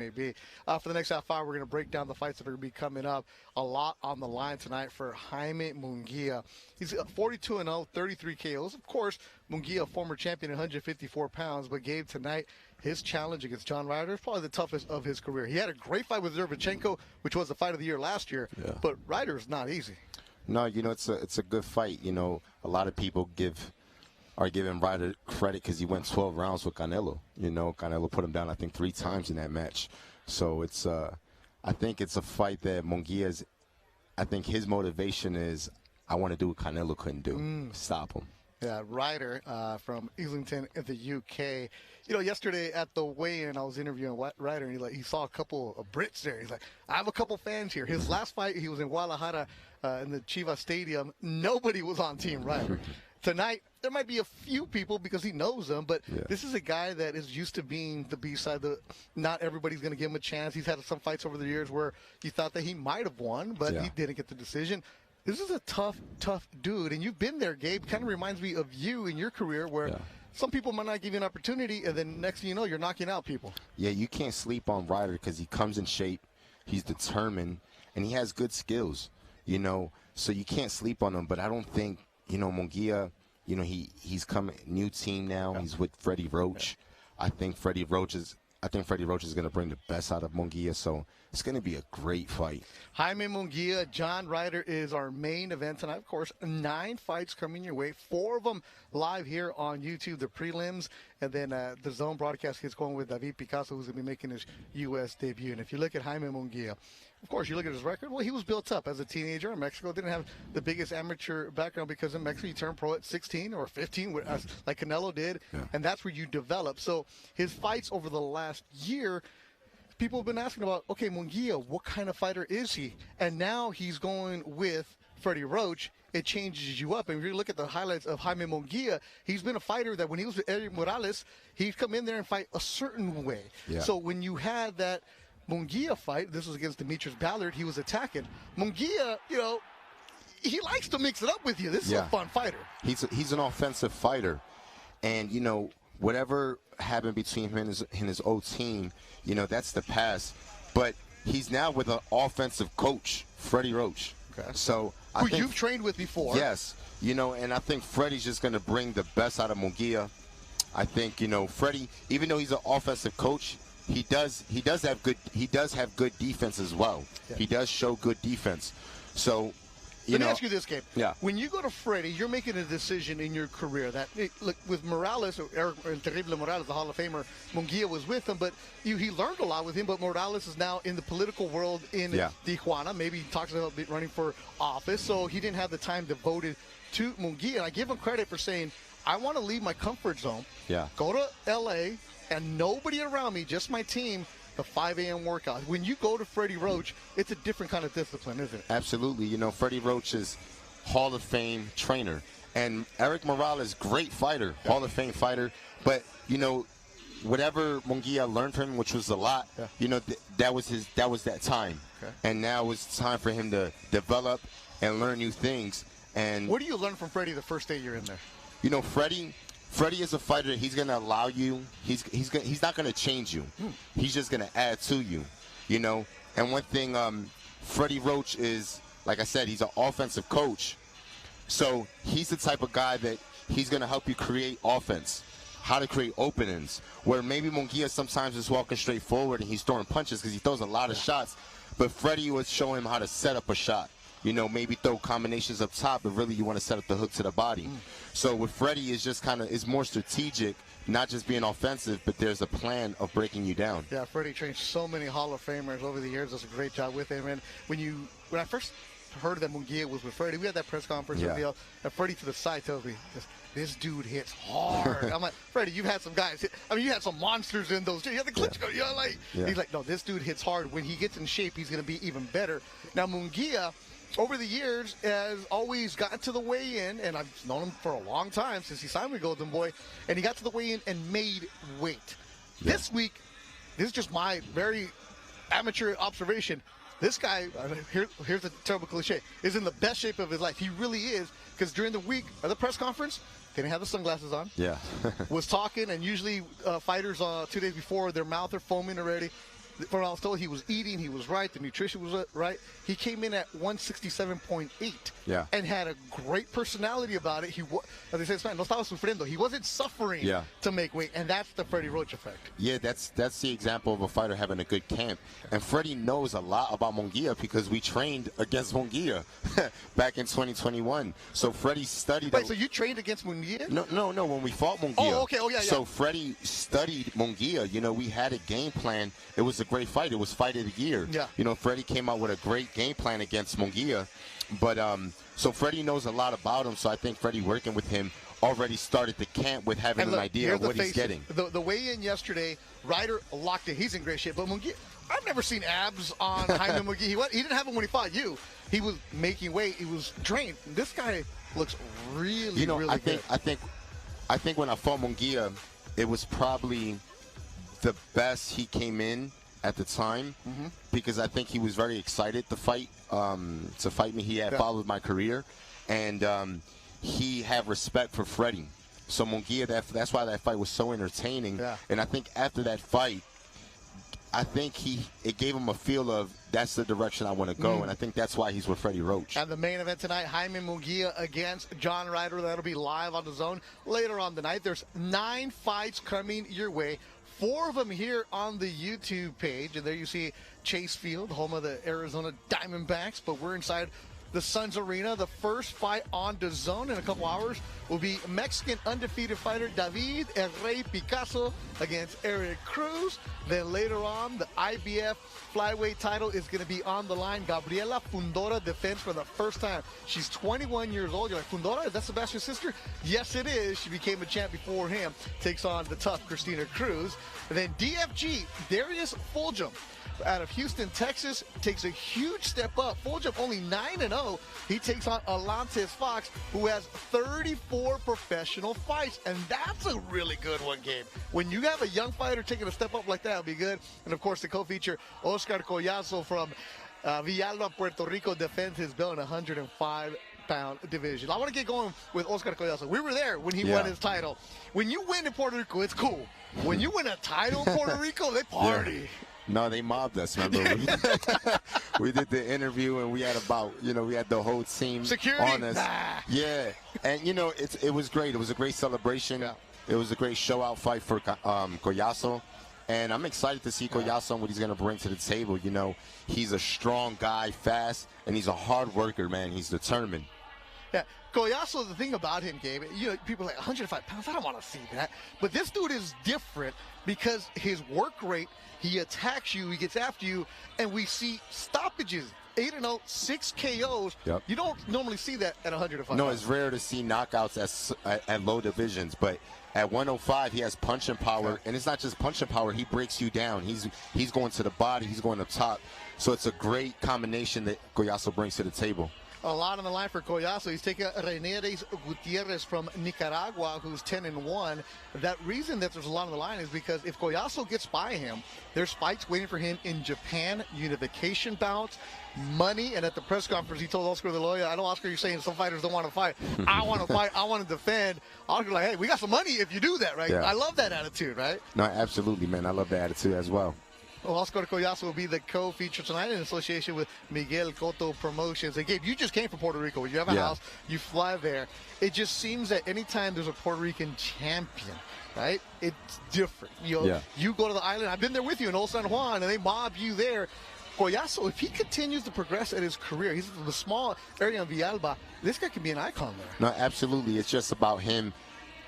Maybe. For the next half hour, we're going to break down the fights that are going to be coming up. A lot on the line tonight for Jaime Munguia. He's 42-0, 33 KOs. Of course, Munguia, former champion at 154 pounds, but gave tonight his challenge against John Ryder is probably the toughest of his career. He had a great fight with Zervichenko, which was the fight of the year last year, but Ryder is not easy. No, it's a good fight. A lot of people are giving Ryder credit because he went 12 rounds with Canelo. Canelo put him down, I think, 3 times in that match. So I think it's a fight that Munguia's, I think his motivation is, I want to do what Canelo couldn't do, stop him. Yeah, Ryder from Islington in the UK. Yesterday at the weigh-in, I was interviewing Ryder, and he saw a couple of Brits there. He's like, I have a couple fans here. His last fight, he was in Guadalajara in the Chivas Stadium. Nobody was on Team Ryder. Tonight, there might be a few people because he knows them, but this is a guy that is used to being the B-side. Not everybody's going to give him a chance. He's had some fights over the years where you thought that he might have won, but he didn't get the decision. This is a tough dude, and you've been there, Gabe. Kind of reminds me of you in your career where some people might not give you an opportunity, and then next thing you know, you're knocking out people. Yeah, you can't sleep on Ryder because he comes in shape, he's determined, and he has good skills, so you can't sleep on him. But I don't think, Munguia, he's coming, new team now. He's with Freddie Roach. I think Freddie Roach is going to bring the best out of Munguia, so it's going to be a great fight. Jaime Munguia, John Ryder is our main event tonight. Of course, 9 fights coming your way, 4 of them live here on YouTube, the prelims, and then the DAZN broadcast gets going with David Picasso, who's going to be making his U.S. debut. And if you look at Jaime Munguia, of course, you look at his record, well, he was built up as a teenager in Mexico, didn't have the biggest amateur background because in Mexico, he turned pro at 16 or 15, like Canelo did, and that's where you develop. So his fights over the last year, people have been asking about, okay, Munguia, what kind of fighter is he? And now he's going with Freddie Roach. It changes you up. And if you look at the highlights of Jaime Munguia, he's been a fighter that when he was with Gregory Morales, he'd come in there and fight a certain way. So when you had that Munguia fight, this was against Demetrius Ballard, he was attacking. Munguia, he likes to mix it up with you. This is a fun fighter. He's an offensive fighter. And, whatever happened between him and his old team, that's the past. But he's now with an offensive coach, Freddie Roach. Okay. So who you've trained with before. Yes. And I think Freddie's just going to bring the best out of Munguia. I think, Freddie, even though he's an offensive coach, he does have good defense as well. Yeah. He does show good defense. So let me ask you this, Gabe. Yeah. When you go to Freddie, you're making a decision in your career that, look, with Morales, Terrible Morales, the Hall of Famer, Munguia was with him, but he learned a lot with him, but Morales is now in the political world in Tijuana. Maybe he talks about running for office, so he didn't have the time devoted to Munguia. And I give him credit for saying, I want to leave my comfort zone, go to L.A., and nobody around me, just my team, the 5 a.m. workout. When you go to Freddie Roach, it's a different kind of discipline, isn't it? Absolutely. Freddie Roach is Hall of Fame trainer. And Eric Morales, great fighter, Hall of Fame fighter. But, whatever Munguia learned from him, which was a lot, that was that time. Okay. And now it's time for him to develop and learn new things. And what do you learn from Freddie the first day you're in there? Freddie is a fighter. He's going to allow you. He's not going to change you. He's just going to add to you, And one thing, Freddie Roach is, like I said, he's an offensive coach. So he's the type of guy that he's going to help you create offense, how to create openings, where maybe Munguia sometimes is walking straight forward and he's throwing punches because he throws a lot of shots. But Freddie was showing him how to set up a shot. Maybe throw combinations up top, but really you want to set up the hook to the body. So with Freddie, is just is more strategic, not just being offensive, but there's a plan of breaking you down. Yeah, Freddie trained so many Hall of Famers over the years. Does a great job with him. And when I first heard that Munguia was with Freddie, we had that press conference, and Freddie to the side tells me, this dude hits hard. I'm like, Freddie, you've had some guys. You had some monsters in those. You had the Klitschko. He's like, no, this dude hits hard. When he gets in shape, he's going to be even better. Now, Munguia, over the years, has always gotten to the weigh-in, and I've known him for a long time since he signed with Golden Boy, and he got to the weigh-in and made weight. This week, this is just my very amateur observation. This guy, here's a terrible cliche, is in the best shape of his life. He really is, because during the week, at the press conference, didn't have the sunglasses on. Was talking, and usually fighters 2 days before, their mouth are foaming already. from what I was told, he was eating, he was right, the nutrition was right. He came in at 167.8 and had a great personality about it. He, as they say, no estaba sufriendo. He wasn't suffering to make weight, and that's the Freddie Roach effect. Yeah, that's the example of a fighter having a good camp. And Freddie knows a lot about Munguia because we trained against Munguia back in 2021. So Freddie studied. Wait, so you trained against Munguia? No. When we fought Munguia. Oh, okay. Oh, yeah. So Freddie studied Munguia. You know, we had a game plan. It was a great fight. It was fight of the year. Yeah. You know, Freddie came out with a great game plan against Munguia. But so Freddie knows a lot about him. So I think Freddie working with him already started the camp with having an idea of what he's getting. The weigh-in yesterday, Ryder locked it. He's in great shape. But Munguia, I've never seen abs on Jaime Munguia. He didn't have them when he fought you. He was making weight. He was trained. This guy looks really, really good. I think when I fought Munguia, it was probably the best he came in at the time because I think he was very excited to fight me. He had followed my career, and he had respect for Freddie. So Munguia, that's why that fight was so entertaining. Yeah. And I think after that fight, I think it gave him a feel of that's the direction I want to go, and I think that's why he's with Freddie Roach. And the main event tonight, Jaime Munguia against John Ryder. That'll be live on DAZN later on tonight. There's 9 fights coming your way. 4 of them here on the YouTube page, and there you see Chase Field, home of the Arizona Diamondbacks, but we're inside the Suns Arena. The first fight on DAZN in a couple hours will be Mexican undefeated fighter David El Rey Picasso against Eric Cruz. Then later on, the IBF flyweight title is going to be on the line. Gabriela Fundora defends for the first time. She's 21 years old. You're like, Fundora, is that Sebastian's sister? Yes, it is. She became a champ before him. Takes on the tough Christina Cruz. And then DFG, Darius Fulghum, out of Houston, Texas, takes a huge step up. Fulghum only 9-0. He takes on Alantes Fox, who has 34 professional fights, and that's a really good one, Gabe. When you have a young fighter taking a step up like that, it'll be good. And of course, the co-feature, Oscar Collazo from Villalba, Puerto Rico, defends his belt in 105-pound division. I want to get going with Oscar Collazo. We were there when he won his title. When you win in Puerto Rico, it's cool. When you win a title in Puerto Rico, they party. No, they mobbed us, remember? We did the interview, and we had we had the whole team security on us. Yeah, and, it was great. It was a great celebration. Yeah. It was a great show-out fight for Collazo, and I'm excited to see Collazo and what he's going to bring to the table. He's a strong guy, fast, and he's a hard worker, man. He's determined. Yeah, Collazo, the thing about him, Gabe, people are like, 105 pounds, I don't want to see that. But this dude is different because his work rate, he attacks you, he gets after you, and we see stoppages. 8-0, 6 KOs. Yep. You don't normally see that at 105. No, it's rare to see knockouts at low divisions, but at 105, he has punching power, and it's not just punching power. He breaks you down. He's going to the body. He's going up top. So it's a great combination that Collazo brings to the table. A lot on the line for Collazo. He's taking Reneres Gutierrez from Nicaragua, who's 10-1. That reason that there's a lot on the line is because if Collazo gets by him, there's fights waiting for him in Japan, unification bouts, money. And at the press conference, he told Oscar De La Hoya, I know, Oscar, you're saying some fighters don't want to fight. I want to fight. I want to defend. Oscar's like, hey, we got some money if you do that, right? Yeah. I love that attitude, right? No, absolutely, man. I love that attitude as well. Well, Oscar Collazo will be the co-feature tonight in association with Miguel Cotto Promotions. And Gabe, you just came from Puerto Rico. You have a house. You fly there. It just seems that anytime there's a Puerto Rican champion, right, it's different. You go to the island. I've been there with you in Old San Juan, and they mob you there. Collazo, if he continues to progress in his career, he's in the small area in Villalba, this guy can be an icon there. No, absolutely. It's just about him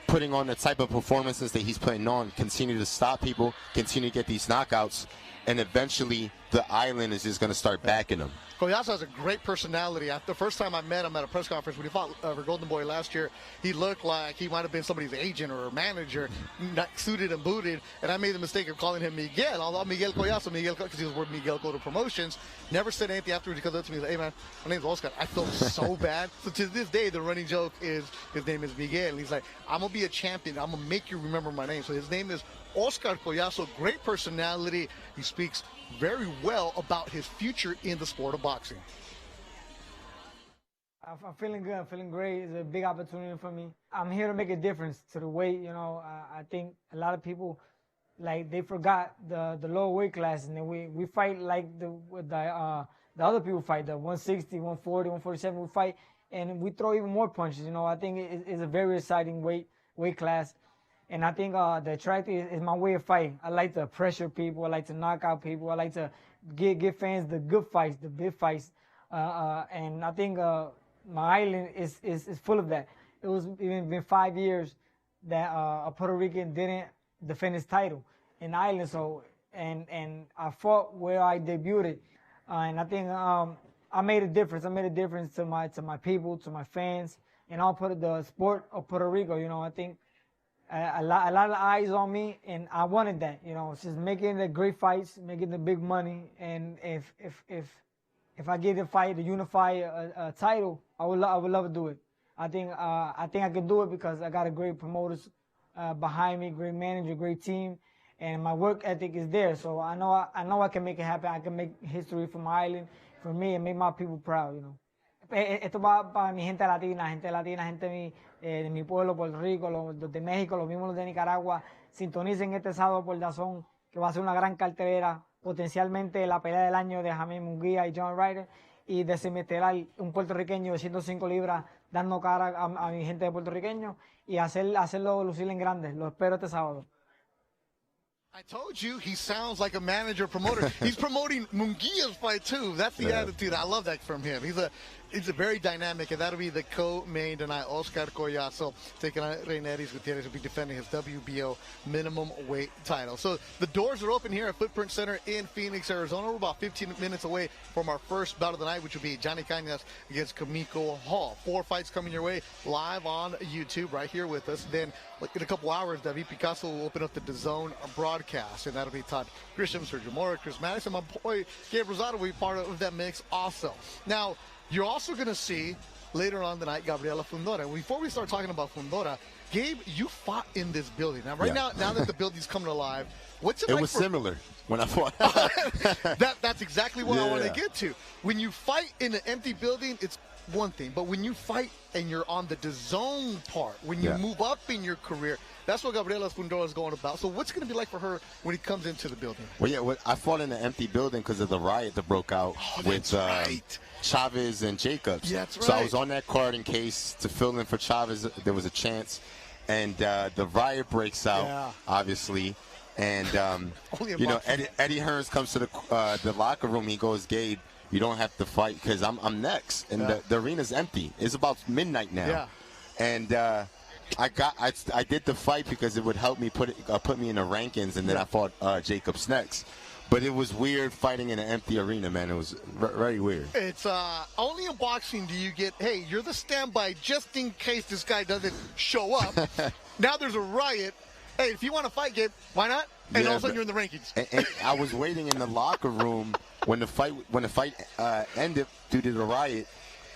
putting on the type of performances that he's putting on, continue to stop people, continue to get these knockouts, and eventually the island is just going to start backing him. Collazo has a great personality. The first time I met him at a press conference when he fought for Golden Boy last year, he looked like he might have been somebody's agent or manager, not suited and booted, and I made the mistake of calling him Miguel. Although Miguel Collazo, because he was with Miguel Cotto Promotions, never said anything afterwards. He comes up to me and said, hey, man, my name's Oscar. I felt so bad. So to this day, the running joke is his name is Miguel. And he's like, I'm going to be a champion. I'm going to make you remember my name. So his name is Oscar Collazo. Great personality. He speaks very well about his future in the sport of boxing. I'm feeling good. I'm feeling great. It's a big opportunity for me. I'm here to make a difference to the weight. I think a lot of people like they forgot the lower weight class, and then we fight like the other people fight, the 160, 140, 147. We fight, and we throw even more punches. You know, I think it's a very exciting weight class, and I think the track is my way of fighting. I like to pressure people. I like to knock out people. I like to give fans the good fights, the big fights, and I think my island is full of that. It was even been 5 years that a Puerto Rican didn't defend his title in Ireland. So and I fought where I debuted, and I think I made a difference. I made a difference to my people, to my fans, and I'll put the sport of Puerto Rico. You know, I think a lot of eyes on me, and I wanted that. You know, just making the great fights, making the big money, and if I get a fight to unify a title, I would love to do it. I think I can do it because I got a great promoters behind me, great manager, great team, and my work ethic is there. So I know I can make it happen. I can make history for my island, for me, and make my people proud. You know. Esto va para mi gente latina, gente de mi pueblo, Puerto Rico, los de México, los mismos de Nicaragua. Sintonicen este sábado por DAZN, que va a ser una gran cartelera, potencialmente la pelea del año de Jaime Munguía y John Ryder, y de semiestelar un puertorriqueño de 105 libras dando cara a mi gente de puertorriqueño y hacerlo lucir en grande. Lo espero este sábado. I told you he sounds like a manager promoter. He's promoting Munguia's fight too. That's the attitude. I love that from him. He's a very dynamic, and that'll be the co-main tonight. Oscar Collazo taking on Reineris Gutierrez, will be defending his WBO minimum weight title. So the doors are open here at Footprint Center in Phoenix, Arizona. We're about 15 minutes away from our first bout of the night, which will be Johnny Cañas against Kamiko Hall. 4 fights coming your way live on YouTube right here with us. Then in a couple hours, David Picasso will open up the DAZN broadcast, and that'll be Todd Grisham, Sergio Mora, Chris Madison, my boy Gabe Rosado will be part of that mix also. Now, you're also going to see later on tonight Gabriela Fundora. Before we start talking about Fundora, Gabe, you fought in this building. Now, now that the building's coming alive, what's it like? It was similar when I fought. That's exactly what I want to get to. When you fight in an empty building, it's one thing, but when you fight and you're on the DAZN part, when you move up in your career, that's what Gabriela Fundora is going about. So what's it going to be like for her when he comes into the building? Well, I fought in an empty building because of the riot that broke out with Chavez and Jacobs. Yeah, that's right. So I was on that card in case to fill in for Chavez. There was a chance. And the riot breaks out, obviously. And, you know, Eddie Hearns comes to the locker room. He goes, Gabe, you don't have to fight because I'm next. And the arena's empty. It's about midnight now. Yeah. And I did the fight because it would help me put me in the rankings, and then I fought Jacobs next. But it was weird fighting in an empty arena, man. It was very weird. It's only in boxing do you get, hey, you're the standby just in case this guy doesn't show up. Now there's a riot. Hey, if you want to fight, Gabe, why not? And all of a sudden you're in the rankings. And I was waiting in the locker room when the fight ended due to the riot.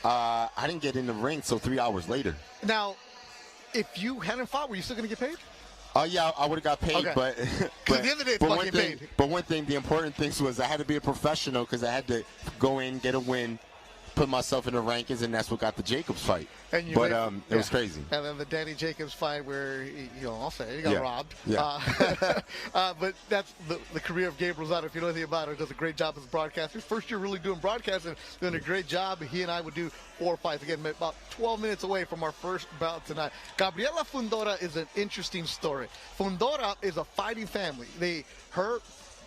I didn't get in the ring till 3 hours later. Now, if you hadn't fought, were you still going to get paid? Yeah, I would have got paid, but at the end of the day, it's fucking paid. But one thing, the important thing was I had to be a professional because I had to go in, get a win, put myself in the rankings, and that's what got the Jacobs fight. And it was crazy. And then the Danny Jacobs fight where, I'll say, he got robbed. Yeah. But that's the career of Gabe Rosado. If you know anything about it, does a great job as a broadcaster. First year really doing broadcasting, doing a great job. He and I would do 4 fights. Again, about 12 minutes away from our first bout tonight. Gabriela Fundora is an interesting story. Fundora is a fighting family. Her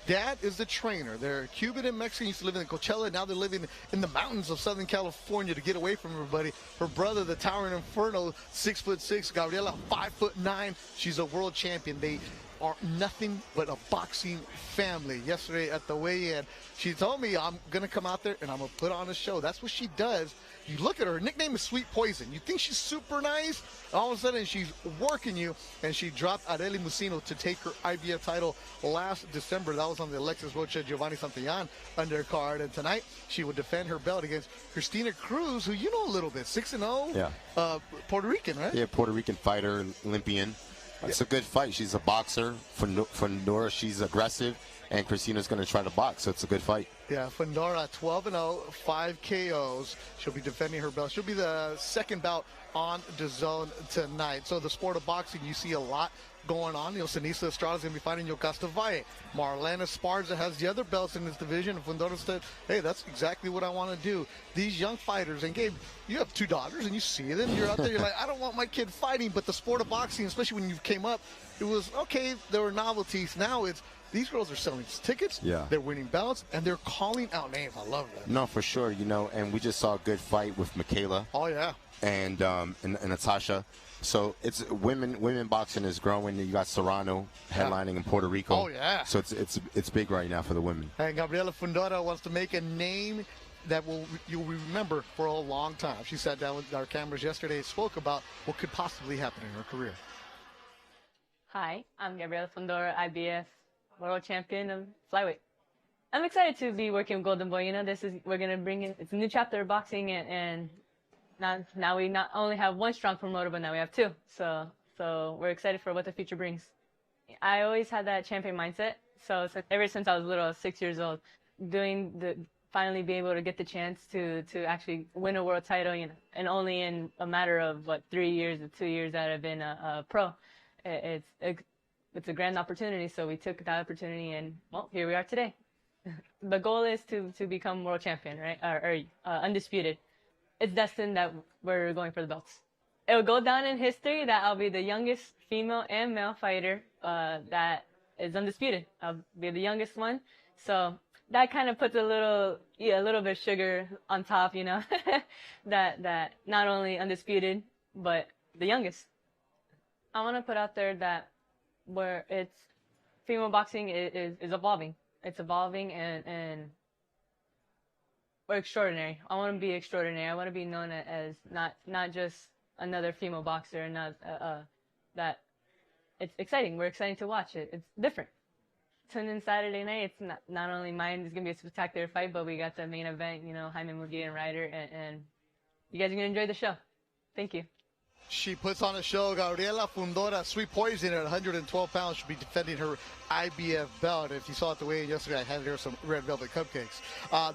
dad is the trainer. They're Cuban and Mexican. Used to live in Coachella. Now they're living in the mountains of Southern California to get away from everybody. Her brother, the Towering Inferno, 6'6". Gabriela, 5'9". She's a world champion. They are nothing but a boxing family. Yesterday at the weigh-in, she told me, I'm going to come out there and I'm going to put on a show. That's what she does. You look at her nickname is Sweet Poison. You think she's super nice, all of a sudden she's working you, and she dropped Arely Musino to take her IBF title last December. That was on the Alexis Rocha Giovanni Santillan undercard, and tonight she will defend her belt against Cristina Cruz, who you know a little bit, 6-0, Puerto Rican, right? Yeah, Puerto Rican fighter, Olympian. It's a good fight. She's a boxer. Fundora, she's aggressive, and Christina's going to try to box, so it's a good fight. Yeah, Fundora, 12-0, 5 KOs. She'll be defending her belt. She'll be the second bout on DAZN tonight. So the sport of boxing, you see a lot going on. You know, Sinisa Estrada's going to be fighting Yocasta Valle. Marlena Esparza has the other belts in this division. And Fundora said, hey, that's exactly what I want to do. These young fighters, and Gabe, you have 2 daughters, and you see them. You're out there, you're like, I don't want my kid fighting. But the sport of boxing, especially when you came up, it was, okay, there were novelties. Now it's, these girls are selling tickets, they're winning belts, and they're calling out names. I love that. No, for sure, you know, and we just saw a good fight with Michaela. Oh, yeah. And Natasha. So it's women boxing is growing. You got Serrano headlining in Puerto Rico. Oh, yeah. So it's big right now for the women. And Gabriela Fundora wants to make a name that you'll remember for a long time. She sat down with our cameras yesterday and spoke about what could possibly happen in her career. Hi, I'm Gabriela Fundora, IBF World Champion of Flyweight. I'm excited to be working with Golden Boy. You know, we're going to bring in, it's a new chapter of boxing, and now we not only have one strong promoter, but now we have 2. So we're excited for what the future brings. I always had that champion mindset. So ever since I was little, 6 years old, finally being able to get the chance to actually win a world title, you know, and only in a matter of 3 years or 2 years that I've been a pro. It's a grand opportunity, so we took that opportunity, and well, here we are today. The goal is to become world champion, right? Or undisputed. It's destined that we're going for the belts. It will go down in history that I'll be the youngest female and male fighter that is undisputed. I'll be the youngest one, so that kind of puts a little bit of sugar on top, you know, that not only undisputed but the youngest. I want to put out there that where female boxing is evolving. It's evolving, and we're extraordinary. I want to be extraordinary. I want to be known as not just another female boxer, and not that it's exciting. We're exciting to watch it. It's different. Tune in Saturday night. It's not only mine. It's gonna be a spectacular fight, but we got the main event. You know, Jaime Munguia and Ryder, and you guys are gonna enjoy the show. Thank you. She puts on a show. Gabriela Fundora, Sweet Poison at 112 pounds, should be defending her IBF belt. If you saw it the weigh-in yesterday, I handed her some red velvet cupcakes.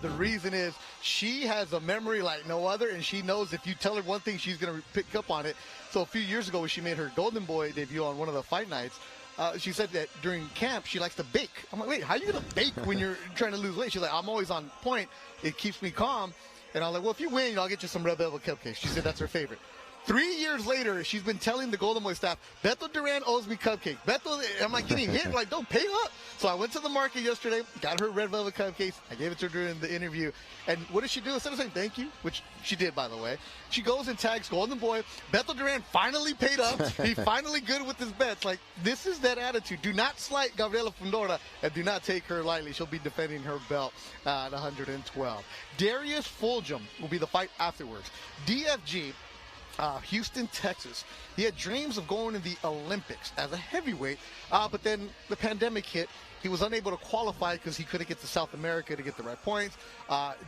The reason is she has a memory like no other, and she knows if you tell her one thing, she's going to pick up on it. So a few years ago when she made her Golden Boy debut on one of the fight nights, she said that during camp she likes to bake. I'm like, wait, how are you going to bake when you're trying to lose weight? She's like, I'm always on point. It keeps me calm. And I'm like, well, if you win, I'll get you some red velvet cupcakes. She said that's her favorite. 3 years later, she's been telling the Golden Boy staff, Beto Duran owes me cupcakes. Beto, I'm like getting hit. Like, don't pay up. So I went to the market yesterday, got her red velvet cupcakes. I gave it to her during the interview. And what does she do? Instead of saying thank you, which she did, by the way, she goes and tags Golden Boy. Beto Duran finally paid up. He finally good with his bets. Like, this is that attitude. Do not slight Gabriela Fundora, and do not take her lightly. She'll be defending her belt at 112. Darius Fulghum will be the fight afterwards. DFG, Houston, Texas. He had dreams of going to the Olympics as a heavyweight, but then the pandemic hit. He was unable to qualify because he couldn't get to South America to get the right points.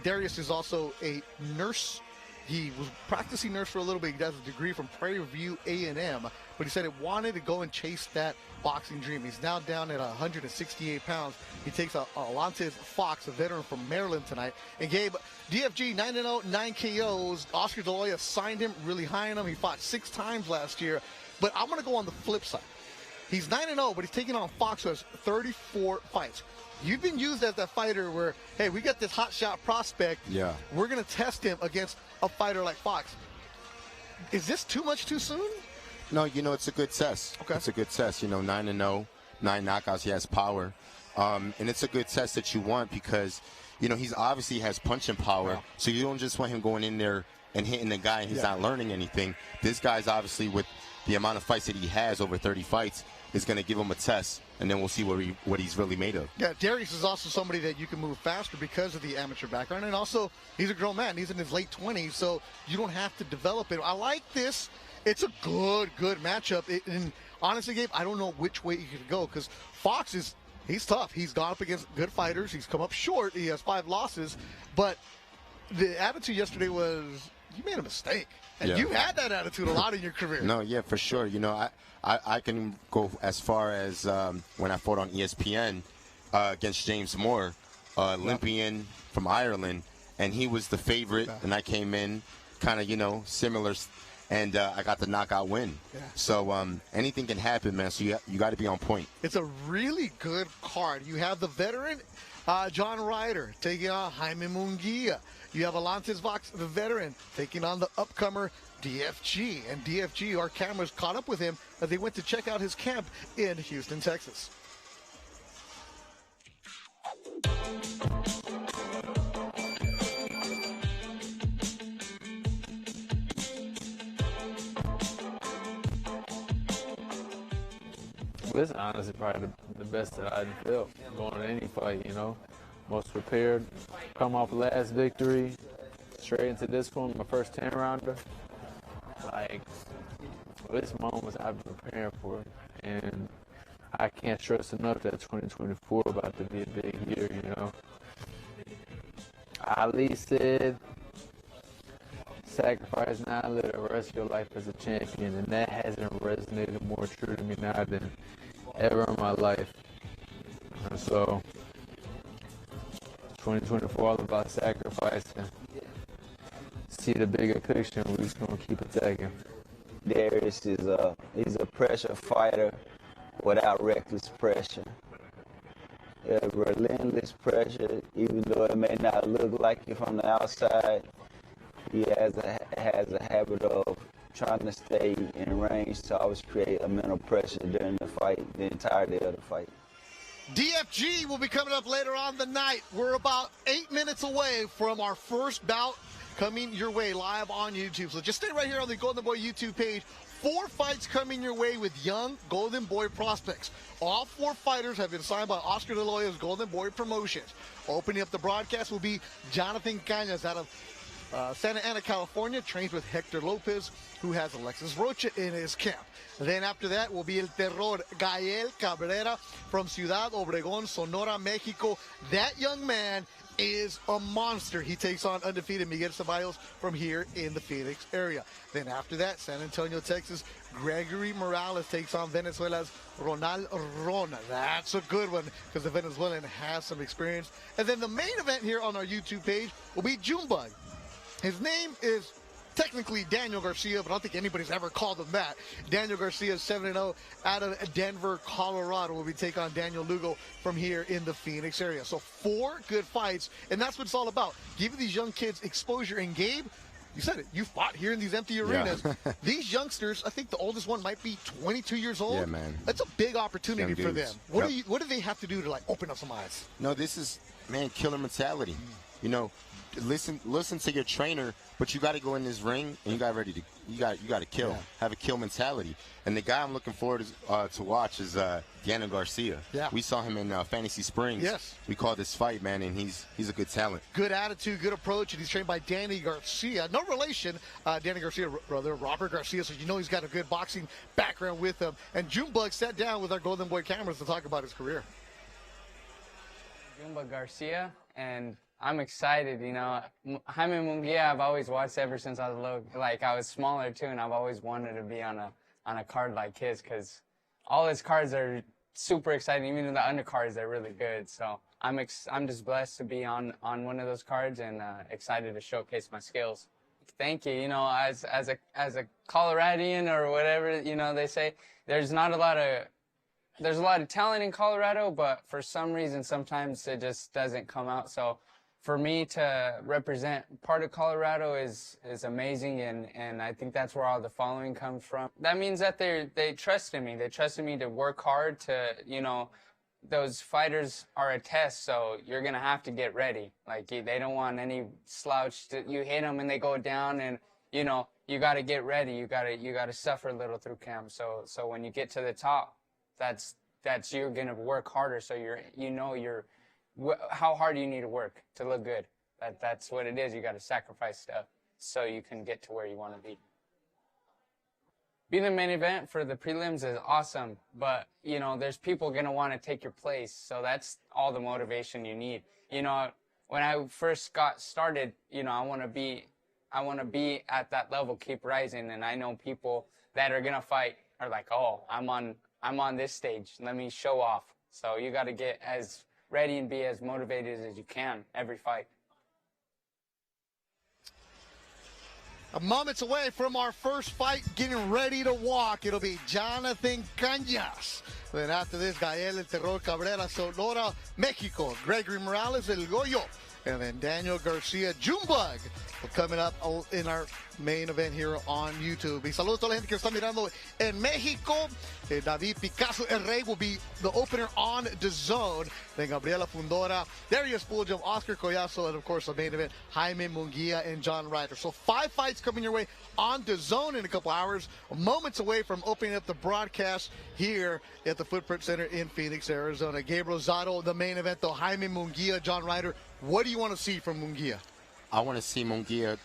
Darius is also a nurse. He was practicing nurse for a little bit. He has a degree from Prairie View A&M, but he said he wanted to go and chase that boxing dream. He's now down at 168 pounds. He takes Alontes Fox, a veteran from Maryland, tonight. And Gabe, DFG 9-0, 9 KOs. Oscar De La Hoya signed him really high on him. He fought 6 times last year. But I want to go on the flip side. He's 9-0, but he's taking on Fox, who has 34 fights. You've been used as that fighter where, hey, we got this hot shot prospect. Yeah. We're going to test him against a fighter like Fox. Is this too much too soon? No, you know, it's a good test. Okay. It's a good test. You know, 9-0, 9 knockouts. He has power. And it's a good test that you want because, you know, he's obviously has punching power. Wow. So you don't just want him going in there and hitting the guy and he's not learning anything. This guy's obviously, with the amount of fights that he has, over 30 fights, is going to give him a test, and then we'll see what he's really made of. Yeah, Darius is also somebody that you can move faster because of the amateur background, and also he's a grown man. He's in his late 20s, so you don't have to develop it. I like this. It's a good matchup. And honestly, Gabe, I don't know which way he could go because Fox he's tough. He's gone up against good fighters. He's come up short. He has 5 losses, but the attitude yesterday was you made a mistake. And you had that attitude a lot in your career. No, yeah, for sure. You know, I can go as far as when I fought on ESPN against James Moore, Olympian from Ireland, and he was the favorite, and I came in kind of, you know, similar and I got the knockout win. Yeah. So anything can happen, man. So you got to be on point. It's a really good card. You have the veteran John Ryder taking on Jaime Munguia. You have Alantes Vox, the veteran, taking on the upcomer DFG. And DFG, our cameras caught up with him as they went to check out his camp in Houston, Texas. This is honestly probably the best that I've felt going to any fight, you know. Most prepared, come off last victory, straight into this one, my first 10-rounder. Like, this moment I've been preparing for, and I can't stress enough that 2024 about to be a big year, you know. Ali said, sacrifice now, live the rest of your life as a champion, and that hasn't resonated more true to me now than ever in my life. And so 2024 all about sacrificing. See the bigger picture, and we're just gonna keep attacking. Darius he's a pressure fighter without reckless pressure. Relentless pressure, even though it may not look like it from the outside. He has a habit of trying to stay in range to always create a mental pressure during the fight, the entirety of the fight. DFG will be coming up later on the night. We're about 8 minutes away from our first bout coming your way live on YouTube. So just stay right here on the Golden Boy YouTube page. 4 fights coming your way with young Golden Boy prospects. All 4 fighters have been signed by Oscar De La Hoya's Golden Boy Promotions. Opening up the broadcast will be Jonathan Cañas out of Santa Ana, California, trains with Hector Lopez, who has Alexis Rocha in his camp. Then after that will be El Terror, Gael Cabrera from Ciudad Obregón, Sonora, Mexico. That young man is a monster. He takes on undefeated Miguel Ceballos from here in the Phoenix area. Then after that, San Antonio, Texas, Gregory Morales takes on Venezuela's Ronal Ron. That's a good one because the Venezuelan has some experience. And then the main event here on our YouTube page will be Junebug. His name is technically Daniel Garcia, but I don't think anybody's ever called him that. Daniel Garcia is 7-0 out of Denver, Colorado. Will be taking on Daniel Lugo from here in the Phoenix area. So 4 good fights, and that's what it's all about. Giving these young kids exposure. And Gabe, you said it, you fought here in these empty arenas. Yeah. These youngsters, I think the oldest one might be 22 years old. Yeah, man. That's a big opportunity for them. What do they have to do to, like, open up some eyes? No, this is, man, killer mentality. You know, listen to your trainer, but you got to go in this ring and you got to kill. Yeah. Have a kill mentality. And the guy I'm looking forward to watch is Daniel Garcia. Yeah. We saw him in Fantasy Springs. Yes. We called this fight, man, and he's a good talent. Good attitude, good approach, and he's trained by Danny Garcia. No relation, Danny Garcia, brother, Robert Garcia, so you know he's got a good boxing background with him. And Junebug sat down with our Golden Boy cameras to talk about his career. Junebug Garcia, and I'm excited, you know. Jaime Munguia, I've always watched ever since I was little. Like, I was smaller too, and I've always wanted to be on a card like his, because all his cards are super exciting. Even the undercards, they're really good. So I'm just blessed to be on one of those cards, and excited to showcase my skills. Thank you. You know, as a Coloradian or whatever, you know, they say there's a lot of talent in Colorado, but for some reason sometimes it just doesn't come out. So for me to represent part of Colorado is amazing, and I think that's where all the following comes from. That means that they trusted me. They trusted me to work hard to, you know, those fighters are a test, so you're going to have to get ready. Like, they don't want any slouch. You hit them and they go down, and, you know, you got to get ready. You got to suffer a little through camp. So when you get to the top, that's you're going to work harder, so how hard you need to work to look good. That's what it is. You got to sacrifice stuff so you can get to where you want to be. Being the main event for the prelims is awesome, but, you know, there's people going to want to take your place, so that's all the motivation you need. You know, when I first got started, you know, I want to be at that level, keep rising, and I know people that are going to fight are like, oh, I'm on this stage, let me show off. So you got to get as ready and be as motivated as you can every fight. Moments away from our first fight, getting ready to walk. It'll be Jonathan Cañas. Then after this, Gael El Terror Cabrera, Sonora, Mexico. Gregory Morales, El Goyo. And then Daniel Garcia, Junebug. Coming up in our main event here on YouTube. Y saludos a toda la gente que está mirando en México. David Picasso El Rey will be the opener on DAZN. Then Gabriela Fundora, Darius Fulghum, Oscar Collazo, and of course the main event, Jaime Munguia and John Ryder. So 5 fights coming your way on DAZN in a couple hours. Moments away from opening up the broadcast here at the Footprint Center in Phoenix, Arizona. Gabriel Zotto, the main event, though, Jaime Munguia, John Ryder. What do you want to see from Munguia? I want to see Munguia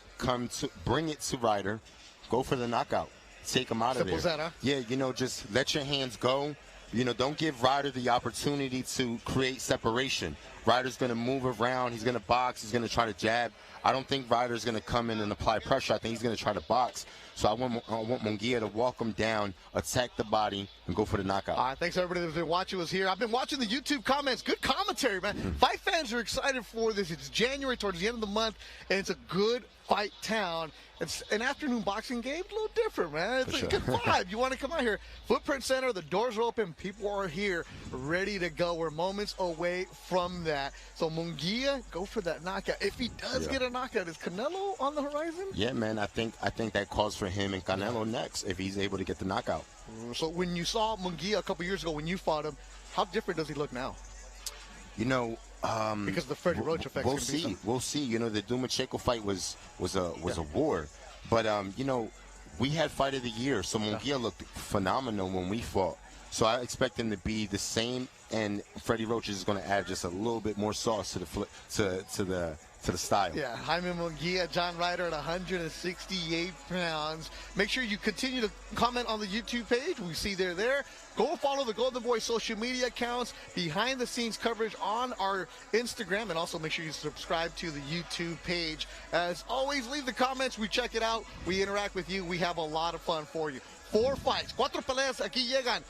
bring it to Ryder, go for the knockout, take him out of there. Simple as that, huh? Yeah, you know, just let your hands go. You know, don't give Ryder the opportunity to create separation. Ryder's going to move around. He's going to box. He's going to try to jab. I don't think Ryder's going to come in and apply pressure. I think he's going to try to box. So I want Munguia to walk him down, attack the body, and go for the knockout. All right, thanks everybody that's been watching us here. I've been watching the YouTube comments. Good commentary, man. Fight fans are excited for this. It's January, towards the end of the month, and it's a good fight town. It's an afternoon boxing game, a little different, man. It's a good vibe. You want to come out here. Footprint Center, the doors are open. People are here ready to go. We're moments away from that. So Munguia, go for that knockout. If he does get a knockout, is Canelo on the horizon? Yeah, man. I think that calls for him and Canelo next if he's able to get the knockout. So when you saw Munguia a couple years ago when you fought him, how different does he look now? You know, because the Freddie Roach effect. We'll see. We'll see. You know, the Dumachenko fight was a war, but you know, we had fight of the year, so Munguia looked phenomenal when we fought. So I expect him to be the same, and Freddie Roach is going to add just a little bit more sauce to the style. Yeah, Jaime Munguia, John Ryder at 168 pounds. Make sure you continue to comment on the YouTube page. We see they're there. Go follow the Golden Boy social media accounts, behind-the-scenes coverage on our Instagram, and also make sure you subscribe to the YouTube page. As always, leave the comments. We check it out. We interact with you. We have a lot of fun for you. 4 fights, 4 peleas. Aquí llegan.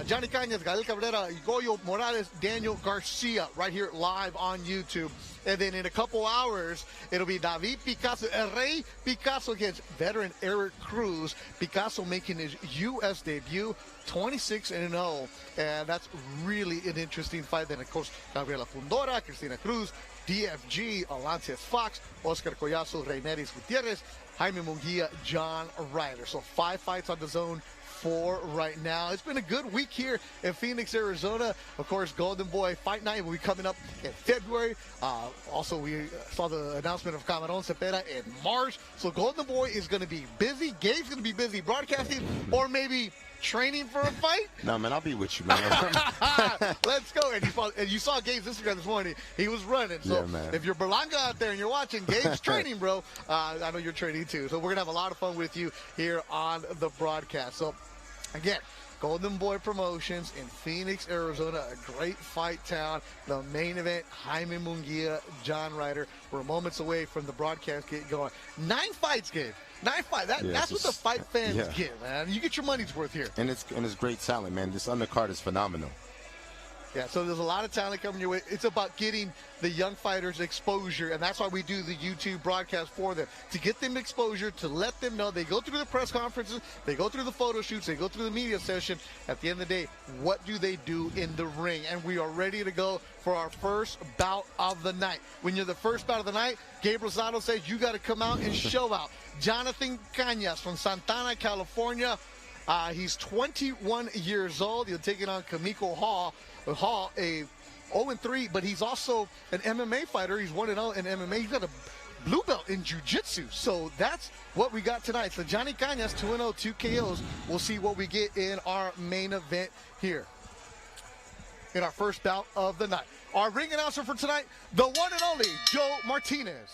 Johnny Cañas, Gael Cabrera, Gregory Morales, Daniel Garcia, right here live on YouTube. And then in a couple hours, it'll be David Picasso, El Rey Picasso against veteran Eric Cruz. Picasso making his U.S. debut, 26-0. And that's really an interesting fight. Then, of course, Gabriela Fundora, Cristina Cruz, DFG, Alantes Fox, Oscar Collazo, Reineris Gutierrez, Jaime Munguia, John Ryder. So 5 fights on DAZN. 4 right now. It's been a good week here in Phoenix, Arizona. Of course, Golden Boy Fight Night will be coming up in February. Also, we saw the announcement of Cameron Cepeda in March. So Golden Boy is going to be busy. Gabe's going to be busy broadcasting or maybe training for a fight. No, man, I'll be with you, man. Let's go. And you saw Gabe's Instagram this morning. He was running. So if you're Berlanga out there and you're watching, Gabe's training, bro. I know you're training too. So we're going to have a lot of fun with you here on the broadcast. So again, Golden Boy Promotions in Phoenix, Arizona, a great fight town. The main event, Jaime Munguia, John Ryder. We're moments away from the broadcast getting going. 9 fights, Gabe. 9 fights. That's what the fight fans get, man. You get your money's worth here. And it's great talent, man. This undercard is phenomenal. Yeah, so there's a lot of talent coming your way. It's about getting the young fighters exposure, and that's why we do the YouTube broadcast for them, to get them exposure, to let them know. They go through the press conferences, they go through the photo shoots, they go through the media session. At the end of the day, what do they do in the ring? And we are ready to go for our first bout of the night. When you're the first bout of the night, Gabriel Zotto says you got to come out and show out. Jonathan Cañas from Santana, California. He's 21 years old. He'll take it on Kamiko Hall, a 0-3, but he's also an MMA fighter. He's 1-0 in MMA. He's got a blue belt in jiu-jitsu. So that's what we got tonight. So Johnny Cañas, 2-0, 2 KOs. We'll see what we get in our main event here in our first bout of the night. Our ring announcer for tonight, the one and only Joe Martinez.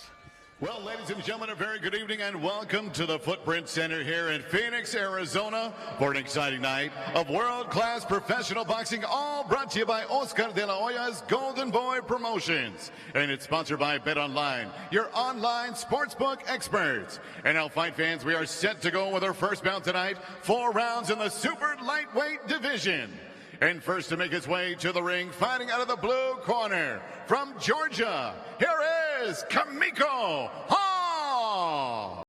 Well, ladies and gentlemen, a very good evening and welcome to the Footprint Center here in Phoenix, Arizona for an exciting night of world-class professional boxing, all brought to you by Oscar de la Hoya's Golden Boy Promotions. And it's sponsored by BetOnline, your online sportsbook experts. And now, fight fans, we are set to go with our first bout tonight, 4 rounds in the super lightweight division. And first to make his way to the ring, fighting out of the blue corner, from Georgia, here is Kamiko Hall.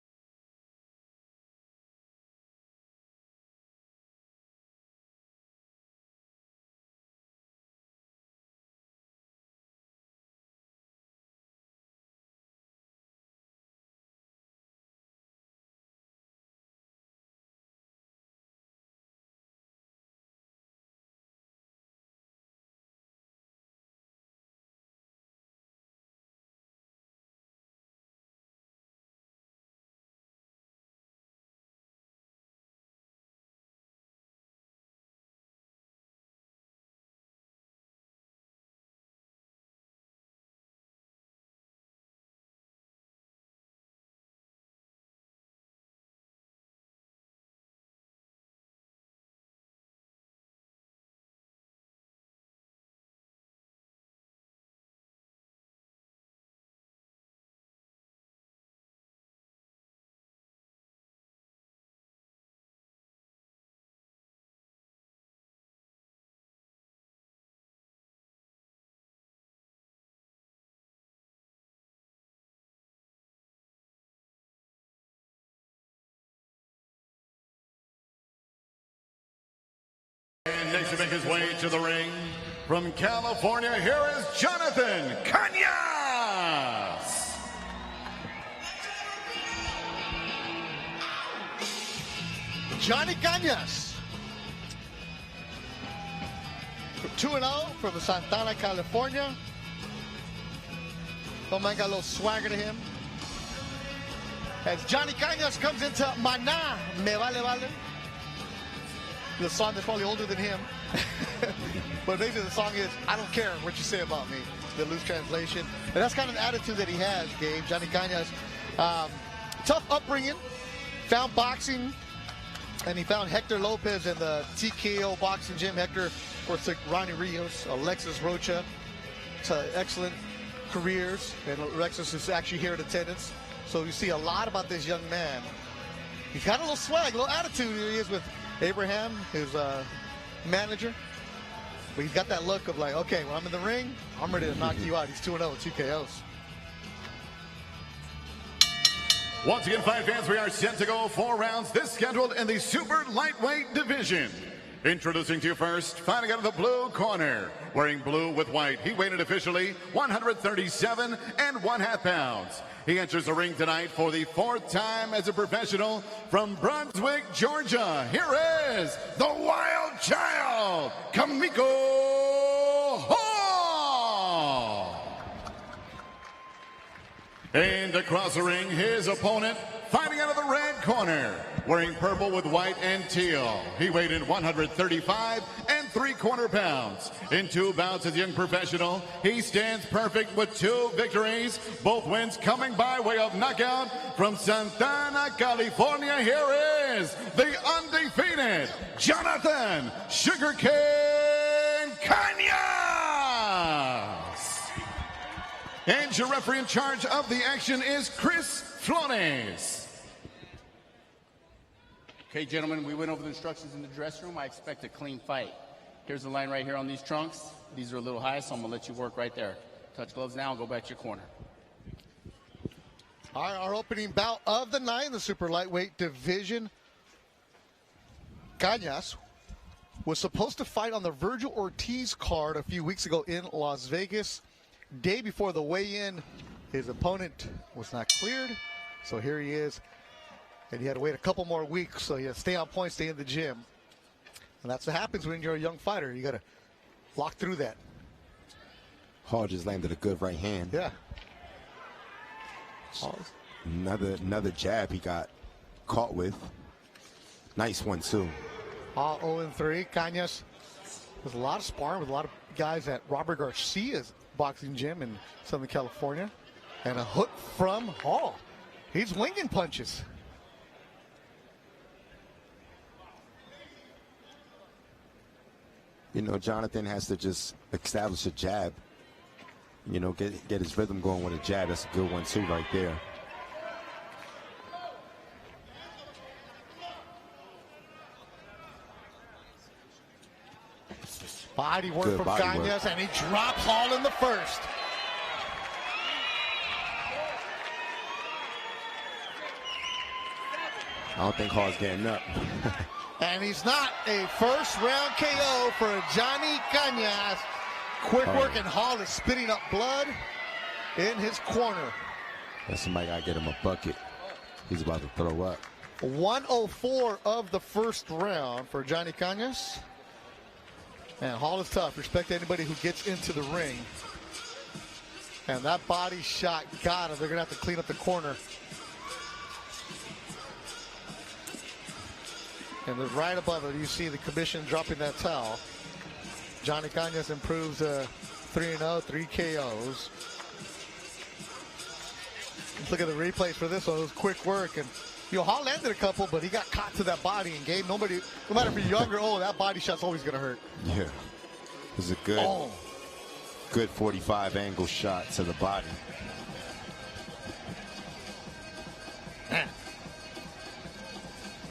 Next to make his way to the ring from California, here is Jonathan Cañas. Johnny Cañas. 2-0 from Santana, California. Oh man, got a little swagger to him. As Johnny Cañas comes into Maná, Me Vale Vale. The song that's probably older than him. But basically the song is, I don't care what you say about me. The loose translation. And that's kind of the attitude that he has, Gabe. Johnny Cañas. Tough upbringing. Found boxing. And he found Hector Lopez in the TKO boxing gym. Hector, of course, took Ronnie Rios, Alexis Rocha to excellent careers. And Alexis is actually here in attendance. So you see a lot about this young man. He's got a little swag, a little attitude. Here he is with Abraham, his manager. But he's got that look of like, okay, when I'm in the ring, I'm ready to knock you out. He's 2-0 with 2 KOs. Once again, fight fans, we are set to go 4 rounds. This scheduled in the super lightweight division. Introducing to you first, fighting out of the blue corner, wearing blue with white. He weighed officially 137 1/2 pounds. He enters the ring tonight for the 4th time as a professional from Brunswick, Georgia. Here is the Wild Child, Kamiko Hall. And across the ring, his opponent, fighting out of the red corner, wearing purple with white and teal. He weighed in 135 3/4 pounds. In 2 bouts as a young professional, he stands perfect with 2 victories, both wins coming by way of knockout from Santana, California. Here is the undefeated Jonathan Sugarcane Cañas. And your referee in charge of the action is Chris Flores. Okay, gentlemen, we went over the instructions in the dressing room. I expect a clean fight. Here's the line right here on these trunks. These are a little high, so I'm going to let you work right there. Touch gloves now and go back to your corner. All right, our opening bout of the night in the super lightweight division. Cañas was supposed to fight on the Virgil Ortiz card a few weeks ago in Las Vegas. Day before the weigh-in, his opponent was not cleared. So here he is. And he had to wait a couple more weeks, so you stay on point, stay in the gym. And that's what happens when you're a young fighter. You got to lock through that. Hall just landed a good right hand. Yeah. Another jab he got caught with. Nice one, too. All 0-3. Cañas has a lot of sparring with a lot of guys at Robert Garcia's boxing gym in Southern California. And a hook from Hall. He's winging punches. You know, Jonathan has to just establish a jab. You know, get his rhythm going with a jab. That's a good one, too, right there. Body work from Cañas, and he drops Hall in the first. I don't think Hall's getting up. And he's not. A first-round KO for Johnny Cañas. Quick work, and Hall is spitting up blood in his corner. And somebody got to get him a bucket. He's about to throw up. 104 of the first round for Johnny Cañas. And Hall is tough. Respect anybody who gets into the ring. And that body shot got him. They're going to have to clean up the corner. And then right above it, you see the commission dropping that towel. Johnny Cañas improves 3-0, 3 KOs. Let's look at the replays for this one. It was quick work. And, you know, Hall landed a couple, but he got caught to that body and gave nobody, no matter if you're young or old, that body shot's always going to hurt. Yeah. It was a good 45 angle shot to the body. Man.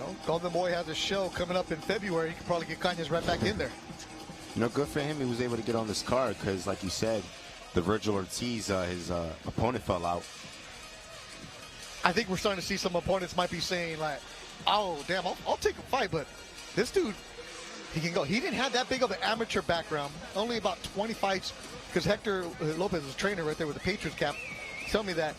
Well, Golden Boy has a show coming up in February. He could probably get Cañas right back in there. You know, good for him. He was able to get on this card because, like you said, the Virgil Ortiz, his opponent fell out. I think we're starting to see some opponents might be saying, like, oh, damn, I'll take a fight, but this dude, he can go. He didn't have that big of an amateur background, only about 20 fights, because Hector Lopez is trainer right there with the Patriots cap. Tell me that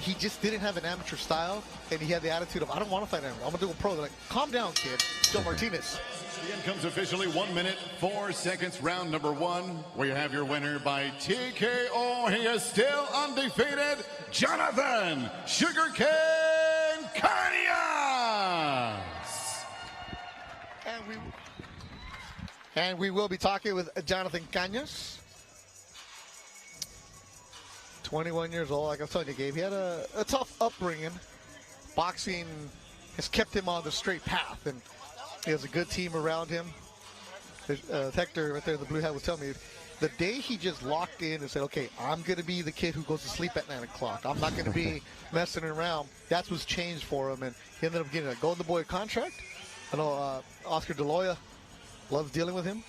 he just didn't have an amateur style, and he had the attitude of, I don't want to fight anyone. I'm going to do a pro. They're like, calm down, kid. Joe Martinez. The end comes officially 1 minute, 4 seconds, round number 1, where you have your winner by TKO. He is still undefeated, Jonathan Sugarcane Cañas. And we will be talking with Jonathan Cañas. 21 years old, like I was telling you, Gabe. He had a tough upbringing. Boxing has kept him on the straight path, and he has a good team around him. Hector, right there in the blue hat, was telling me the day he just locked in and said, okay, I'm going to be the kid who goes to sleep at 9 o'clock. I'm not going to be messing around. That's what's changed for him, and he ended up getting a Golden Boy contract. I know Oscar De La Hoya loves dealing with him.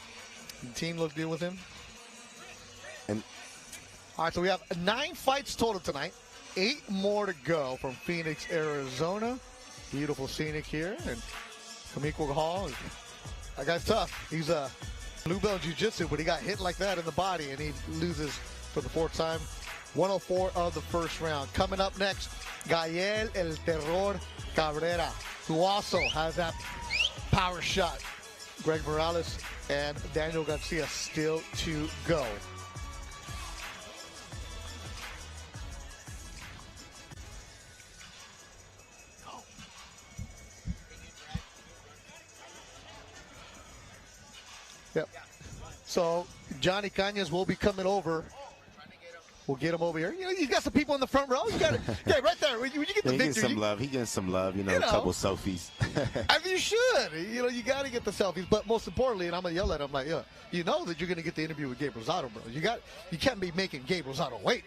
The team loves dealing with him. And all right, so we have 9 fights total tonight. 8 more to go from Phoenix, Arizona. Beautiful scenic here. And Kamiko Hall, that guy's tough. He's a blue belt jiu-jitsu, but he got hit like that in the body, and he loses for the 4th time. 104 of the first round. Coming up next, Gael El Terror Cabrera, who also has that power shot. Greg Morales and Daniel Garcia still to go. Yep. So Johnny Cañas will be coming over. We'll get him over here. You know, you got some people in the front row. You got it. Yeah, right there. When you get the he victory, gets some love. He gets some love. You know, a couple selfies. I mean, you should. You know, you got to get the selfies. But most importantly, and I'm gonna yell at him like, yeah, you know that you're gonna get the interview with Gabe Rosado, bro. You can't be making Gabe Rosado wait.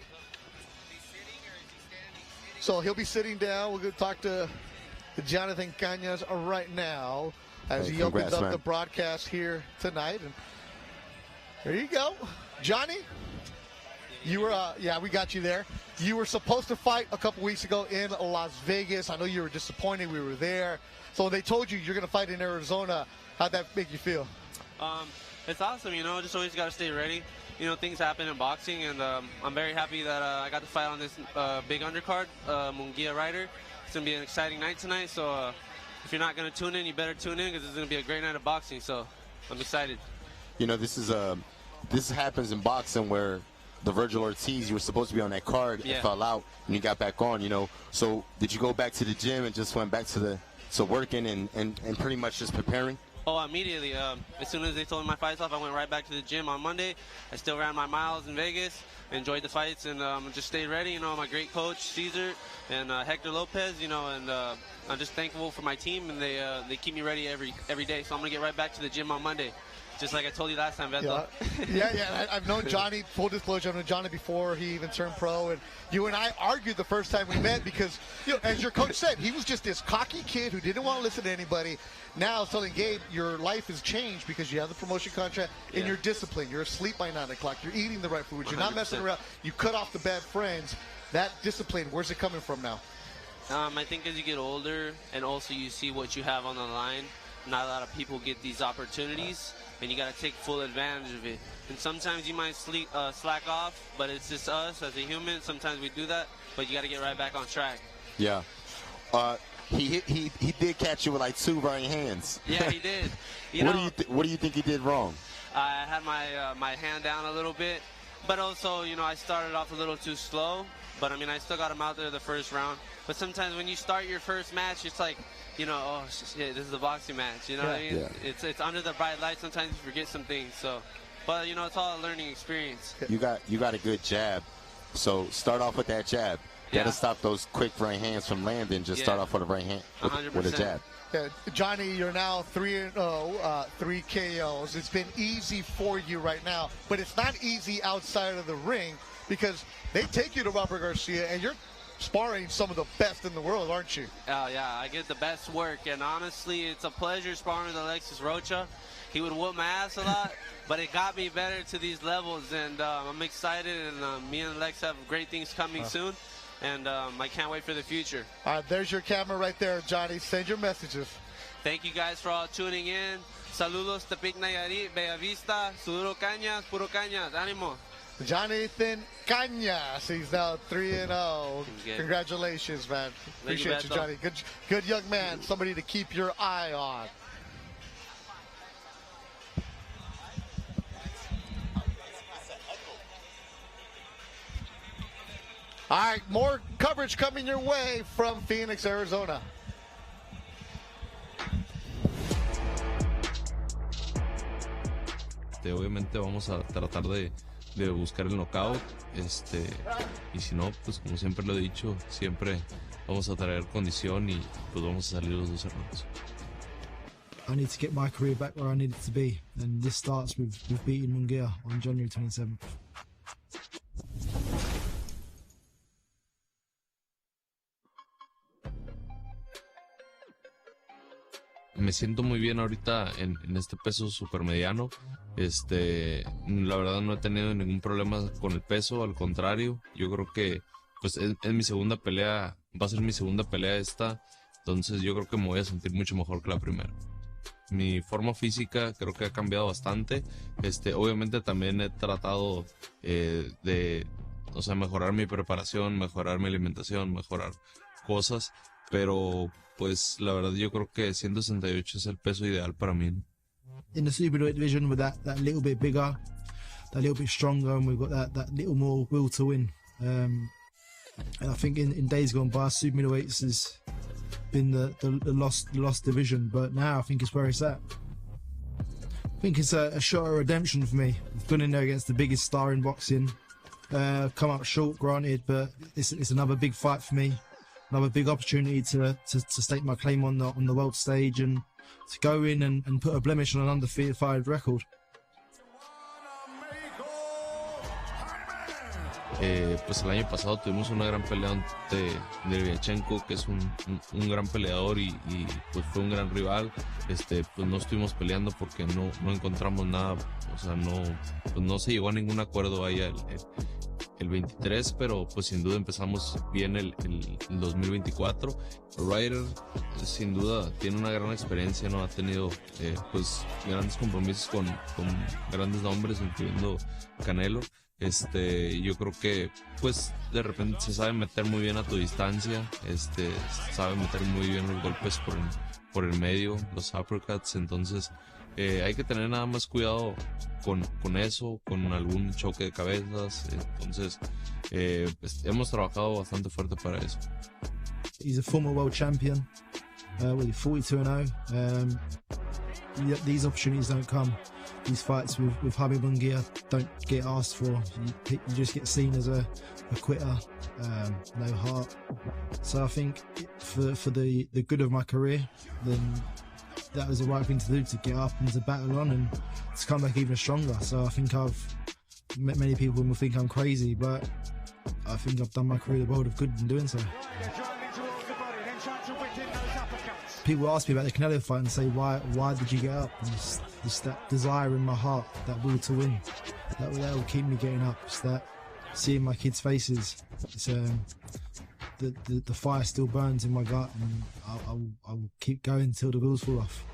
So he'll be sitting down. We're gonna talk to Jonathan Cañas right now as he opens up the broadcast here tonight. And there you go, Johnny. You were, yeah, we got you there. You were supposed to fight a couple weeks ago in Las Vegas. I know you were disappointed. We were there. So when they told you you're going to fight in Arizona, how'd that make you feel? It's awesome, you know, just always got to stay ready. You know, things happen in boxing, and I'm very happy that I got to fight on this big undercard, Munguia Ryder. It's going to be an exciting night tonight, so if you're not going to tune in, you better tune in, because it's going to be a great night of boxing, so I'm excited. You know, this happens in boxing where the Virgil Ortiz, you were supposed to be on that card, it fell out, and you got back on, you know. So did you go back to the gym and just went back to working and pretty much just preparing? Oh, immediately. As soon as they told me my fight's off, I went right back to the gym on Monday. I still ran my miles in Vegas, enjoyed the fights, and just stayed ready. You know, my great coach, Cesar, and Hector Lopez, you know, and I'm just thankful for my team, and they keep me ready every day. So I'm going to get right back to the gym on Monday. Just like I told you last time, Beto. Yeah. I've known Johnny, full disclosure, I've known Johnny before he even turned pro. And you and I argued the first time we met because, you know, as your coach said, he was just this cocky kid who didn't want to listen to anybody. Now, I was telling Gabe, your life has changed because you have the promotion contract and you're disciplined. You're asleep by 9 o'clock. You're eating the right foods. You're not messing around. You cut off the bad friends. That discipline, where's it coming from now? I think as you get older and also you see what you have on the line, not a lot of people get these opportunities, and you got to take full advantage of it. And sometimes you might slack off, but it's just us as a human. Sometimes we do that, but you got to get right back on track. Yeah. He did catch you with like 2 right hands. Yeah, he did. What do you think he did wrong? I had my hand down a little bit, but also, you know, I started off a little too slow. But I mean, I still got him out there the first round. But sometimes when you start your first match, it's like, you know, oh shit, this is a boxing match. You know what I mean? Yeah. It's under the bright light. Sometimes you forget some things. So, but you know, it's all a learning experience. You got a good jab. So start off with that jab. You got to stop those quick right hands from landing. Just start off with a right hand with a jab. Yeah, Johnny, you're now 3-0, 3 KOs. It's been easy for you right now, but it's not easy outside of the ring because they take you to Robert Garcia, and you're sparring some of the best in the world, aren't you? Oh, yeah, I get the best work, and honestly, it's a pleasure sparring with Alexis Rocha. He would whoop my ass a lot, but it got me better to these levels, and I'm excited, and me and Alex have great things coming soon. and I can't wait for the future. All right, there's your camera right there, Johnny. Send your messages. Thank you guys for all tuning in. Saludos, Tepic Nayarit, Bellavista, Suduro Cañas, Puro Cañas, ánimo. Jonathan Cañas, he's now 3-0. Congratulations, man. Appreciate you, Johnny. Good young man, somebody to keep your eye on. All right, more coverage coming your way from Phoenix, Arizona. Obviamente vamos a tratar de buscar el knockout, y si no, pues como siempre lo he dicho, siempre vamos a traer condición y pues vamos a salir los dos hermanos. I need to get my career back where I need it to be, and this starts with beating Munguia on January 27th. Me siento muy bien ahorita en este peso supermediano. La verdad no he tenido ningún problema con el peso, al contrario, yo creo que pues es mi segunda pelea, va a ser mi segunda pelea esta, entonces yo creo que me voy a sentir mucho mejor que la primera. Mi forma física creo que ha cambiado bastante. Obviamente también he tratado de mejorar mi preparación, mejorar mi alimentación, mejorar cosas, pero pues la verdad yo creo que 168 es el peso ideal para mí, ¿no? In the superweight division, with that little bit bigger, that little bit stronger, and we've got that little more will to win. And I think in days gone by, super middleweights has been the lost division, but now I think it's where it's at. I think it's a shot at redemption for me. I've gone in there against the biggest star in boxing, come up short, granted, but it's another big fight for me. Another big opportunity to stake my claim on the world stage and to go in and put a blemish on an undefeated record. Pues el año pasado tuvimos una gran pelea ante Derevyanchenko, que es un gran peleador y pues fue un gran rival. Pues no estuvimos peleando porque no encontramos nada, o sea, no se llegó a ningún acuerdo ahí el 23, pero pues sin duda empezamos bien el 2024. Ryder sin duda tiene una gran experiencia, ¿no? Ha tenido pues grandes compromisos con grandes nombres, incluyendo Canelo. Yo creo que pues de repente se sabe meter muy bien a tu distancia, sabe meter muy bien los golpes por el medio, los uppercuts, entonces hay que tener nada más cuidado con eso, con algún choque de cabezas, entonces pues, hemos trabajado bastante fuerte para eso. He's a former world champion, with 42-0. These opportunities don't come. These fights with Jaime Munguia don't get asked for. You just get seen as a quitter, no heart. So I think for the good of my career, then that was the right thing to do, to get up and to battle on and to come back even stronger. So I think many people will think I'm crazy, but I think I've done my career the world of good in doing so. People ask me about the Canelo fight and say, why did you get up? And it's that desire in my heart, that will to win. That will keep me getting up. It's that seeing my kids' faces. It's the fire still burns in my gut, and I will keep going until the wheels fall off.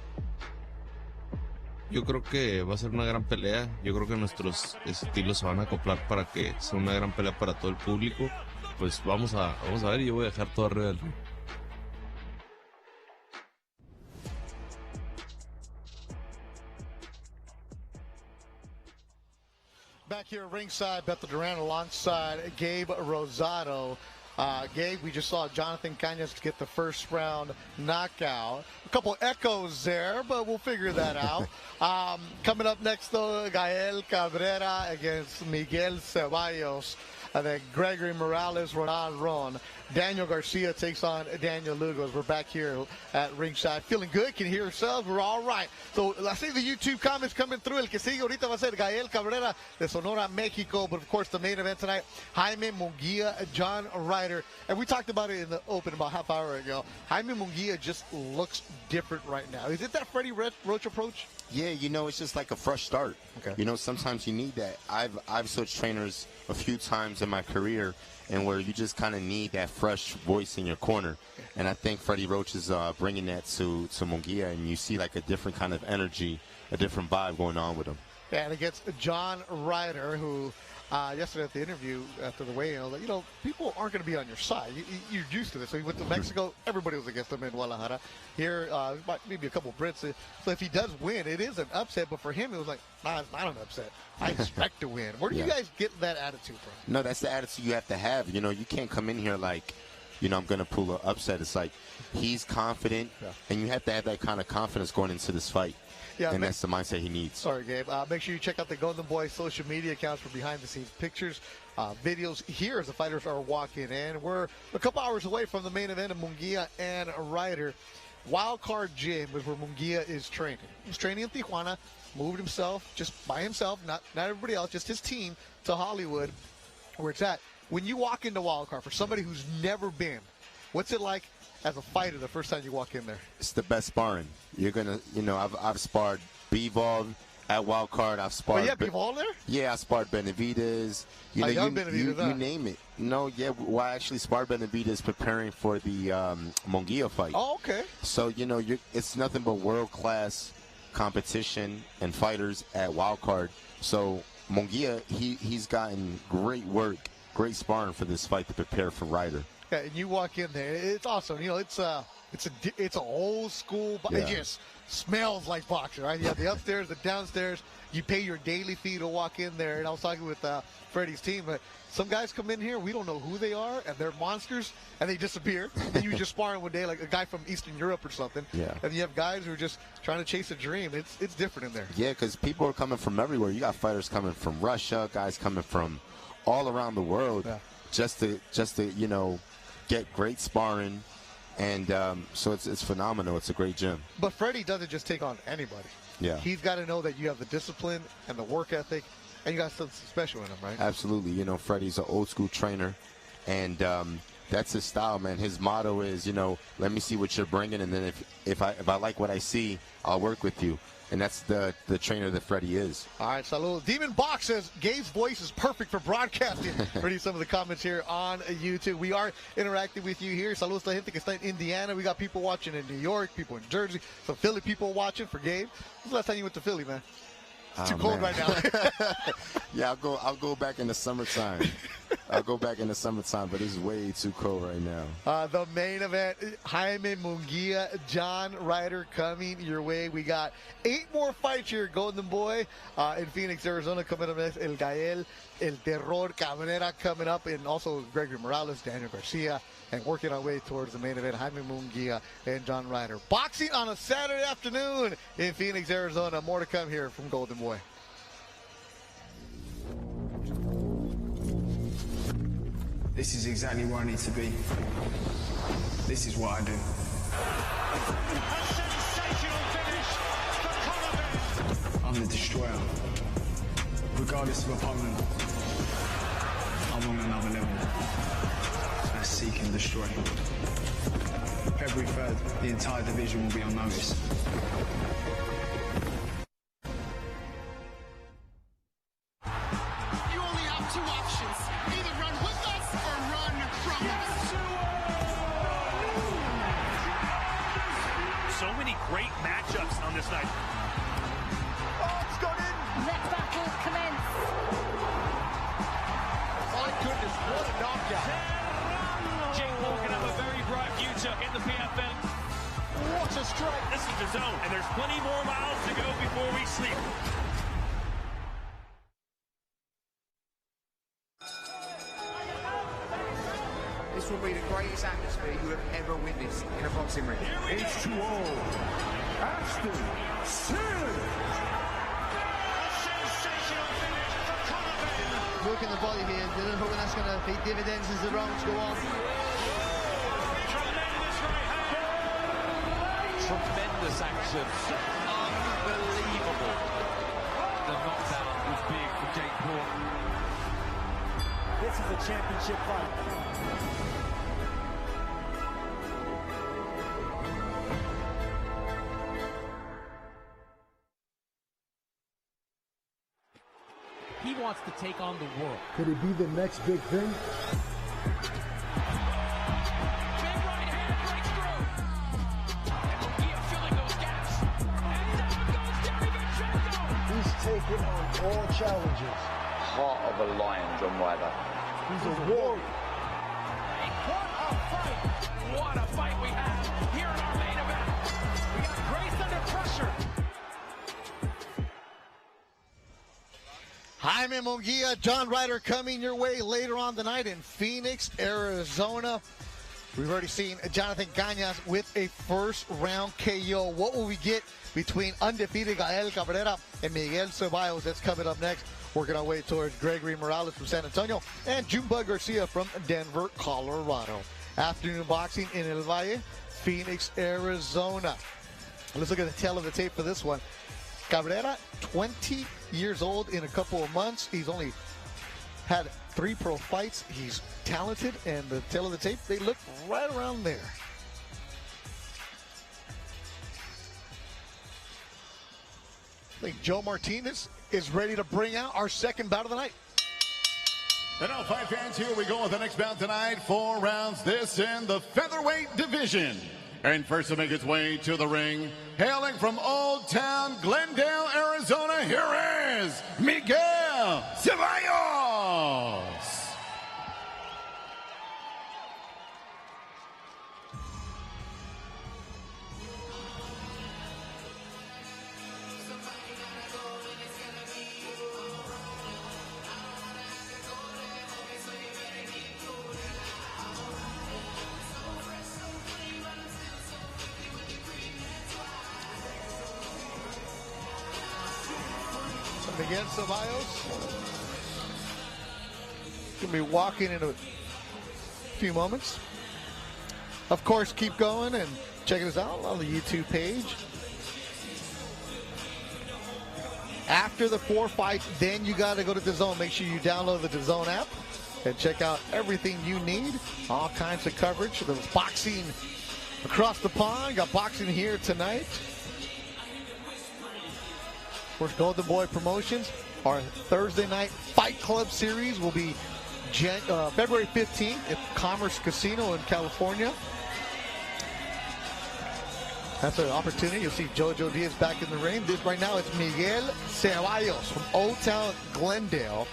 Yo creo que va a ser una gran pelea. Yo creo que nuestros estilos se van a acoplar para que sea una gran pelea para todo el público. Pues vamos a ver, yo voy a dejar todo arriba del ring. Back here ringside, Beto Duran alongside Gabe Rosado. Gabe, we just saw Jonathan Cañas get the first round knockout. A couple echoes there, but we'll figure that out. Coming up next, though, Gael Cabrera against Miguel Ceballos. And then Gregory Morales, Ronal Ron. Daniel Garcia takes on Daniel Lugo. We're back here at ringside. Feeling good? Can you hear yourselves? We're all right. So I see the YouTube comments coming through. El que sigue ahorita va a ser Gael Cabrera de Sonora, Mexico. But, of course, the main event tonight, Jaime Munguia, John Ryder. And we talked about it in the open about half hour ago. Jaime Munguia just looks different right now. Is it that Freddie Roach approach? Yeah, you know, it's just like a fresh start. Okay. You know, sometimes you need that. I've switched trainers a few times in my career, and where you just kind of need that fresh voice in your corner. And I think Freddie Roach is bringing that to Munguia, and you see like a different kind of energy, a different vibe going on with him. Yeah, and against John Ryder, who yesterday at the interview after the weigh-in, I was like, you know, people aren't going to be on your side. You're used to this. So he went to Mexico. Everybody was against him in Guadalajara. Here, maybe a couple Brits. So if he does win, it is an upset. But for him, it was like, nah, it's not an upset. I expect to win. Where do you guys get that attitude from? No, that's the attitude you have to have. You know, you can't come in here like, you know, I'm going to pull an upset. It's like he's confident, and you have to have that kind of confidence going into this fight. Yeah, and that's the mindset he needs. Sorry, Gabe. Make sure you check out the Golden Boy social media accounts for behind-the-scenes pictures, videos here as the fighters are walking in. We're a couple hours away from the main event of Munguia and Ryder. Wild Card Gym is where Munguia is training. He's training in Tijuana, moved himself, just by himself, not everybody else, just his team, to Hollywood, where it's at. When you walk into Wild Card, for somebody who's never been, what's it like as a fighter the first time you walk in there? It's the best sparring. You're gonna, you know, I've sparred Bivol at Wild Card. I've sparred. Oh, yeah, Bivol there? Yeah, I sparred Benavidez. You know, you name it. No, yeah, well, I actually sparred Benavidez preparing for the Munguia fight. Oh, okay. So you know, it's nothing but world class competition and fighters at Wild Card. So Munguia, he's gotten great work, great sparring for this fight to prepare for Ryder. Yeah, and you walk in there, it's awesome. You know, it's an old school. It just smells like boxing, right? You have the upstairs, the downstairs. You pay your daily fee to walk in there. And I was talking with Freddie's team, but some guys come in here, we don't know who they are, and they're monsters, and they disappear. And you just sparring one day, like a guy from Eastern Europe or something. Yeah. And you have guys who are just trying to chase a dream. It's different in there. Yeah, because people are coming from everywhere. You got fighters coming from Russia, guys coming from all around the world, just to you know, get great sparring, and so it's phenomenal. It's a great gym. But Freddie doesn't just take on anybody. Yeah. He's got to know that you have the discipline and the work ethic, and you got something special in him, right? Absolutely. You know, Freddie's an old school trainer, and that's his style, man. His motto is, you know, let me see what you're bringing, and then if I like what I see, I'll work with you. And that's the trainer that Freddie is. All right, salud. Demon Box says Gabe's voice is perfect for broadcasting. Reading some of the comments here on YouTube. We are interacting with you here. Saludos to la gente que está in Indiana. We got people watching in New York, people in Jersey, some Philly people watching for Gabe. When's the last time you went to Philly, man? It's too cold right now. Yeah, I'll go back in the summertime. I'll go back in the summertime, but it's way too cold right now. The main event, Jaime Munguia, John Ryder coming your way. We got 8 more fights here, Golden Boy, in Phoenix, Arizona. Coming up next, El Gael, El Terror, Cabrera coming up, and also Gregory Morales, Daniel Garcia, and working our way towards the main event, Jaime Munguia and John Ryder. Boxing on a Saturday afternoon in Phoenix, Arizona. More to come here from Golden Boy. This is exactly where I need to be. This is what I do. A sensational finish for Connor. I'm the destroyer. Regardless of opponent, I'm on another level. I seek and destroy. February 3rd, the entire division will be on notice. You only have 2 options. Either run with us or run from us. So many great matchups on this night. Oh, it's gone in. Let battle commence. My goodness, what a knockout. Jake Paul can have a very bright future in the PFL. What a strike. This is the zone, and there's plenty more miles to go before we sleep. This will be the greatest atmosphere you have ever witnessed in a boxing ring. H2O. Aston Sid. Working the body here, Dylan hoping that's going to pay dividends as the rounds go on. Tremendous action. Unbelievable. The knockdown was big for Jake Paul. This is a championship fight. wants to take on the world. Could it be the next big thing? He's taken on all challenges. Heart of a lion, John Ryder. He's a warrior. What a fight we have here in our main event. We got Grace under pressure. Jaime Munguia, John Ryder coming your way later on tonight in Phoenix, Arizona. We've already seen Jonathan Cañas with a first-round KO. What will we get between undefeated Gael Cabrera and Miguel Ceballos? That's coming up next. Working our way towards Gregory Morales from San Antonio and Junebug Garcia from Denver, Colorado. Afternoon boxing in El Valle, Phoenix, Arizona. Let's look at the tail of the tape for this one. Cabrera, 20 years old in a couple of months. He's only had 3 pro fights. He's talented, and the tail of the tape, they look right around there. I think Joe Martinez is ready to bring out our second bout of the night. And now, fight fans, here we go with the next bout tonight. 4 rounds, this in the featherweight division. And first to make its way to the ring, hailing from Old Town Glendale, Arizona, here is Miguel Ceballos. Miguel Ceballos going to be walking in a few moments. Of course, keep going and checking us out on the YouTube page. After the 4 fights, then you got to go to DAZN. Make sure you download the DAZN app and check out everything you need. All kinds of coverage. There's boxing across the pond. Got boxing here tonight. Of course, Golden Boy Promotions, our Thursday night Fight Club series will be February 15th at Commerce Casino in California. That's an opportunity. You'll see Jojo Diaz back in the ring. This right now, it's Miguel Ceballos from Old Town Glendale.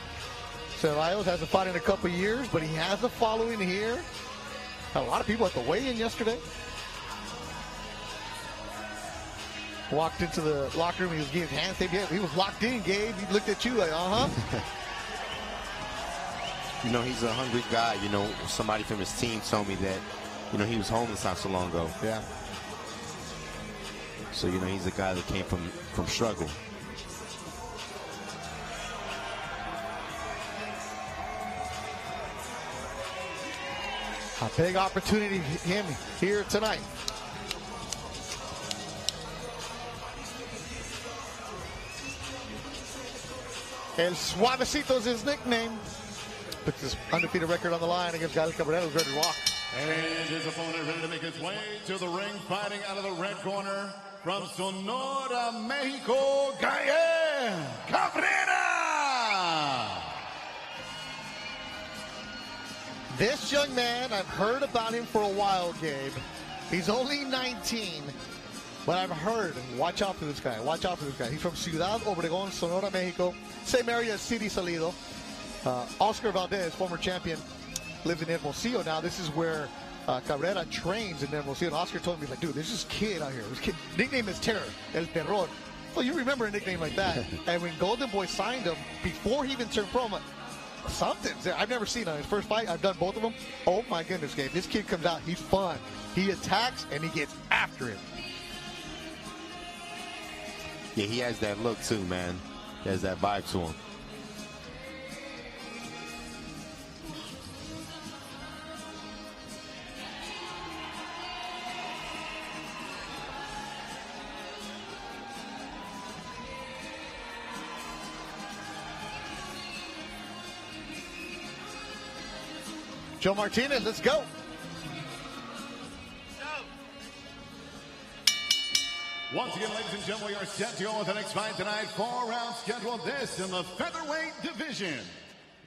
Ceballos hasn't fought in a couple years, but he has a following here. Had a lot of people at the weigh-in yesterday. Walked into the locker room. He was giving hands. He was locked in, Gabe. He looked at you like, You know, he's a hungry guy. You know, somebody from his team told me that, you know, he was homeless not so long ago. Yeah. So, you know, he's a guy that came from struggle. A big opportunity for him here tonight. El Suavecito is his nickname. Puts his undefeated record on the line against Gael Cabrera, who's ready to rock. And his opponent ready to make his way to the ring, fighting out of the red corner from Sonora, Mexico, Gael Cabrera. This young man, I've heard about him for a while, Gabe. He's only 19, but I've heard, watch out for this guy, watch out for this guy. He's from Ciudad Obregón, Sonora, Mexico. Same area as City Salido. Oscar Valdez, former champion, lives in Hermosillo now. This is where Cabrera trains in Hermosillo. And Oscar told me, like, dude, there's this kid out here. This kid, nickname is Terror, El Terror. Well, you remember a nickname like that. And when Golden Boy signed him, before he even turned pro, I'm like, something's there. I've never seen on his first fight. I've done both of them. Oh, my goodness, Gabe. This kid comes out. He's fun. He attacks, and he gets after it. Yeah, he has that look, too, man. He has that vibe to him. Joe Martinez, let's go. Once again, ladies and gentlemen, we are set to go with the next fight tonight. 4-round schedule. This in the featherweight division.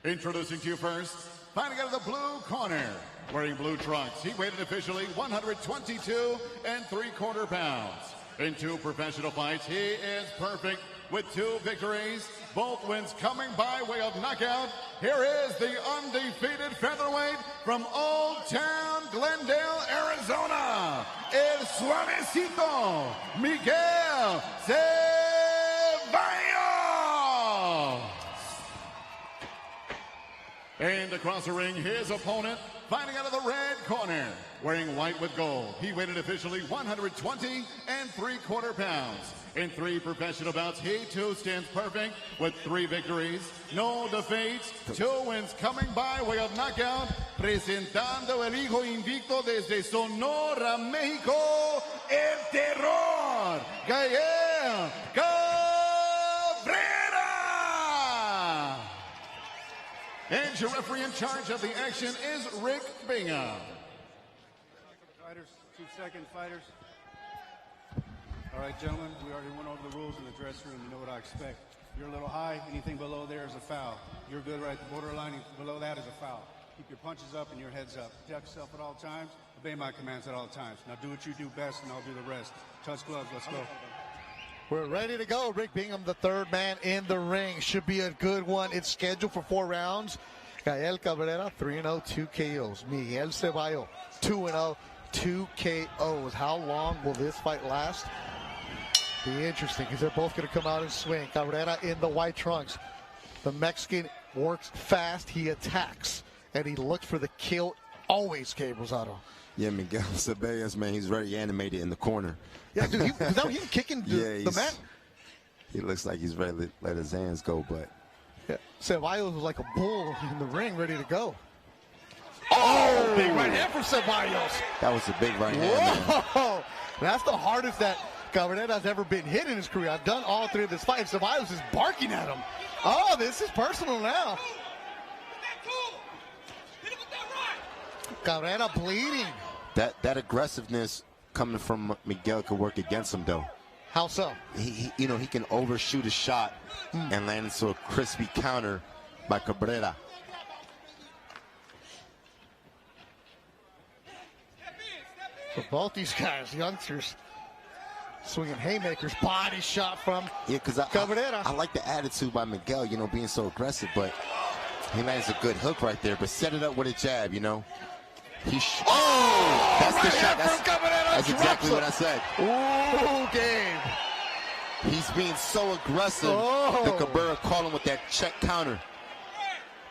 Introducing to you first, fighting out of the blue corner, wearing blue trunks. He weighed officially 122 3/4 pounds. In 2 professional fights, he is perfect with 2 victories, both wins coming by way of knockout. Here is the undefeated featherweight from Old Town Glendale, Arizona, El Suavecito, Miguel Ceballos. And across the ring, his opponent, fighting out of the red corner, wearing white with gold. He weighed officially 120 3/4 pounds. In 3 professional bouts, he too stands perfect with 3 victories, no defeats, 2 wins coming by way of knockout. Presentando el hijo invicto desde Sonora, Mexico, el terror, Gael Cabrera. And your referee in charge of the action is Rick Bingham. Fighters, 2-second fighters. All right, gentlemen, we already went over the rules in the dressing room. You know what I expect. You're a little high. Anything below there is a foul. You're good right at the borderline. Below that is a foul. Keep your punches up and your heads up. Protect yourself at all times. Obey my commands at all times. Now do what you do best, and I'll do the rest. Touch gloves. Let's go. We're ready to go. Rick Bingham, the 3rd man in the ring. Should be a good one. It's scheduled for 4 rounds. Gael Cabrera, 3-0, 2 KOs. Miguel Ceballos, 2-0, 2 KOs. How long will this fight last? Be interesting because they're both going to come out and swing. Cabrera in the white trunks. The Mexican works fast. He attacks. And he looks for the kill always, Gabe Rosado. Yeah, Miguel Ceballos, man, he's very animated in the corner. Yeah, dude, is that him kicking the mat? He looks like he's ready to let his hands go, but. Yeah, Ceballos was like a bull in the ring, ready to go. Oh, big right hand from Ceballos. That was a big right hand. Whoa! That's the hardest that Cabrera's ever been hit in his career. I've done all 3 of his fights. Ceballos is barking at him. Oh, this is personal now. Cabrera bleeding. That aggressiveness coming from Miguel could work against him, though. How so? He can overshoot a shot and land into a crispy counter by Cabrera. So both these guys, youngsters, swinging haymakers, body shot from Cabrera. I like the attitude by Miguel, being so aggressive, but he lands a good hook right there, but set it up with a jab, That's the shot. That's exactly what I said. Ooh, Gabe. He's being so aggressive that Cabrera caught him with that check counter.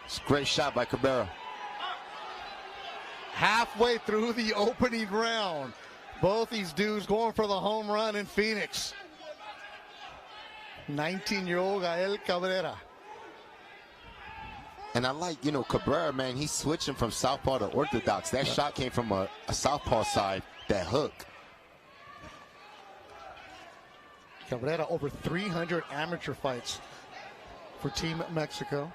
It's a great shot by Cabrera. Halfway through the opening round, both these dudes going for the home run in Phoenix. 19-year-old Gael Cabrera. And I like, Cabrera, man, he's switching from southpaw to orthodox. That shot came from a southpaw side, that hook. Cabrera over 300 amateur fights for Team Mexico.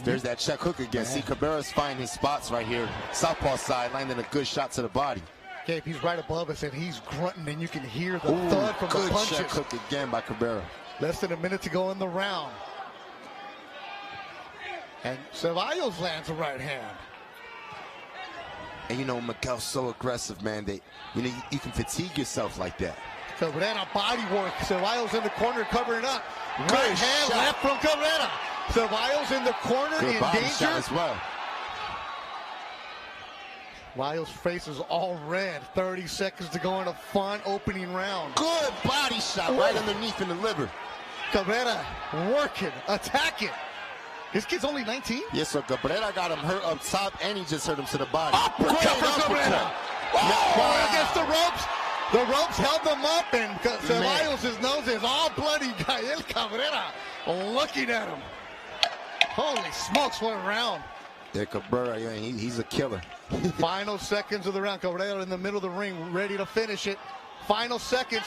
There's that check hook again. See, Cabrera's finding his spots right here. Southpaw side, landing a good shot to the body. Gabe, he's right above us, and he's grunting, and you can hear the thud from the punches. Good check hook again by Cabrera. Less than a minute to go in the round. And Ceballos lands a right hand. And Miguel's so aggressive, man, that you can fatigue yourself like that. Cabrera body work. Ceballos in the corner covering up. Good right hand shot. left from Cabrera. Ceballos in the corner Good in body danger. shot as well. Ceballos' face is all red. 30 seconds to go in a fun opening round. Good body shot right underneath in the liver. Cabrera working, attacking. This kid's only 19? Yes, so Cabrera got him hurt up top, and he just hurt him to the body. Uppercut from Cabrera. Oh, against the ropes. The ropes held them up, and Ceballos' nose is all bloody. Gael Cabrera looking at him. Holy smokes, what a round. Yeah, Cabrera, he's a killer. Final seconds of the round. Cabrera in the middle of the ring, ready to finish it. Final seconds.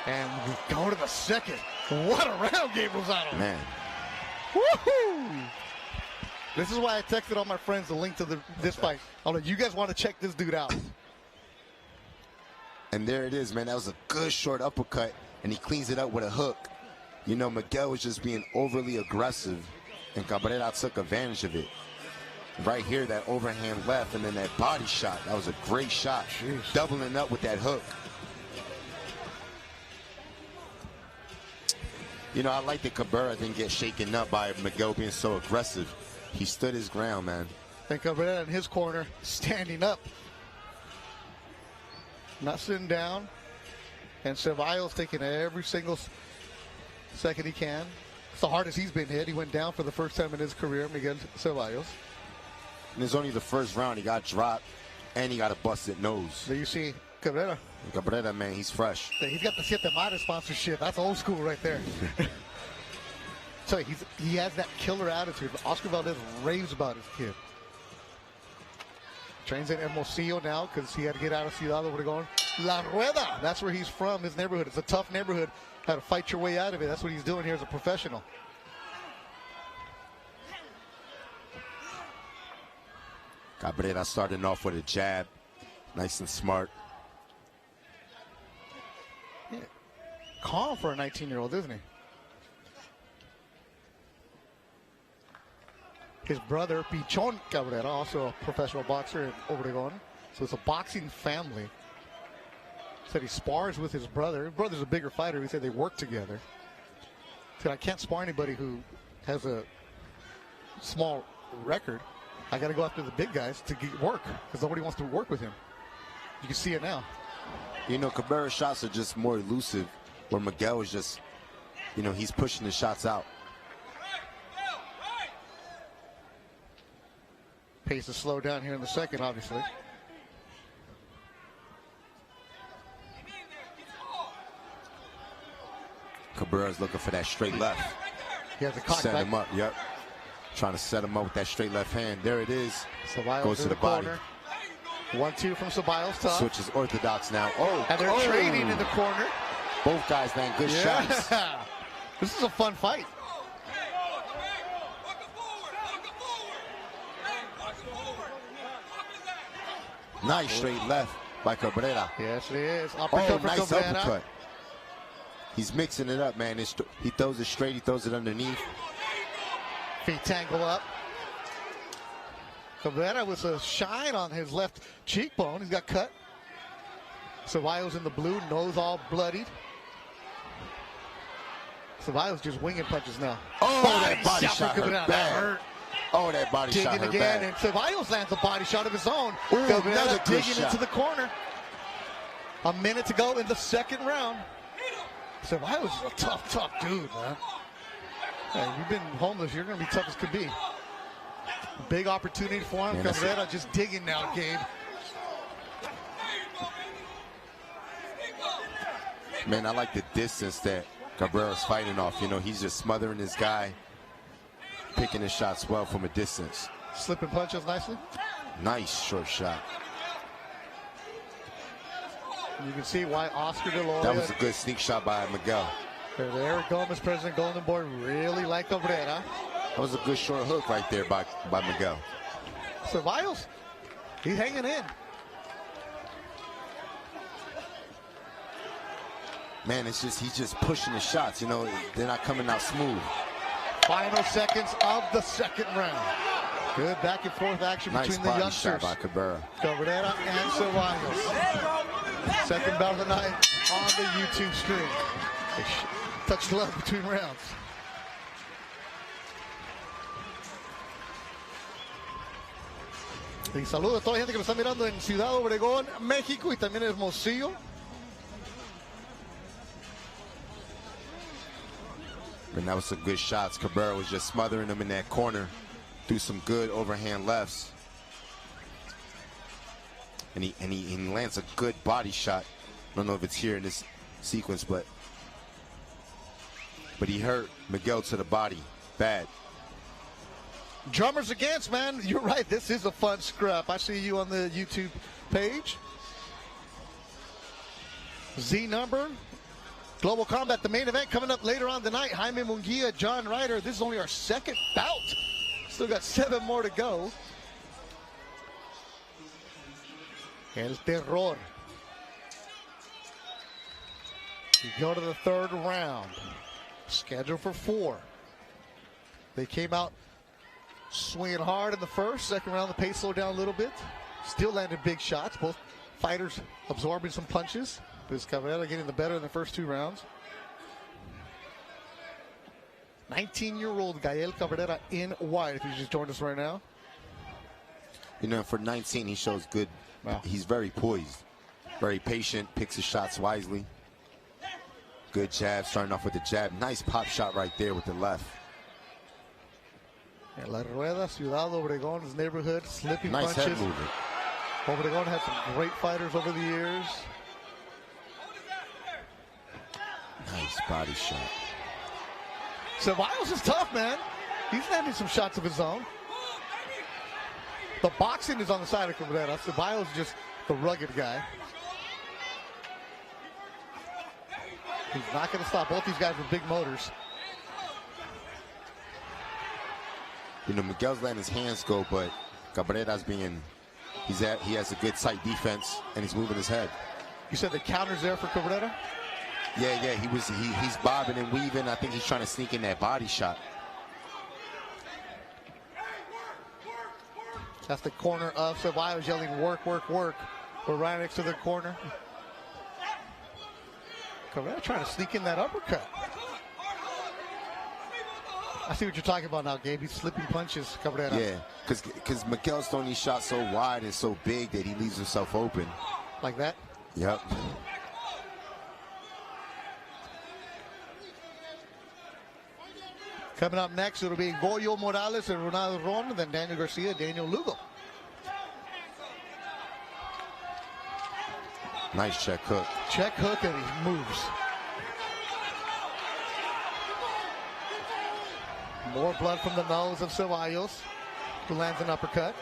And we go to the second. What a round, Gabe Rosado. Man. Woohoo! This is why I texted all my friends the link to this fight. You guys want to check this dude out. And there it is, man. That was a good short uppercut, and he cleans it up with a hook. You know, Miguel was just being overly aggressive, and Cabrera took advantage of it. Right here, that overhand left, and then that body shot. That was a great shot. Jeez. Doubling up with that hook. You know, I like that Cabrera didn't get shaken up by Miguel being so aggressive. He stood his ground, man. And Cabrera in his corner, standing up. Not sitting down. And Ceballos taking every single second he can. It's the hardest he's been hit. He went down for the first time in his career, Miguel Ceballos. And it's only the first round. He got dropped, and he got a busted nose. There you see Cabrera. Cabrera, man, he's fresh. He's got the Siete Mares sponsorship. That's old school right there. So he has that killer attitude. Oscar Valdez raves about his kid. Trains in Hermosillo now because he had to get out of Ciudad Obregón. La Rueda, that's where he's from, his neighborhood. It's a tough neighborhood. How to fight your way out of it. That's what he's doing here as a professional. Cabrera starting off with a jab. Nice and smart. Yeah. Calm for a 19-year-old, isn't he? His brother, Pichon Cabrera, also a professional boxer in Obregón. So it's a boxing family. Said he spars with his brother. His brother's a bigger fighter. He said they work together. Said, I can't spar anybody who has a small record. I got to go after the big guys to get work because nobody wants to work with him. You can see it now. You know, Cabrera's shots are just more elusive, where Miguel is just, you know, he's pushing the shots out. Pace is slowed down here in the second, obviously. Cabrera's looking for that straight left. He has a cock set back. him up, yep. Trying to set him up with that straight left hand. There it is. Ceballos goes to the body. corner. 1-2 from Ceballos. Top. Switches orthodox now. Oh, and they're trading in the corner. Both guys land good shots. This is a fun fight. Nice straight left by Cabrera. Yes, it is. Uppercut nice for Cabrera. uppercut. He's mixing it up, man. He throws it straight. He throws it underneath. Feet tangle up. Cabrera with a shine on his left cheekbone. He's got cut. Ceballos in the blue, nose all bloodied. Ceballos just winging punches now. Oh, that body shot hurt That bad. hurt. Oh, that body shot Digging hurt again, bad. and Ceballos lands a body shot of his own. Ooh, Cabrera another good digging shot. into the corner. A minute to go in the second round. Ceballos is a tough dude, man. Hey, you've been homeless. You're going to be tough as could be. Big opportunity for him. Man, Cabrera just digging now, Gabe. Man, I like the distance that Cabrera's fighting off. You know, he's just smothering this guy, picking his shots well from a distance. Slipping punches nicely. Nice short shot. You can see why Oscar De La Hoya. That was a good sneak shot by Miguel. Eric Gomez, President Golden Boy, really like Cabrera. That was a good short hook right there by Miguel. Ceballos, he's hanging in. Man, it's just he's just pushing the shots. You know, they're not coming out smooth. Final seconds of the second round. Good back and forth action Nice between the body youngsters. shot by Cabrera. Cabrera and Ceballos. Second bout of the night on the YouTube stream. Touch love between rounds. Y saludo a toda la gente que nos está mirando en Ciudad Obregón, México, y también en Hermosillo. And that was some good shots. Cabrera was just smothering him in that corner. Threw some good overhand lefts. And he lands a good body shot. I don't know if it's here in this sequence, but he hurt Miguel to the body bad. Drummers against, man. You're right. This is a fun scrap. I see you on the YouTube page. Z number. Global Combat, the main event coming up later on tonight. Jaime Munguia, John Ryder. This is only our second bout. Still got 7 more to go. El Terror. We go to the third round. Scheduled for 4. They came out swinging hard in the first. Second round, the pace slowed down a little bit. Still landed big shots. Both fighters absorbing some punches. But Cabrera getting the better in the first 2 rounds. 19-year-old Gael Cabrera in white, if you just joined us right now. You know, for 19, he shows good. Wow. He's very poised, very patient, picks his shots wisely. Good jab, starting off with the jab. Nice pop shot right there with the left. And La Rueda, Ciudad Obregon's neighborhood, slipping nice punches. Head movement. Obregon had some great fighters over the years. Nice body shot. Ceballos is tough, man. He's landing some shots of his own. The boxing is on the side of Cabrera. Ceballos is just the rugged guy. He's not going to stop. Both these guys with big motors. You know, Miguel's letting his hands go, but Cabrera's being, he has a good tight defense, and he's moving his head. You said the counter's there for Cabrera? Yeah, he's bobbing and weaving. I think he's trying to sneak in that body shot. That's the corner of Ceballos yelling, work, work, work. We're right next to the corner. Cabrera trying to sneak in that uppercut. I see what you're talking about now, Gabe. He's slipping punches, Cabrera. Yeah, because Miguel's throwing these shots so wide and so big that he leaves himself open. Like that? Yep. Coming up next, it'll be Gregory Morales and Ronal Ron, then Daniel Garcia, Daniel Lugo. Nice check hook. Check hook, and he moves. More blood from the nose of Ceballos, who lands an uppercut.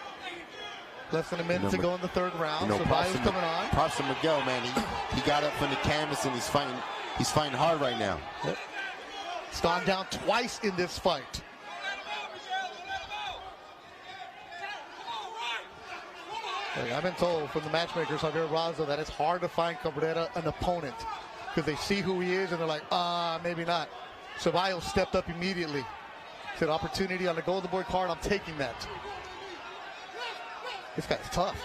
Less than a minute to go in the third round. Ceballos coming on. Props to Miguel, man. He got up from the canvas and he's fighting hard right now. Yep. He's gone down twice in this fight. I've been told from the matchmakers, Javier Razo, that it's hard to find Cabrera an opponent because they see who he is and they're like, maybe not. Ceballos stepped up immediately. Said, opportunity on the golden boy card, I'm taking that. This guy's tough.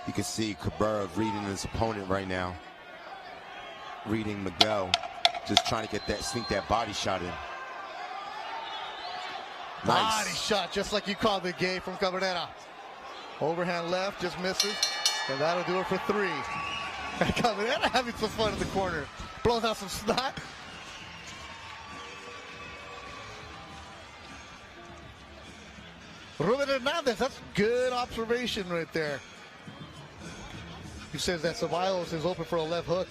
You can see Cabrera reading his opponent right now. Reading Miguel, just trying to get that, sneak that body shot in. Nice. Body shot, just like you called it, Gabe, from Cabrera. Overhand left, just misses. And that'll do it for 3. Cabrera having some fun in the corner. Blows out some snot. Ruben Hernandez, that's good observation right there. He says that Ceballos is open for a left hook.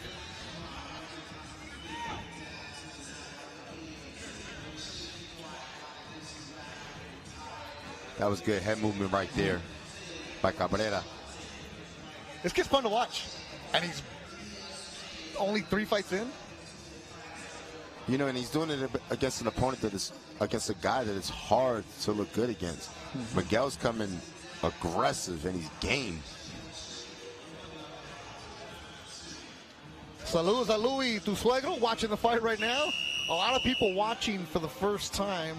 That was good head movement right there by Cabrera. This kid's fun to watch. And he's only 3 fights in. You know, and he's doing it against an opponent that is, against a guy that is hard to look good against. Miguel's coming aggressive and he's game. Saludos a Louis, tu suegro, watching the fight right now. A lot of people watching for the first time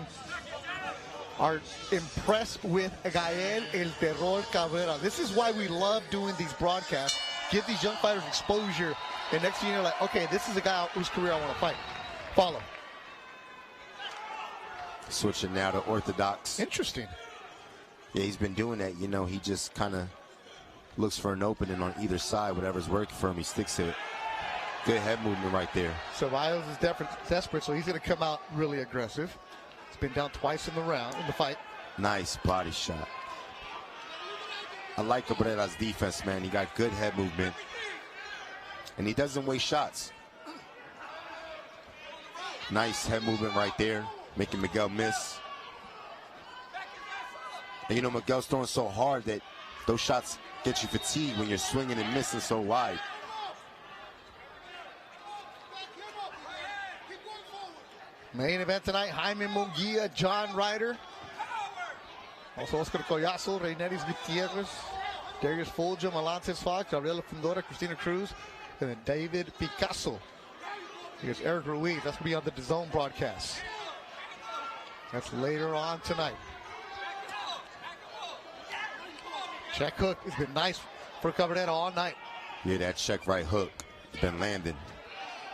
are impressed with Gael El Terror Cabrera. This is why we love doing these broadcasts. Give these young fighters exposure, and next thing you're like, okay, this is a guy whose career I want to fight. Follow. Switching now to orthodox. Interesting. Yeah, he's been doing that. You know, he just kind of looks for an opening on either side. Whatever's working for him, he sticks to it. Good head movement right there. Ceballos is desperate, so he's going to come out really aggressive. He's been down twice in the fight. Nice body shot. I like Cabrera's defense, man. He got good head movement. And he doesn't waste shots. Nice head movement right there, making Miguel miss. And you know, Miguel's throwing so hard that those shots get you fatigued when you're swinging and missing so wide. Main event tonight, Jaime Munguia, John Ryder. Also Oscar Collazo, Reineris Gutierrez. Darius Fulghum, Alantes Fox, Gabriela Fundora, Cristina Cruz, and then David Picasso. Here's Eric Ruiz. That's going to be on the DAZN broadcast. That's later on tonight. Check hook has been nice for Cabrera all night. Yeah, that check right hook has been landing.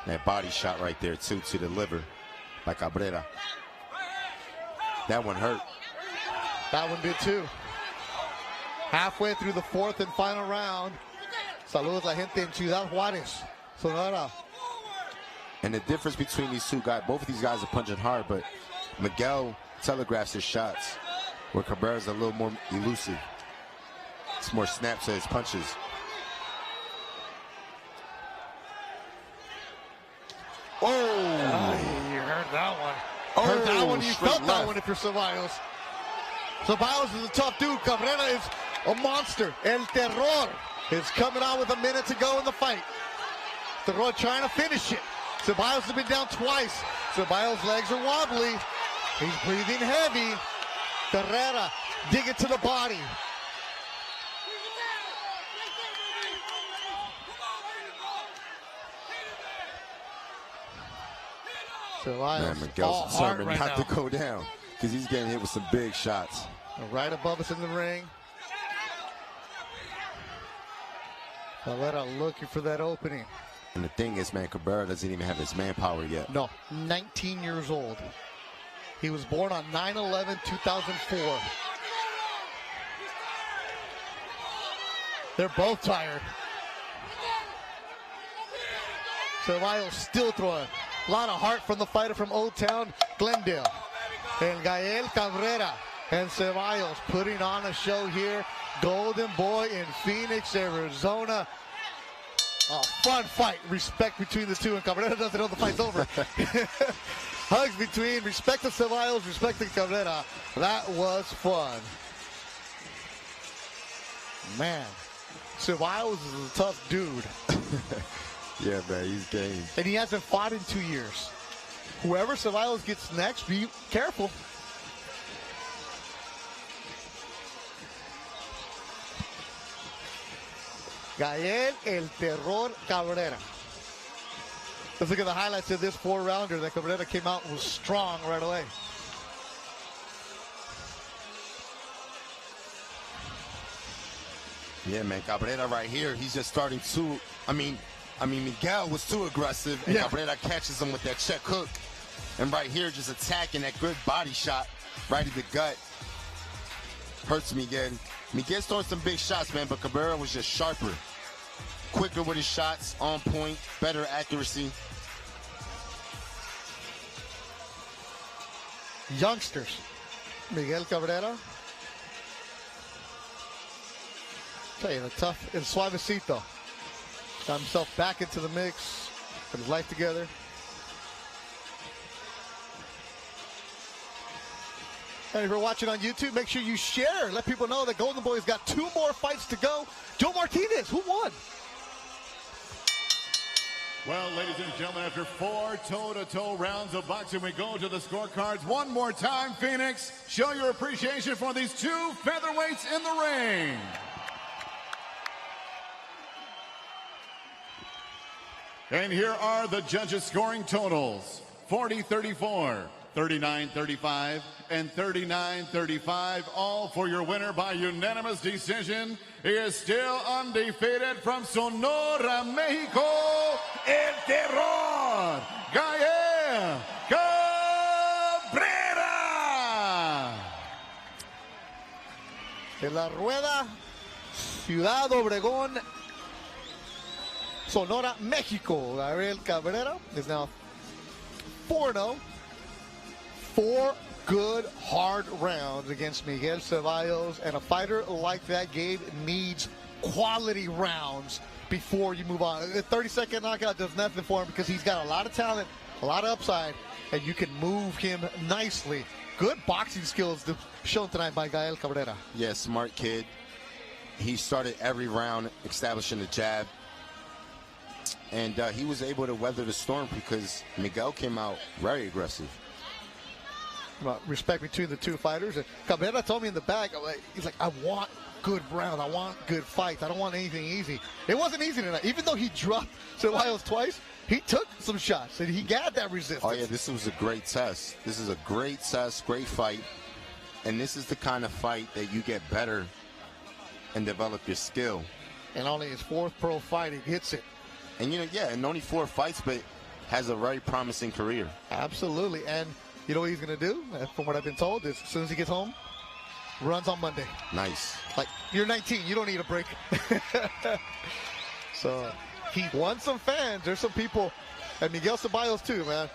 That body shot right there, too, to the liver by Cabrera. That one hurt. That one did, too. Halfway through the fourth and final round. Saludos la gente en Ciudad Juárez, Sonora. And the difference between these two guys, both of these guys are punching hard, but Miguel telegraphs his shots, where Cabrera's a little more elusive. It's more snaps to his punches. Oh! You heard that one. Heard that one. You felt that one if you're Ceballos. Ceballos is a tough dude. Cabrera is a monster. El Terror is coming out with a minute to go in the fight. Terror trying to finish it. Ceballos has been down twice. Ceballos' legs are wobbly. He's breathing heavy. Carrera digging to the body. Man, Miguel's determined not to go down because he's getting hit with some big shots. Right above us in the ring. Cabrera looking for that opening. And the thing is, man, Cabrera doesn't even have his manpower yet. No, 19 years old. He was born on 9/11/2004. They're both tired. Ceballos still throwing. A lot of heart from the fighter from Old Town, Glendale. And Gael Cabrera and Ceballos putting on a show here. Golden Boy in Phoenix, Arizona. A fun fight. Respect between the two. And Cabrera doesn't know the fight's over. Hugs between. Respect to Ceballos, respect to Cabrera. That was fun. Man, Ceballos is a tough dude. Yeah, man, he's game. And he hasn't fought in 2 years. Whoever Ceballos gets next, be careful. Gael El Terror Cabrera. Let's look at the highlights of this four-rounder that Cabrera came out and was strong right away. Yeah, man, Cabrera right here, he's just starting to, I mean, Miguel was too aggressive, and Cabrera catches him with that check hook. And right here, just attacking that good body shot right in the gut. Hurts Miguel. Miguel's throwing some big shots, man, but Cabrera was just sharper. Quicker with his shots, on point, better accuracy. Youngsters. Miguel Cabrera. Tell you, the tough and suavecito. Got himself back into the mix, put his life together. And if you're watching on YouTube, make sure you share. Let people know that Golden Boy's got 2 more fights to go. Joe Martinez, who won? Well, ladies and gentlemen, after 4 toe-to-toe rounds of boxing, we go to the scorecards one more time. Phoenix, show your appreciation for these 2 featherweights in the ring. And here are the judges' scoring totals. 40-34, 39-35, and 39-35, all for your winner by unanimous decision. He is still undefeated from Sonora, Mexico, El Terror, Gael Cabrera. En la rueda, Ciudad Obregón, Sonora, Mexico. Gabriel Cabrera is now 4-0. 4 good, hard rounds against Miguel Ceballos. And a fighter like that, Gabe, needs quality rounds before you move on. A 30-second knockout does nothing for him because he's got a lot of talent, a lot of upside, and you can move him nicely. Good boxing skills shown tonight by Gael Cabrera. Yeah, smart kid. He started every round establishing the jab. And he was able to weather the storm because Miguel came out very aggressive. Respect between the 2 fighters. And Cabrera told me in the back, he's like, I want good rounds. I want good fights. I don't want anything easy. It wasn't easy tonight. Even though he dropped Ceballos twice, he took some shots, and he got that resistance. Oh, yeah, this was a great test. This is a great test, great fight. And this is the kind of fight that you get better and develop your skill. And only his 4th pro fight, he hits it. And, and only 4 fights, but has a very promising career. Absolutely. And you know what he's going to do, from what I've been told, is as soon as he gets home, runs on Monday. Nice. Like, you're 19. You don't need a break. So he won some fans. There's some people, and Miguel Ceballos too, man.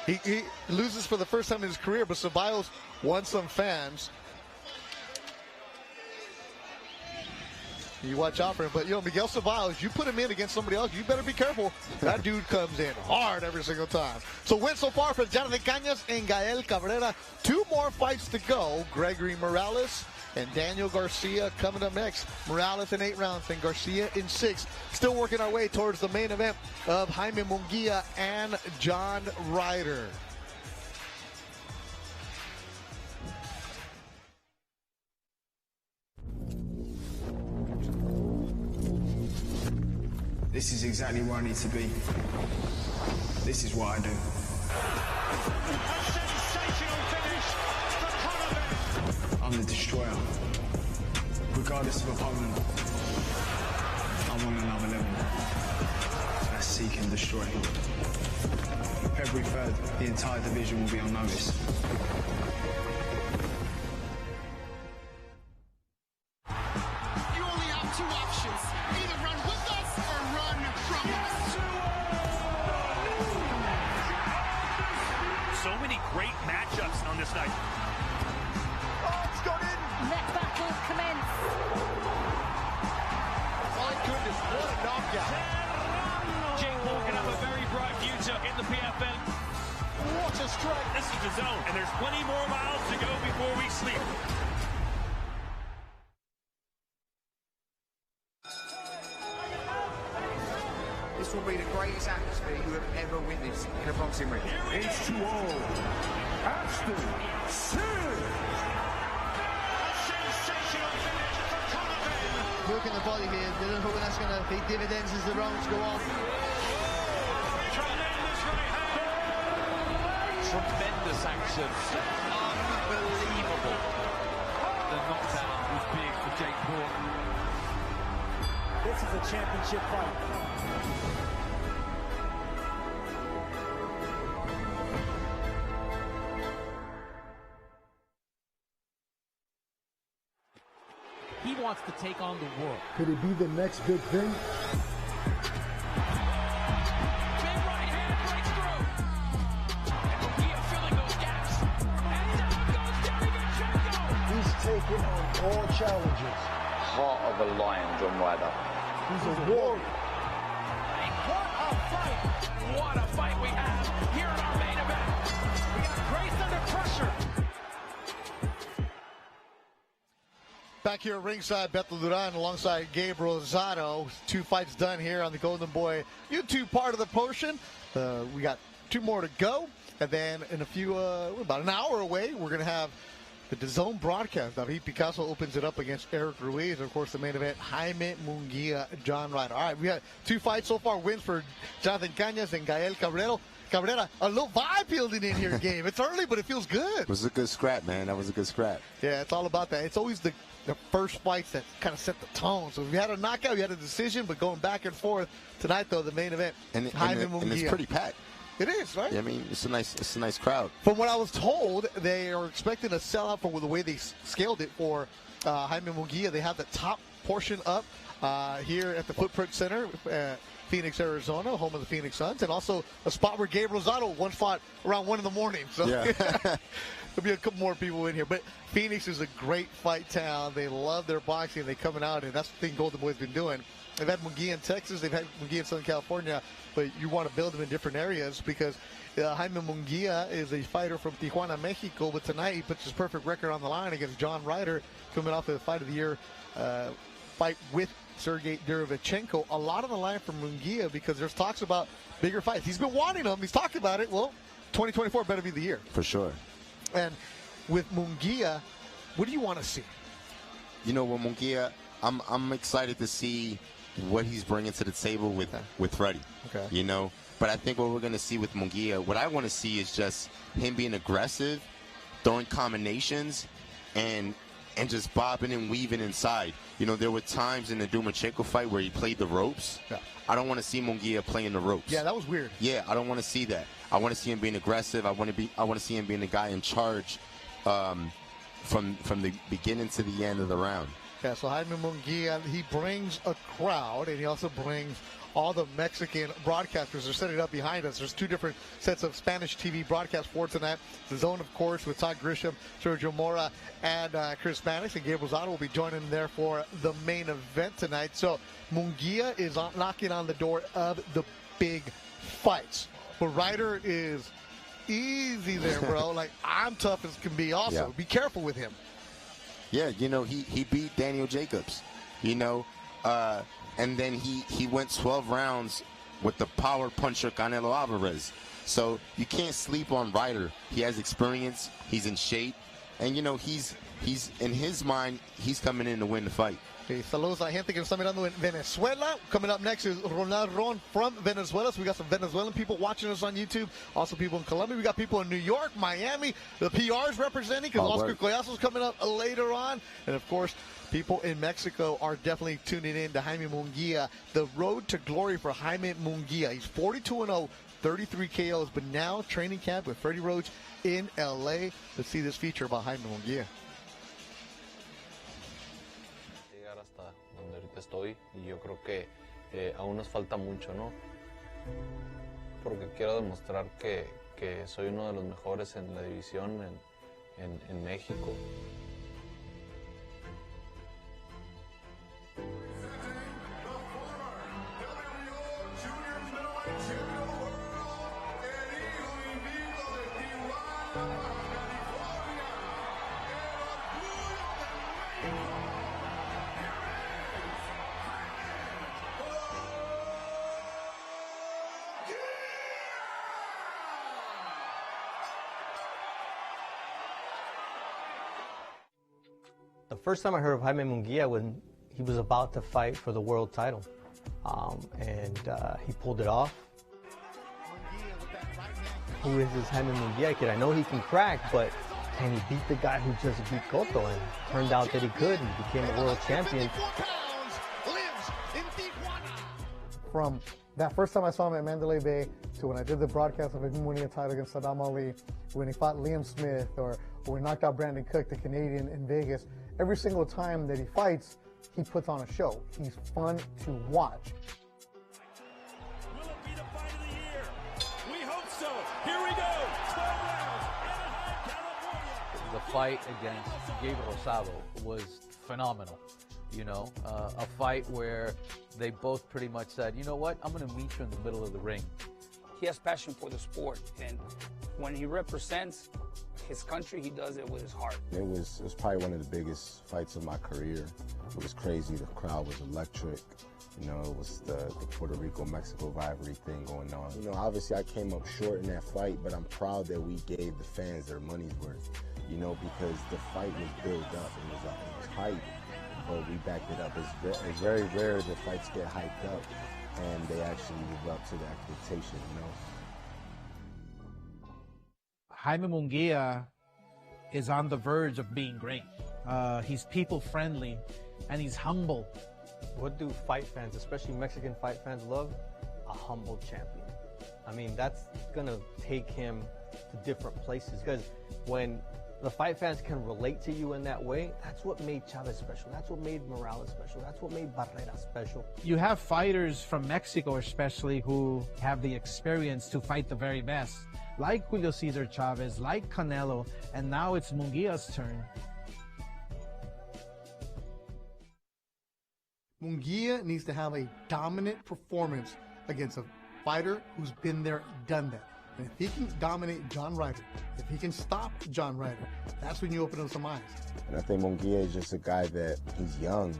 He loses for the first time in his career, but Ceballos won some fans. You watch out for him. But, Miguel Ceballos, you put him in against somebody else, you better be careful. That dude comes in hard every single time. So win so far for Jonathan Cañas and Gael Cabrera. 2 more fights to go. Gregory Morales and Daniel Garcia coming up next. Morales in 8 rounds and Garcia in 6. Still working our way towards the main event of Jaime Munguia and John Ryder. This is exactly where I need to be. This is what I do. A sensational finish for Connor. I'm the destroyer. Regardless of opponent, I'm on another level. I seek and destroy. February 3rd, the entire division will be on notice. You only have 2 options. Either run with us or run from us. So many great matchups on this night. Oh, it's gone in. Let battle commence. My goodness, what a knockout. Jake Paul can have a very bright future in the PFL. What a strike. This is the zone, and there's plenty more miles to go before we sleep. This will be the greatest atmosphere you have ever witnessed in a boxing ring. H2O. Ashton Sin. Working the body here, they're hoping that's going to pay dividends as the rounds go on. Tremendous action. Unbelievable. The knockdown was big for Jake Paul. This is a championship fight. He wants to take on the world. Could it be the next big thing? Big right hand breaks through. And Munguia filling those gaps. And down goes Darius. He's taken on all challenges. Heart of a lion, John Ryder. He's a warrior. What a fight! What a fight we have here in our main event. We got Grace under pressure. Back here at ringside, Beto Duran alongside Gabe Rosado. 2 fights done here on the Golden Boy YouTube part of the portion. We got 2 more to go. And then in a few, about an hour away, we're going to have the DAZN broadcast. David Picasso opens it up against Eric Ruiz. And of course, the main event, Jaime Munguia, John Ryder. All right, we had 2 fights so far. Wins for Jonathan Cañas and Gael Cabrera. A little vibe building in here, Gabe. It's early, but it feels good. It was a good scrap, man. That was a good scrap. Yeah, it's all about that. It's always the first fights that kind of set the tone. So if you had a knockout, you had a decision, but going back and forth tonight, though, the main event, Jaime Munguia. And it's pretty packed. It is, right? Yeah, I mean, it's a nice crowd. From what I was told, they are expecting a sellout for the way they scaled it for Jaime Munguia. They have the top portion up here at the Footprint Center, Phoenix, Arizona, home of the Phoenix Suns, and also a spot where Gabe Rosado once fought around 1 in the morning. So yeah. there'll be a couple more people in here. But Phoenix is a great fight town. They love their boxing. They coming out, and that's the thing Golden Boy's been doing. They've had Munguia in Texas. They've had Munguia in Southern California. But you want to build them in different areas because Jaime Munguia is a fighter from Tijuana, Mexico. But tonight he puts his perfect record on the line against John Ryder, coming off of the Fight of the Year fight with Sergey Derevchenko. A lot on the line for Munguia because there's talks about bigger fights. He's been wanting them. He's talking about it. Well, 2024 better be the year. For sure. And with Munguia, what do you want to see? you know, with Munguia, I'm excited to see what he's bringing to the table with Freddie. Okay. You know, but I think what we're going to see with Munguia, what I want to see is just him being aggressive, throwing combinations, and just bobbing and weaving inside. You know, there were times in the Dumachenko fight where he played the ropes. Yeah. I don't want to see Munguia playing the ropes. Yeah, that was weird. Yeah, I don't want to see that. I want to see him being aggressive. I want to see him being the guy in charge from the beginning to the end of the round. Yeah, so Jaime Munguia, he brings a crowd, and he also brings all the Mexican broadcasters. They're setting up behind us. There's two different sets of Spanish TV broadcasts for tonight. The DAZN, of course, with Todd Grisham, Sergio Mora, and Chris Mannix, and Gabriel Zotto will be joining there for the main event tonight. So Munguia is knocking on the door of the big fights. But Ryder is easy there, bro. Like, I'm tough as can be also. Yeah. Be careful with him. Yeah, you know, he beat Daniel Jacobs, you know, and then he went 12 rounds with the power puncher Canelo Alvarez. So you can't sleep on Ryder. He has experience, he's in shape, and, you know, he's in his mind, he's coming in to win the fight. Okay, saludos a la gente que nos está mirando en Venezuela. Coming up next is Ronal Ron from Venezuela. So we got some Venezuelan people watching us on YouTube. Also people in Colombia. We got people in New York, Miami. The PR's representing because Oscar Collazo is coming up later on. And, of course, people in Mexico are definitely tuning in to Jaime Munguia. The road to glory for Jaime Munguia. He's 42-0, 33 KOs, but now training camp with Freddie Roach in L.A. Let's see this feature about Jaime Munguia. Donde ahorita estoy, y yo creo que aún nos falta mucho, ¿no? Porque quiero demostrar que soy uno de los mejores en la división en México. The first time I heard of Jaime Munguia when he was about to fight for the world title, and he pulled it off. Who is this Jaime Munguia kid? I know he can crack, but can he beat the guy who just beat Cotto? And turned out that he could and became a world champion. From that first time I saw him at Mandalay Bay to when I did the broadcast of him winning a title against Saddam Ali, when he fought Liam Smith, or when he knocked out Brandon Cook, the Canadian, in Vegas, every single time that he fights, he puts on a show. He's fun to watch. Will it be the fight of the year? We hope so. Here we go. 12 rounds. Anaheim, California. The fight against Gabriel Rosado was phenomenal. You know, a fight where they both pretty much said, you know what, I'm going to meet you in the middle of the ring. He has passion for the sport, and when he represents his country, he does it with his heart. It was probably one of the biggest fights of my career. It was crazy. The crowd was electric. You know, it was the Puerto Rico-Mexico rivalry thing going on. You know, obviously I came up short in that fight, but I'm proud that we gave the fans their money's worth. You know, because the fight was built up. It was hype, but we backed it up. It's very rare that fights get hyped up and they actually live up to the expectation, you know. Jaime Munguia is on the verge of being great. He's people-friendly, and he's humble. What do fight fans, especially Mexican fight fans, love? A humble champion. I mean, that's going to take him to different places, because when the fight fans can relate to you in that way, that's what made Chavez special. That's what made Morales special. That's what made Barrera special. You have fighters from Mexico especially who have the experience to fight the very best, like Julio Cesar Chavez, like Canelo, and now it's Munguia's turn. Munguia needs to have a dominant performance against a fighter who's been there, done that. And if he can dominate John Ryder, if he can stop John Ryder, that's when you open up some eyes. And I think Munguia is just a guy that he's young,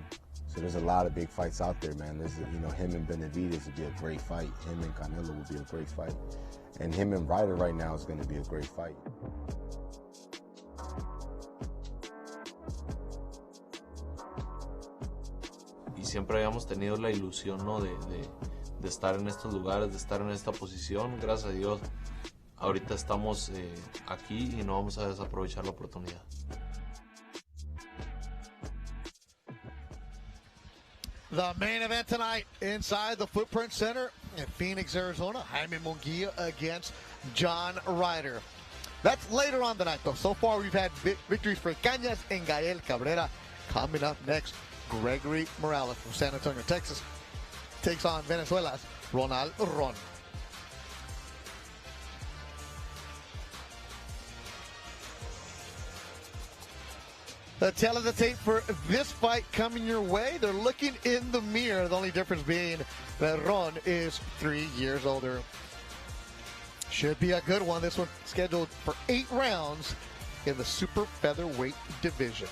so there's a lot of big fights out there, man. There's, you know, him and Benavidez would be a great fight. Him and Canelo would be a great fight. And him and Ryder right now is going to be a great fight. siempre habíamos tenido la ilusión, ¿no? de estar en estos lugares, de estar en esta posición. Gracias a Dios, ahorita estamos aquí y no vamos a desaprovechar la oportunidad. The main event tonight inside the Footprint Center in Phoenix, Arizona. Jaime Munguia against John Ryder. That's later on tonight, though. So far, we've had victories for Cañas and Gael. Cabrera. Coming up next, Gregory Morales from San Antonio, Texas, takes on Venezuela's Ronal Ron. The tail of the tape for this fight coming your way. They're looking in the mirror. The only difference being that Ron is 3 years older. Should be a good one. This one scheduled for 8 rounds in the super featherweight division.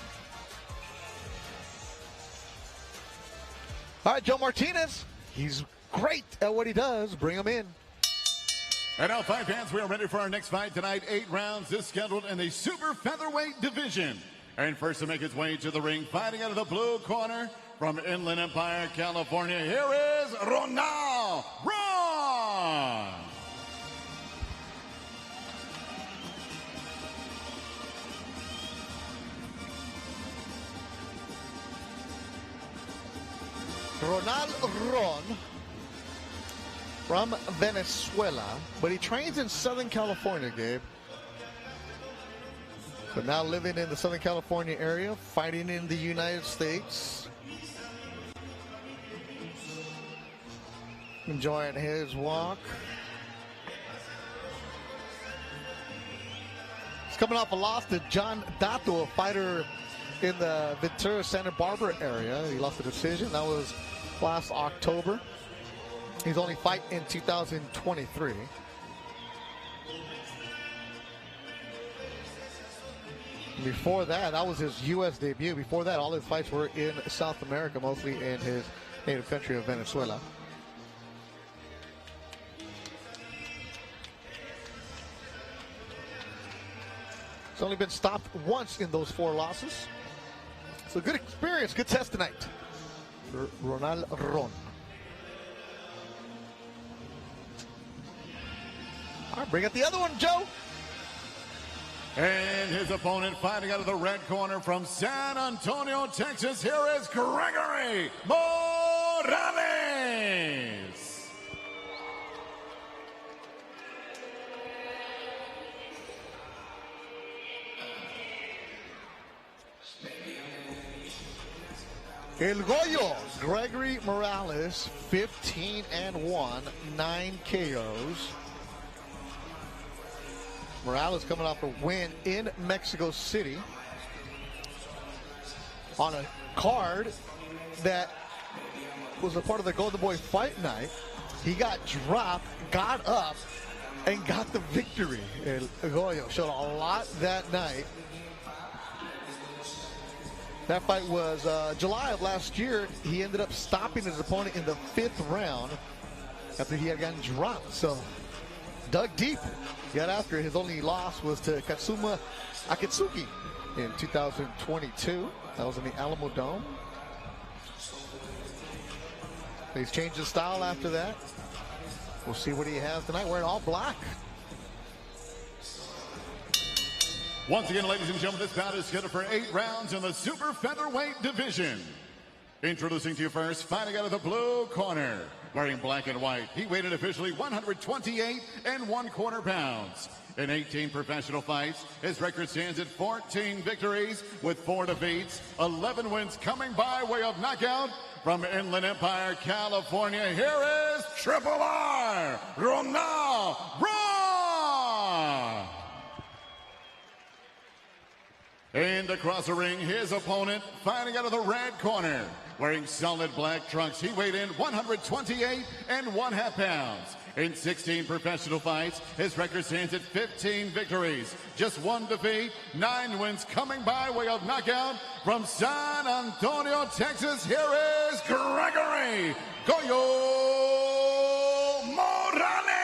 All right, Joe Martinez. He's great at what he does. Bring him in. And now, fight fans, we are ready for our next fight tonight. 8 rounds is scheduled in the super featherweight division. And first to make his way to the ring, fighting out of the blue corner from Inland Empire, California, here is Ronal Ron. Ronal Ron from Venezuela, but he trains in Southern California, Gabe. But now living in the Southern California area, fighting in the United States. Enjoying his walk. He's coming off a loss to John Dato, a fighter in the Ventura, Santa Barbara area. He lost the decision. That was last October. He's only fight in 2023. Before that, that was his U.S. debut. Before that, all his fights were in South America, mostly in his native country of Venezuela. He's only been stopped once in those 4 losses. So good experience, good test tonight for Ronal Ron. All right, bring up the other one, Joe. And his opponent fighting out of the red corner from San Antonio, Texas, here is Gregory Morales. El Goyo, Gregory Morales, 15-1, 9 KOs. Morales coming off a win in Mexico City on a card that was a part of the Golden Boy Fight Night. He got dropped, got up, and got the victory. El Goyo showed a lot that night. That fight was July of last year. He ended up stopping his opponent in the 5th round after he had gotten dropped. So dug deep, got after it. His only loss was to Katsuma Akitsuki in 2022. That was in the Alamo Dome. He's changed his style after that. We'll see what he has tonight, wearing all black. Once again, ladies and gentlemen, this bout is scheduled for 8 rounds in the super featherweight division. Introducing to you first, fighting out of the blue corner, wearing black and white. He weighed in officially 128 1/4 pounds. In 18 professional fights, his record stands at 14 victories with 4 defeats, 11 wins coming by way of knockout. From Inland Empire, California, here is Triple R, Ronal Ron. And across the ring, his opponent fighting out of the red corner, wearing solid black trunks. He weighed in 128 1/2 pounds. In 16 professional fights, his record stands at 15 victories, just 1 defeat, 9 wins coming by way of knockout. From San Antonio, Texas, here is Gregory Goyo Morales.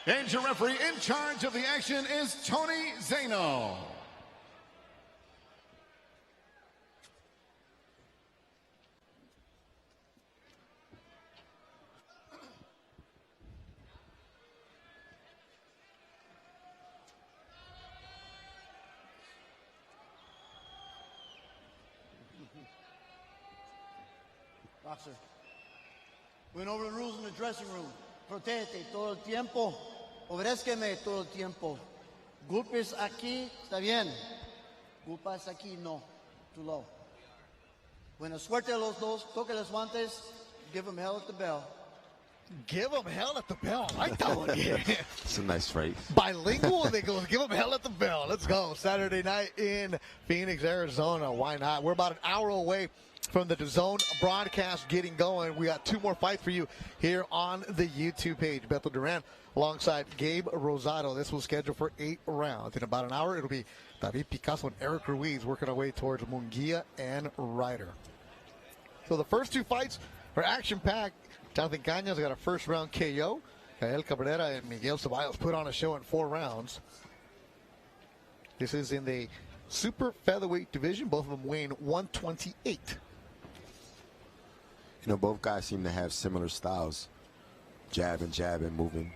And your referee in charge of the action is Tony Zano. Boxer. Went over the rules in the dressing room. Protégete todo el tiempo. Obedézqueme todo el tiempo. Golpes aquí, está bien. Golpes aquí, no. Too low. Buena suerte a los dos. Toque los guantes. Give them hell at the bell. Give them hell at the bell. I like that one. Yeah. It's a nice phrase. Bilingual, they go, give them hell at the bell. Let's go. Saturday night in Phoenix, Arizona. Why not? We're about an hour away from the DAZN broadcast getting going. We got 2 more fights for you here on the YouTube page. Beto Duran alongside Gabe Rosado. This was scheduled for 8 rounds. In about an hour, it'll be David Picasso and Eric Ruiz working our way towards Munguia and Ryder. So the first 2 fights are action-packed. Jonathan Cañas got a first-round KO. Gael Cabrera and Miguel Ceballos put on a show in 4 rounds. This is in the super featherweight division. Both of them weighing 128. You know, both guys seem to have similar styles. Jab and moving.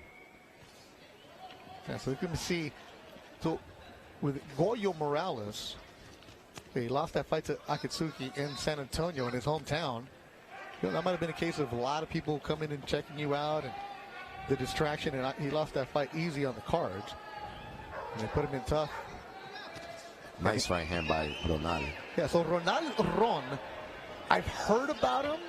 Yeah, so you can see, so with Gregory Morales, he lost that fight to Akatsuki in San Antonio in his hometown. You know, that might have been a case of a lot of people coming and checking you out and the distraction, and he lost that fight easy on the cards. And they put him in tough. Nice right hand by Ronal. Yeah, so Ronal Ron, I've heard about him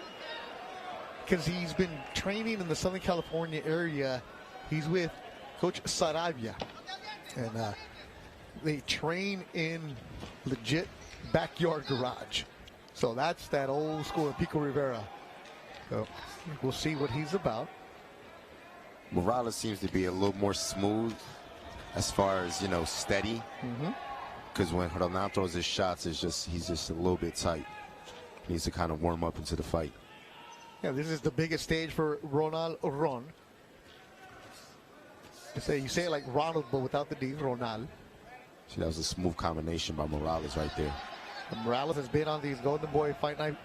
because he's been training in the Southern California area. He's with Coach Sarabia. And they train in legit backyard garage. So that's that old school of Pico Rivera. So we'll see what he's about. Morales seems to be a little more smooth as far as, you know, steady. Because when Ronal throws his shots, he's just a little bit tight. He needs to kind of warm up into the fight. Yeah, this is the biggest stage for Ronal Ron. You say it like Ronald, but without the D, Ronal. See, that was a smooth combination by Morales right there. And Morales has been on these Golden Boy Fight Night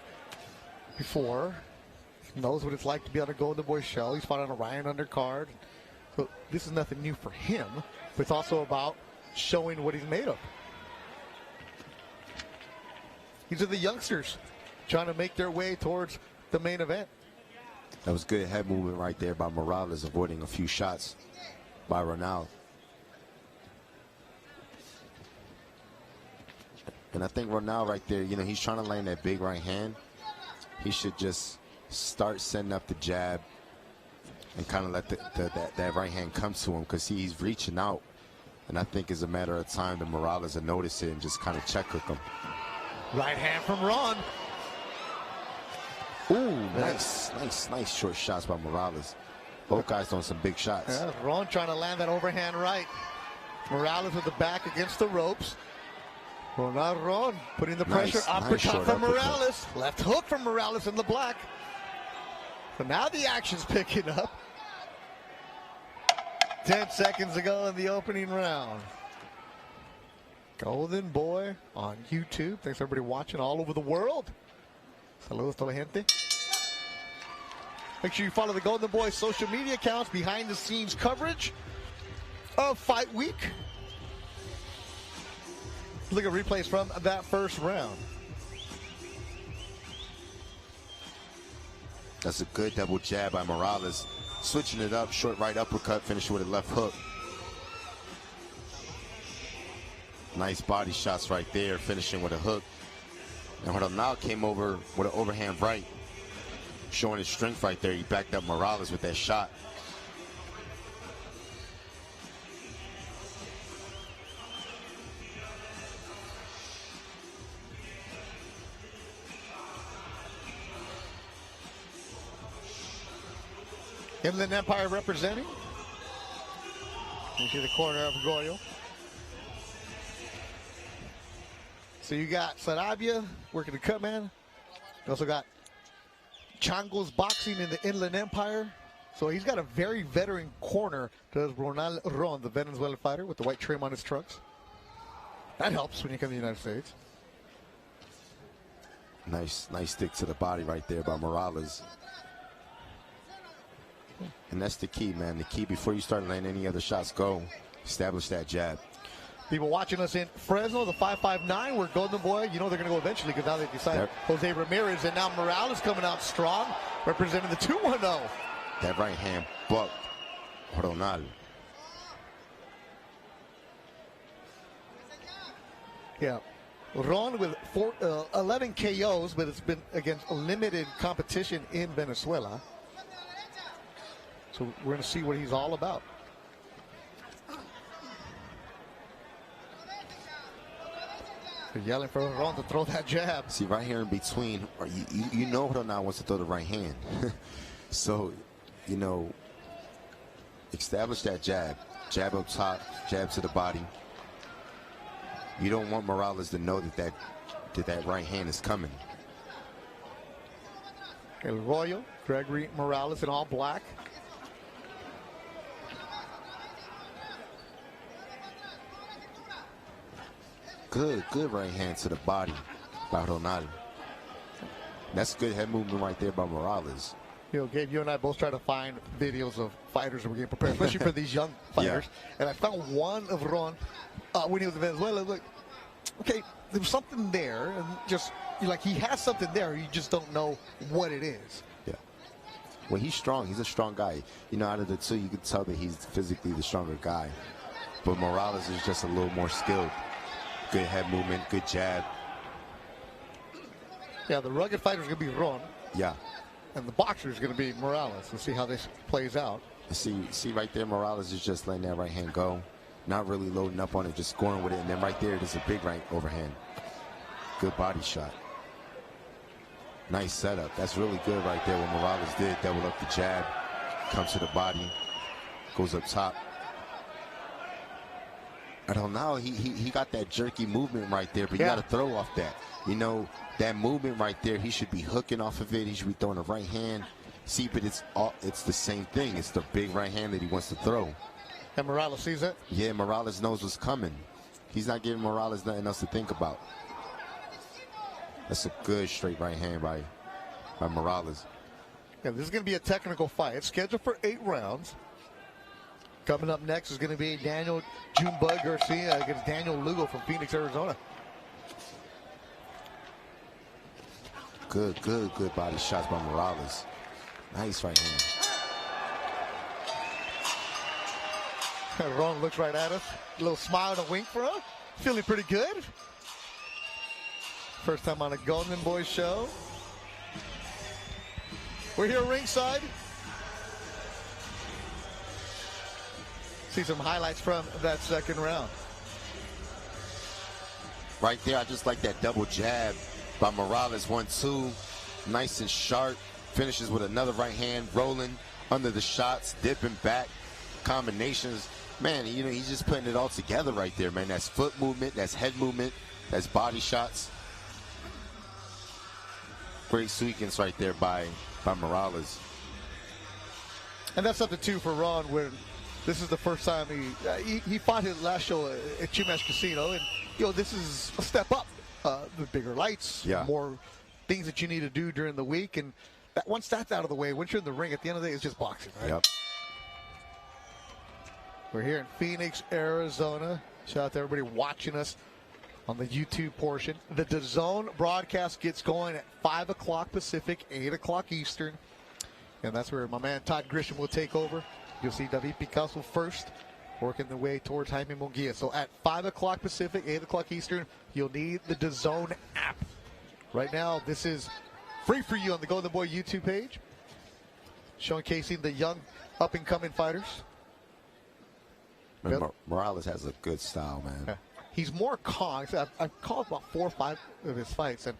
before. He knows what it's like to be on a Golden Boy show. He's fought on a Ryan undercard. So this is nothing new for him. But it's also about showing what he's made of. These are the youngsters trying to make their way towards the main event. That was good head movement right there by Morales, avoiding a few shots by Ronal. And I think Ronal right there, you know, he's trying to land that big right hand. He should just start setting up the jab and kind of let that right hand come to him, because he's reaching out. And I think it's a matter of time that Morales will notice it and just kind of check hook him. Right hand from Ron. Ooh, nice short shots by Morales. Both guys throwing some big shots. Yeah, Ron trying to land that overhand right. Morales with the back against the ropes. Ronal Ron putting the pressure. Uppercut from Morales. Left hook from Morales in the black. So now the action's picking up. 10 seconds to go in the opening round. Golden Boy on YouTube. Thanks everybody watching all over the world. Saludos to la gente. Make sure you follow the Golden Boy social media accounts, behind the scenes coverage of Fight Week. Look at replays from that first round. That's a good double jab by Morales. Switching it up, short right uppercut, finishing with a left hook. Nice body shots right there, finishing with a hook. And Ronal came over with an overhand right, showing his strength right there. He backed up Morales with that shot. Inland Empire representing. You see the corner of Goyo. So you got Sarabia working the cut man. You also got Chango's boxing in the Inland Empire. So he's got a very veteran corner. Does Ronal Ron, the Venezuelan fighter with the white trim on his trucks. That helps when you come to the United States. Nice stick to the body right there by Morales. And that's the key, man. The key before you start letting any other shots go, establish that jab. People watching us in Fresno, the 559, where Golden Boy, you know they're going to go eventually because now they decided Jose Ramirez, and now Morales coming out strong, representing the 2-1-0. That right hand bucked Ronal. Yeah. Ron with 11 KOs, but it's been against limited competition in Venezuela. So we're going to see what he's all about. They're yelling for Ron to throw that jab. See, right here in between, you know Ronal wants to throw the right hand. So, you know, establish that jab. Jab up top, jab to the body. You don't want Morales to know that right hand is coming. El Royo, Gregory Morales in all black. Good right hand to the body by Ronal. That's good head movement right there by Morales. You know, Gabe, you and I both try to find videos of fighters that were getting prepared, especially for these young fighters. Yeah. And I found one of Ron when he was in Venezuela. Like, okay, there was something there, and just like he has something there, you just don't know what it is. Yeah. Well, he's strong. He's a strong guy. You know, out of the two, you can tell that he's physically the stronger guy. But Morales is just a little more skilled. Good head movement, good jab. Yeah, the rugged fighter is going to be Ron. Yeah. And the boxer is going to be Morales. We'll see how this plays out. See right there, Morales is just letting that right hand go. Not really loading up on it, just scoring with it. And then right there, there's a big right overhand. Good body shot. Nice setup. That's really good right there what Morales did. Double up the jab. Comes to the body. Goes up top. I don't know. He got that jerky movement right there, but you got to throw off that. You know, that movement right there, he should be hooking off of it. He should be throwing a right hand. See, but it's the same thing. It's the big right hand that he wants to throw. And Morales sees it? Yeah, Morales knows what's coming. He's not giving Morales nothing else to think about. That's a good straight right hand by Morales. Yeah, this is going to be a technical fight. It's scheduled for 8 rounds. Coming up next is going to be Daniel Junebug Garcia against Daniel Lugo from Phoenix, Arizona. Good body shots by Morales. Nice right hand. Ron looks right at us. A little smile and a wink for him. Feeling pretty good. First time on a Golden Boy show. We're here ringside. See some highlights from that second round. Right there, I just like that double jab by Morales. 1-2, nice and sharp. Finishes with another right hand, rolling under the shots, dipping back, combinations. Man, you know, he's just putting it all together right there, man. That's foot movement, that's head movement, that's body shots. Great sequence right there by Morales. And that's something, too, for Ron, where this is the first time he fought his last show at Chumash Casino. And, you know, this is a step up. The bigger lights, more things that you need to do during the week. And once that's out of the way, once you're in the ring, at the end of the day, it's just boxing, right? Yep. We're here in Phoenix, Arizona. Shout out to everybody watching us on the YouTube portion. The DAZN broadcast gets going at 5 o'clock Pacific, 8 o'clock Eastern. And that's where my man Todd Grisham will take over. You'll see David Picasso first, working the way towards Jaime Munguia. So at 5 o'clock Pacific, 8 o'clock Eastern, you'll need the DAZN app. Right now, this is free for you on the Golden Boy YouTube page, showcasing the young up-and-coming fighters. Morales has a good style, man. Yeah. He's more calm. I've called about 4 or 5 of his fights, and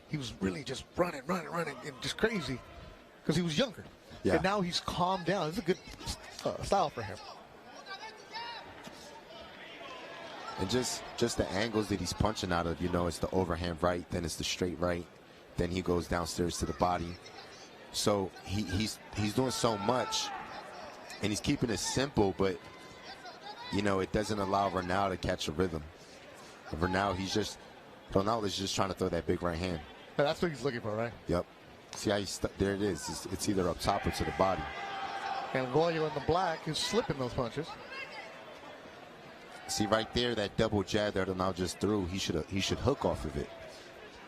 he was really just running, and just crazy because he was younger. Yeah. And now he's calmed down. It's a good style for him. And just the angles that he's punching out of, you know, it's the overhand right, then it's the straight right, then he goes downstairs to the body. So he's doing so much, and he's keeping it simple, but, you know, it doesn't allow Ronal to catch a rhythm. Ronal is just trying to throw that big right hand. Yeah, that's what he's looking for, right? Yep. See how there it is. It's either up top or to the body. And Royo in the black is slipping those punches. See right there, that double jab that Ronal just threw, he should hook off of it.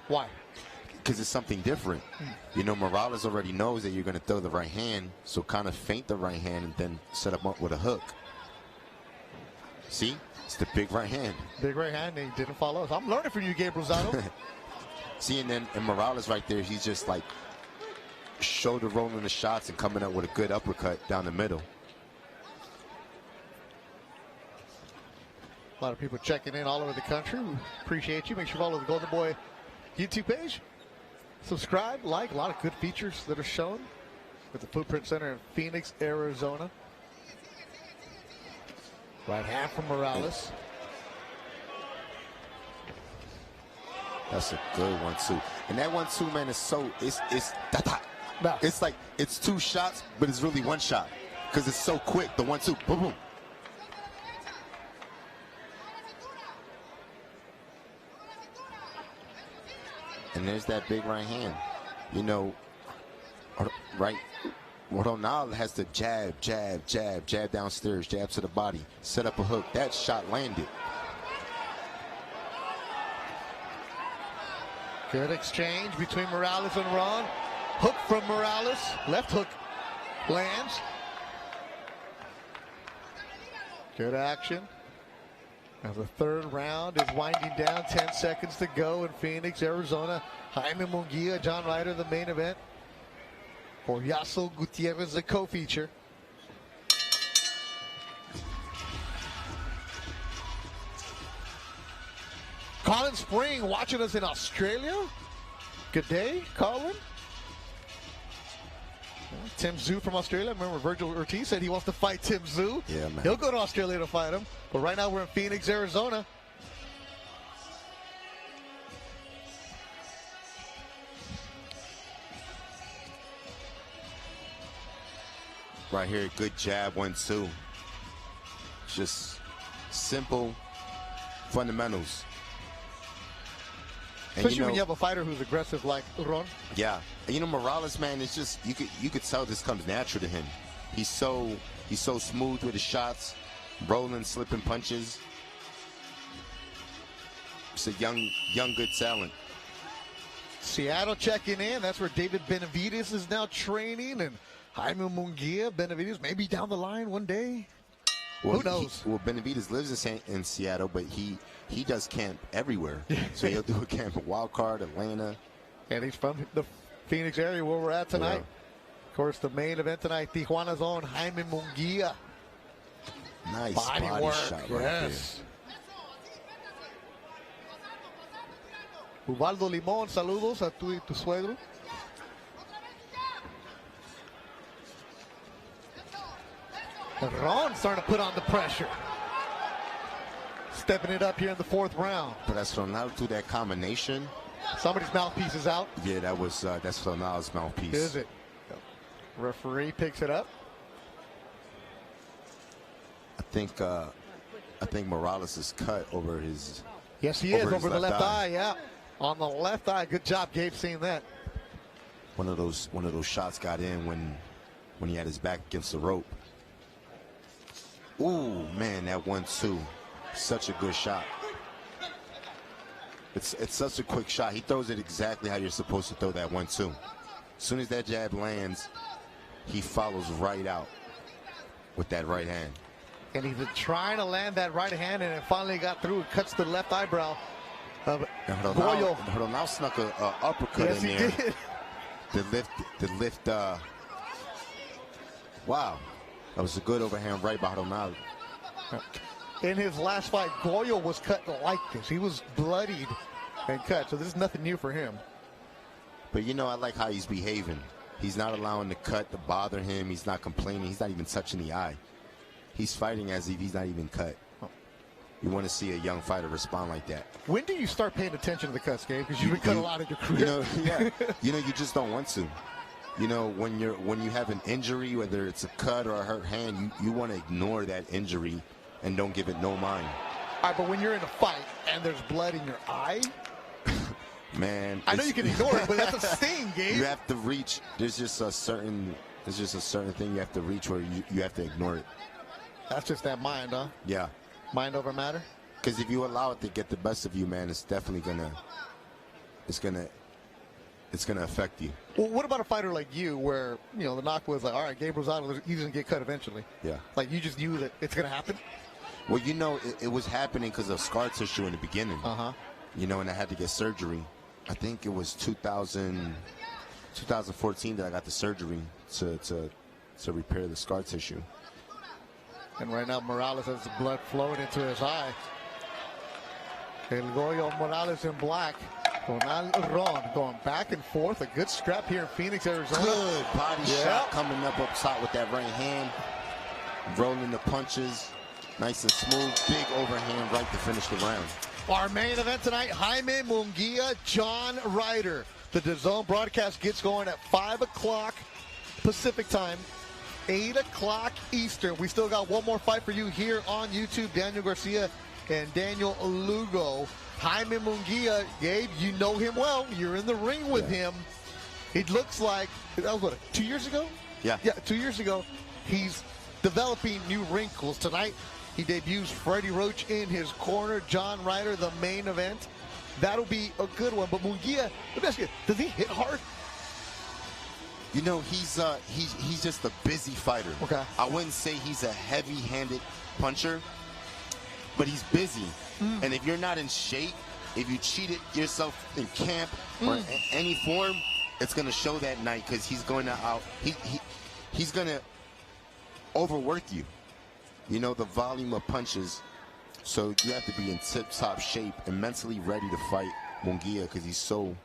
Why? Because it's something different. You know, Morales already knows that you're going to throw the right hand, so kind of feint the right hand and then set him up with a hook. See? It's the big right hand. Big right hand, and he didn't follow us. I'm learning from you, Gabe Rosado. See, and then Morales right there, he's just like shoulder rolling the shots and coming up with a good uppercut down the middle. A lot of people checking in all over the country. We appreciate you. Make sure you follow the Golden Boy YouTube page. Subscribe, like. A lot of good features that are shown at the Footprint Center in Phoenix, Arizona. Right hand from Morales. That's a good 1-2. And that 1-2, man, is so, it's like, it's 2 shots, but it's really 1 shot. Because it's so quick, the 1-2, boom, boom. And there's that big right hand. You know, right, Ronal has to jab downstairs, jab to the body, set up a hook. That shot landed. Good exchange between Morales and Ron. Hook from Morales. Left hook lands. Good action. Now the 3rd round is winding down. 10 seconds to go in Phoenix, Arizona. Jaime Munguia, John Ryder, the main event. For Yasso Gutierrez, the co-feature. Colin Spring watching us in Australia. Good day, Colin. Tim Tszyu from Australia. Remember, Virgil Ortiz said he wants to fight Tim Tszyu. Yeah, man. He'll go to Australia to fight him. But right now we're in Phoenix, Arizona. Right here, good jab, 1-2. Just simple fundamentals. And Especially when you have a fighter who's aggressive like Ron. Yeah, and you know Morales, man, it's just you could tell this comes natural to him. He's so smooth with his shots, rolling, slipping punches. It's a young good talent. Seattle checking in. That's where David Benavides is now training, and Jaime Munguia, Benavides, maybe down the line one day. Well, who knows? Benavides lives in Seattle, but he does camp everywhere. So he'll do a camp at Wildcard, Atlanta. And he's from the Phoenix area where we're at tonight. Yeah. Of course, the main event tonight, Tijuana's own Jaime Munguia. Nice body work. Shot right yes. There. Ubaldo Limón, saludos a tu y tu suegro. And Ron starting to put on the pressure. Stepping it up here in the 4th round. But that's Ronal to that combination. Somebody's mouthpiece is out. Yeah, that's Ronal's mouthpiece. Is it? Referee picks it up. I think Morales is cut over his. Yes, he is over the left eye. Yeah, on the left eye. Good job, Gabe, seeing that. One of those shots got in when he had his back against the rope. Ooh, man, that 1-2. Such a good shot. It's such a quick shot. He throws it exactly how you're supposed to throw that 1-2. As soon as that jab lands, he follows right out with that right hand. And he's been trying to land that right hand, and it finally got through. It cuts the left eyebrow of Goyo. Ronal snuck an uppercut in there. Did. The lift. Wow. That was a good overhand right by Ronal. In his last fight, Goyo was cut like this. He was bloodied and cut, so this is nothing new for him. But, you know, I like how he's behaving. He's not allowing the cut to bother him. He's not complaining. He's not even touching the eye. He's fighting as if he's not even cut. You want to see a young fighter respond like that. When do you start paying attention to the cuts, Gabe? Because you've been cut a lot of your career. You know, yeah. You know, you just don't want to. You know, when you have an injury, whether it's a cut or a hurt hand, you want to ignore that injury and don't give it no mind. All right, but when you're in a fight and there's blood in your eye, man, I know you can ignore it, but that's a sting, Gabe. You have to reach. There's just a certain thing you have to reach where you have to ignore it. That's just that mind, huh? Yeah. Mind over matter? Because if you allow it to get the best of you, man, it's definitely gonna affect you. Well, what about a fighter like you, where the knock was like, all right, Gabe Rosado, he's gonna get cut eventually. Yeah. Like you just knew that it's gonna happen. Well, it was happening because of scar tissue in the beginning. And I had to get surgery. I think it was 2014 that I got the surgery to repair the scar tissue. And right now, Morales has the blood flowing into his eye. El Goyo Morales in black. Ronal Ron going back and forth. A good scrap here in Phoenix, Arizona. Good body shot coming up top with that right hand. Rolling the punches. Nice and smooth. Big overhand right to finish the round. Our main event tonight, Jaime Munguia, John Ryder. The DAZN broadcast gets going at 5 o'clock Pacific time, 8 o'clock Eastern. We still got one more fight for you here on YouTube. Daniel Garcia and Daniel Lugo. Jaime Munguia, Gabe, you know him well. You're in the ring with him. He looks like, that was 2 years ago? Yeah, 2 years ago. He's developing new wrinkles. Tonight, he debuts Freddie Roach in his corner. John Ryder, the main event. That'll be a good one. But Munguia, let me ask you, does he hit hard? He's just a busy fighter. Okay. I wouldn't say he's a heavy-handed puncher, but he's busy. And if you're not in shape, if you cheated yourself in camp or any form, it's going to show that night because he's going to he's going to overwork you. The volume of punches. So you have to be in tip-top shape and mentally ready to fight Munguia because he's so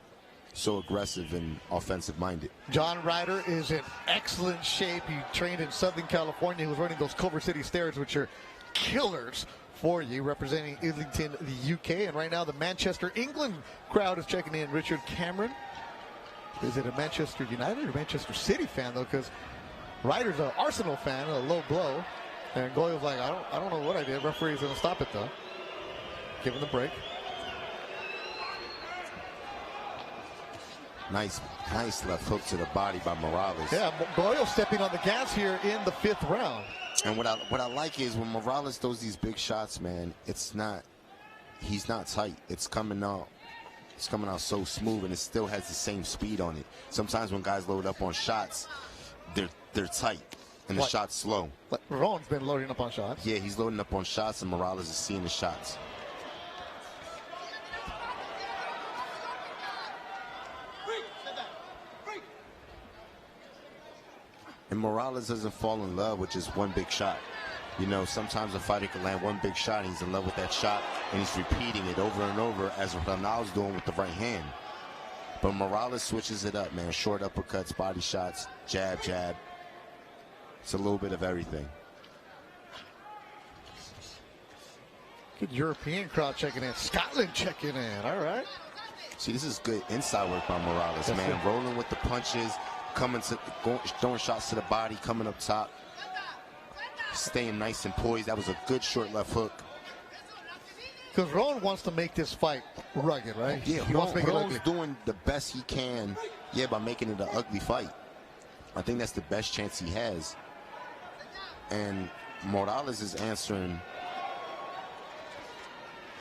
aggressive and offensive-minded. John Ryder is in excellent shape. He trained in Southern California. He was running those Culver City stairs, which are killers for you, representing Islington, the UK. And right now, the Manchester, England crowd is checking in. Richard Cameron. Is it a Manchester United or Manchester City fan, though? Because Ryder's an Arsenal fan, a low blow. And Goyle's like, I don't know what I did. Referee's going to stop it, though. Give him the break. Nice left hook to the body by Morales. Yeah, Goyle stepping on the gas here in the 5th round. And what I like is when Morales throws these big shots, man, he's not tight. It's coming out so smooth, and it still has the same speed on it. Sometimes when guys load up on shots, they're tight, and the shot's slow. Ron's been loading up on shots. Yeah, he's loading up on shots, and Morales is seeing the shots. And Morales doesn't fall in love with just one big shot. Sometimes a fighter can land one big shot, and he's in love with that shot, and he's repeating it over and over, as Ronaldo's doing with the right hand. But Morales switches it up, man. Short uppercuts, body shots, jab, jab. It's a little bit of everything. Good European crowd checking in. Scotland checking in. All right. See, this is good inside work by Morales, man. Rolling with the punches. Throwing shots to the body, coming up top, staying nice and poised. That was a good short left hook. Because Ron wants to make this fight rugged, right? Yeah, he wants to make it ugly. Ron's doing the best he can, by making it an ugly fight. I think that's the best chance he has. And Morales is answering,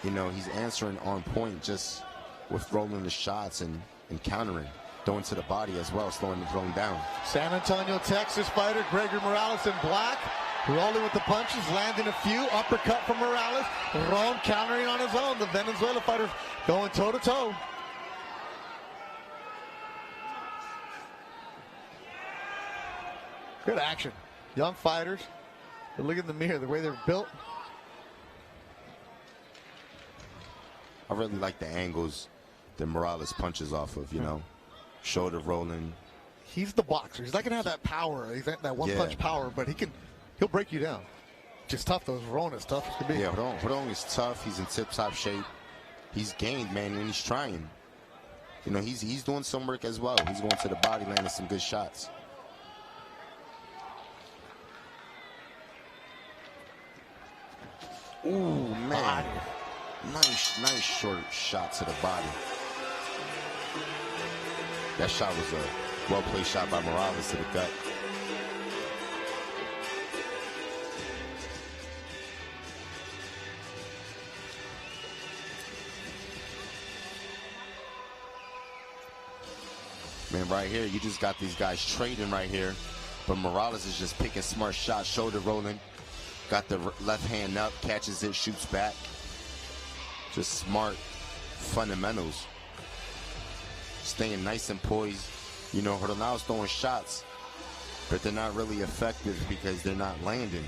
he's answering on point just with rolling the shots and countering. Throwing to the body as well, slowing the throwing down. San Antonio, Texas fighter Gregory Morales in black. Rolling with the punches, landing a few. Uppercut from Morales. Ron countering on his own. The Venezuela fighter going toe-to-toe. Good action. Young fighters. But look in the mirror, the way they're built. I really like the angles that Morales punches off of, Shoulder rolling. He's the boxer. He's not gonna have that power. He's that one punch power, but he'll break you down. Just tough though. Ron is tough as can be. Yeah, Ron is tough. He's in tip-top shape. He's gained, man, and he's trying. He's doing some work as well. He's going to the body, landing some good shots. Ooh, man. Nice short shot to the body. That shot was a well-placed shot by Morales to the gut. Man, right here, you just got these guys trading right here. But Morales is just picking smart shots, shoulder rolling. Got the left hand up, catches it, shoots back. Just smart fundamentals. Staying nice and poised. You know, Ronal's throwing shots, but they're not really effective because they're not landing.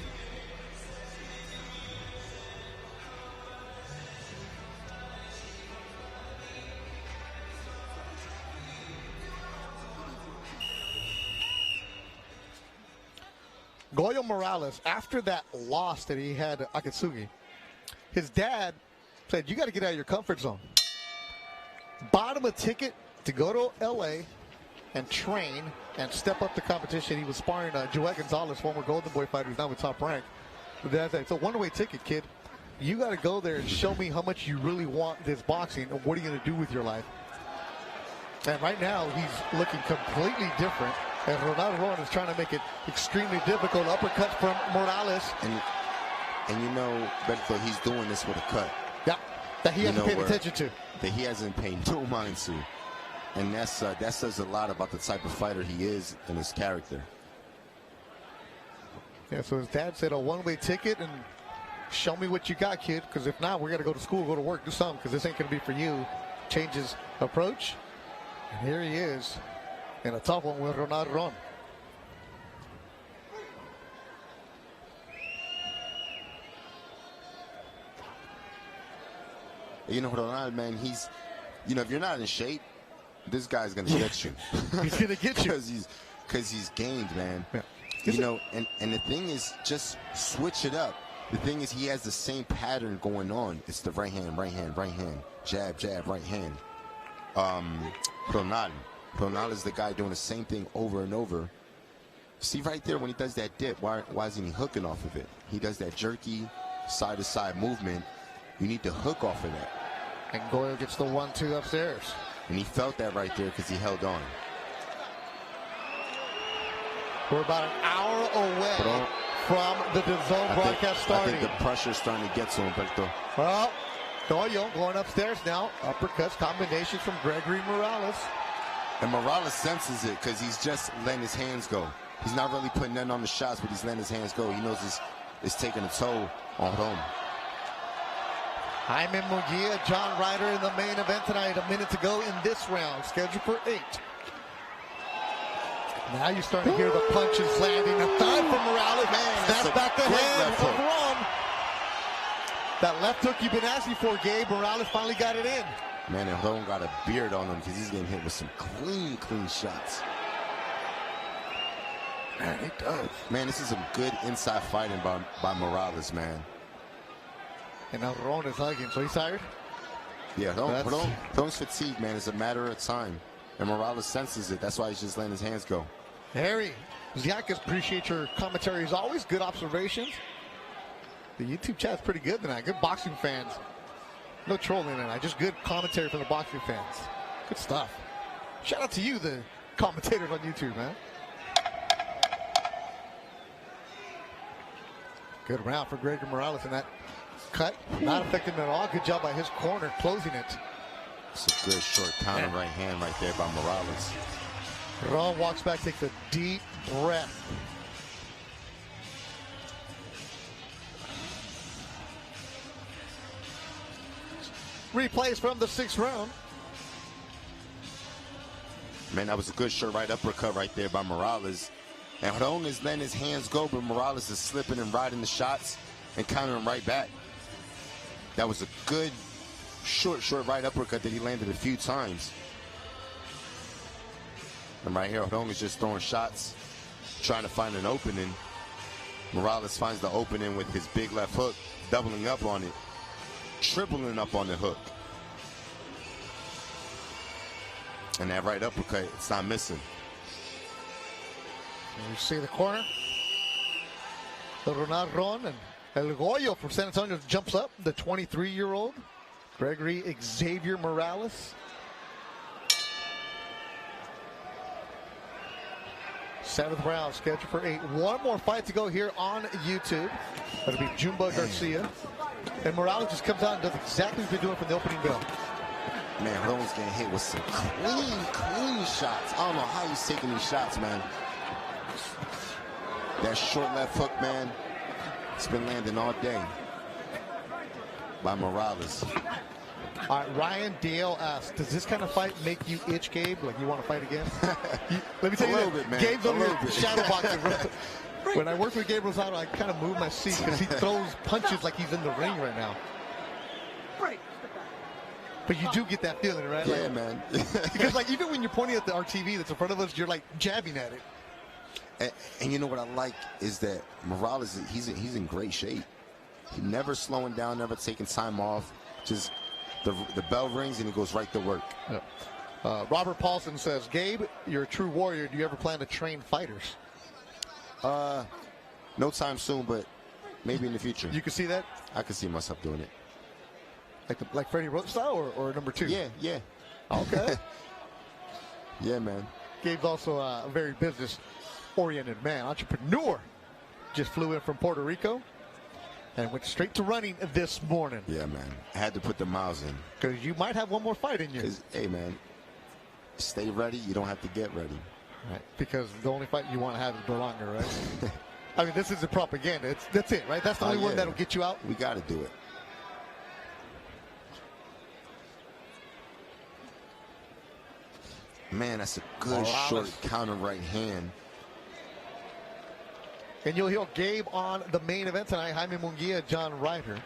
Goyo Morales, after that loss that he had to Akatsugi, his dad said, you got to get out of your comfort zone. Bought him a ticket to go to L.A. and train and step up the competition. He was sparring Joel Gonzalez, former Golden Boy fighter, who's now with Top Rank. But that's it's a one-way ticket, kid. You got to go there and show me how much you really want this boxing and what are you going to do with your life. And right now, he's looking completely different. And Ronal Ron is trying to make it extremely difficult. Uppercuts from Morales. And you know, Beto, he's doing this with a cut. Yeah, that he hasn't paid attention to. That he hasn't paid no mind to. And that says a lot about the type of fighter he is and his character. Yeah, so his dad said a one-way ticket and show me what you got, kid. Because if not, we're going to go to school, go to work, do something. Because this ain't going to be for you. Change his approach. And here he is. In a tough one with Ronal Ron. You know, Ronal, man, he's, you know, if you're not in shape, this guy's going to get you. He's going to get you. Because he's gained, man. Yeah. You know, and the thing is, just switch it up. The thing is, he has the same pattern going on. It's the right hand, right hand, right hand, jab, jab, right hand. Ronal is the guy doing the same thing over and over. See right there when he does that dip, why isn't he hooking off of it? He does that jerky side-to-side movement. You need to hook off of that. And Goyo gets the 1-2 upstairs. And he felt that right there because he held on. We're about an hour away from the DAZN broadcast starting. I think the pressure's starting to get to him, Beto. Well, Goyo going upstairs now. Uppercuts, combinations from Gregory Morales. And Morales senses it because he's just letting his hands go. He's not really putting nothing on the shots, but he's letting his hands go. He knows it's taking a toll on him. Jaime Munguia, John Ryder in the main event tonight. A minute to go in this round, scheduled for 8. Now you're starting to hear the punches landing. A thigh from Morales. Man, that's back the hand of Ron. That left hook you've been asking for, Gabe. Morales finally got it in. Man, and Ron got a beard on him because he's getting hit with some clean shots. Man, he does. Man, this is some good inside fighting by Morales, man. And now Ron is hugging, so he's tired? Yeah, Ron's fatigued, man. It's a matter of time. And Morales senses it. That's why he's just letting his hands go. Harry Ziakis, appreciate your commentary as always. Good observations. The YouTube chat's pretty good tonight. Good boxing fans. No trolling tonight. Just good commentary from the boxing fans. Good stuff. Shout out to you, the commentators on YouTube, man. Good round for Gregory Morales in that cut. Not affecting him at all. Good job by his corner closing it. It's a good short counter right hand right there by Morales. Ron walks back, takes a deep breath. Replays from the 6th round. Man, that was a good short right uppercut right there by Morales. And Ron is letting his hands go, but Morales is slipping and riding the shots and countering right back. That was a good short right uppercut that he landed a few times. And right here, Ron is just throwing shots, trying to find an opening. Morales finds the opening with his big left hook, doubling up on it, tripling up on the hook. And that right uppercut, it's not missing. And you see the corner. The Ronal Ron and El Goyo from San Antonio jumps up. The 23-year-old Gregory Xavier Morales. 7th round scheduled for 8. One more fight to go here on YouTube. That'll be Junebug Garcia. And Morales just comes out and does exactly what he's been doing from the opening bell. Man, Ron's getting hit with some clean shots. I don't know how he's taking these shots, man. That short left hook, man, it's been landing all day by Morales. All right, Ryan Dale asks, does this kind of fight make you itch, Gabe? Like you want to fight again? Let me tell you, a little bit, man. Gabe's over here bit. shadow boxing. When I work with Gabe Rosado, I kind of move my seat because he throws punches like he's in the ring right now. But you do get that feeling, right? Yeah, like, man. Because like even when you're pointing at our TV that's in front of us, you're like jabbing at it. And you know what I like is that Morales, he's in great shape. He never slowing down, never taking time off. Just the bell rings and he goes right to work. Yeah. Robert Paulson says, Gabe, you're a true warrior. Do you ever plan to train fighters? No time soon, but maybe in the future. You can see that? I can see myself doing it. Like Freddie Roach style or number 2? Yeah. Okay. Yeah, man. Gabe's also a very business-oriented man, entrepreneur. Just flew in from Puerto Rico and went straight to running this morning. Yeah, man. I had to put the miles in. Because you might have one more fight in you. Hey, man, stay ready. You don't have to get ready. Right. Because the only fight you want to have is Berlanga, right? I mean, this isn't propaganda. That's it, right? That's the only one that'll get you out. We got to do it. Man, that's a good short counter right hand. And you'll hear Gabe on the main event tonight. Jaime Munguia, John Ryder.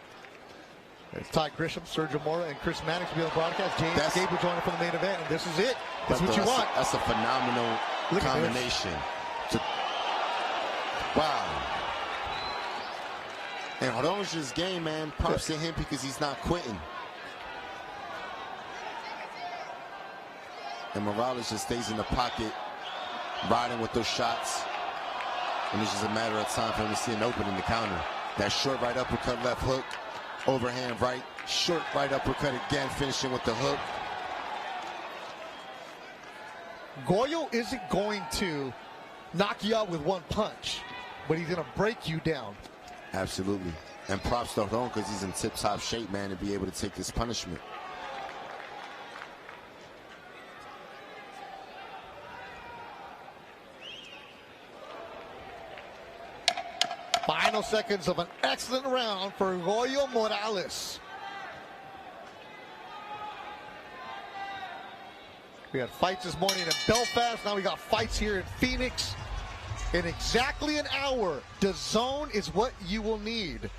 It's Todd Grisham, Sergio Mora, and Chris Mannix will be on the broadcast. Gabe will join us for the main event, and this is it. That's what you want. That's a phenomenal combination. Wow. And Ron's just game, man. Props to him because he's not quitting. And Morales just stays in the pocket, riding with those shots. And it's just a matter of time for him to see an opening to counter. That short right uppercut, left hook, overhand right, short right uppercut again, finishing with the hook. Goyo isn't going to knock you out with one punch, but he's going to break you down. Absolutely. And props to Ron because he's in tip-top shape, man, to be able to take this punishment. Final seconds of an excellent round for Goyo Morales. We had fights this morning in Belfast. Now we got fights here in Phoenix. In exactly an hour, DAZN is what you will need.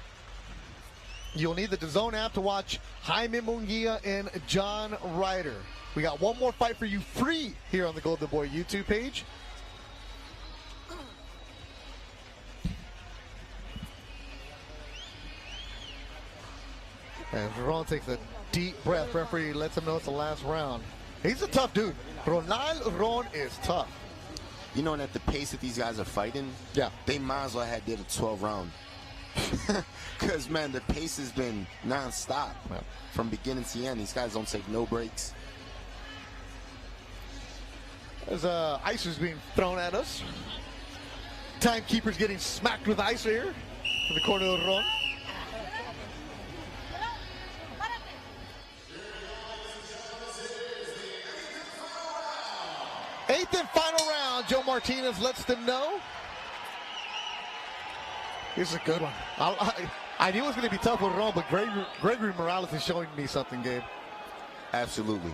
You'll need the DAZN app to watch Jaime Munguia and John Ryder. We got one more fight for you free here on the Golden Boy YouTube page. And Ron takes a deep breath. Referee lets him know it's the last round. He's a tough dude. Ronal Ron is tough. You know, and at the pace that these guys are fighting, they might as well have did a 12 round. Because, man, the pace has been nonstop from beginning to end. These guys don't take no breaks. There's ice is being thrown at us. Timekeeper's getting smacked with ice here in the corner of Ron. Eighth and final round. Joe Martinez lets them know. This is a good one. I knew it was going to be tough with Ron, but Gregory Morales is showing me something, Gabe. Absolutely.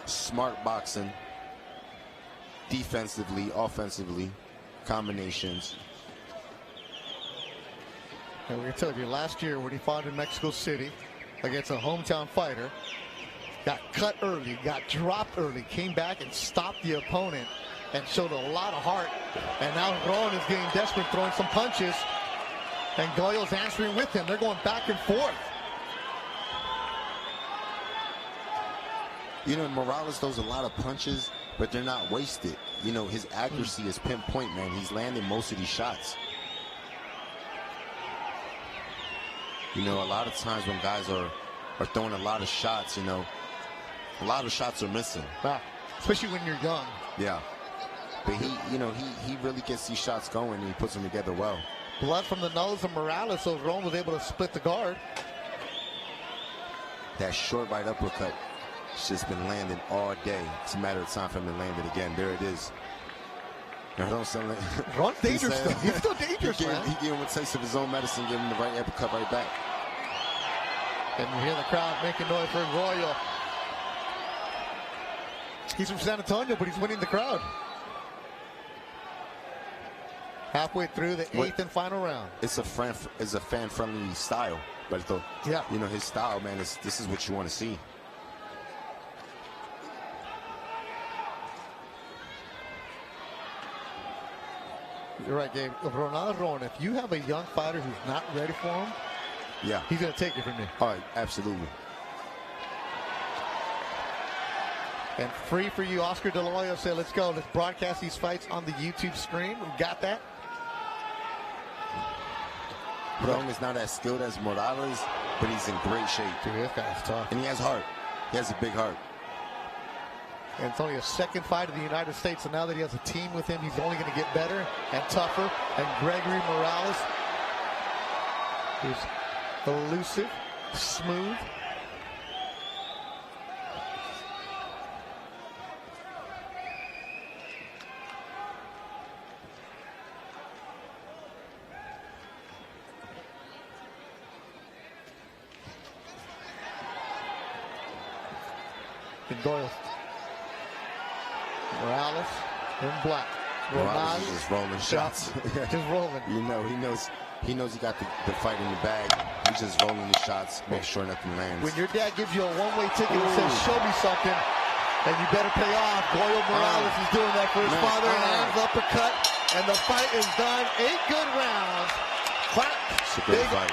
Smart boxing. Defensively, offensively. Combinations. And we're going to tell you, last year when he fought in Mexico City against a hometown fighter, got cut early, got dropped early, came back and stopped the opponent and showed a lot of heart. And now Ron is getting desperate, throwing some punches, and Goyo's answering with him. They're going back and forth. You know, Morales throws a lot of punches, but they're not wasted. You know, his accuracy is pinpoint, man. He's landing most of these shots. You know, a lot of times when guys are throwing a lot of shots, you know, a lot of shots are missing. Wow. Especially when you're young. Yeah. But he really gets these shots going and he puts them together well. Blood from the nose of Morales, so Ron was able to split the guard. That short right uppercut It's just been landing all day. It's a matter of time for him to land it again. There it is. Ron's dangerous still. He's still dangerous, man. He gave him a taste of his own medicine, gave him the right uppercut right back. And you hear the crowd making noise for Royal. He's from San Antonio, but he's winning the crowd. Halfway through the 8th and final round. It's a fan-friendly style, but yeah, you know his style, man. This is what you want to see. You're right, Gabe. Ronal Ron, if you have a young fighter who's not ready for him, yeah, he's going to take it from you. All right, absolutely. And free for you, Oscar De La Hoya said, let's go. Let's broadcast these fights on the YouTube screen. We got that. Ron is not as skilled as Morales, but he's in great shape. Dude, this guy's tough. And he has heart. He has a big heart. And it's only a second fight of the United States, so now that he has a team with him, he's only going to get better and tougher. And Gregory Morales is elusive, smooth. And Doyle. Morales in black. Morales is just rolling shots. Just rolling. You know, he knows he got the fight in the bag. He's just rolling the shots, make sure nothing lands. When your dad gives you a one-way ticket and says, show me something, then you better pay off. Doyle Morales is doing that for his father, and hands uppercut, and the fight is done. 8 good rounds. It's a great fight.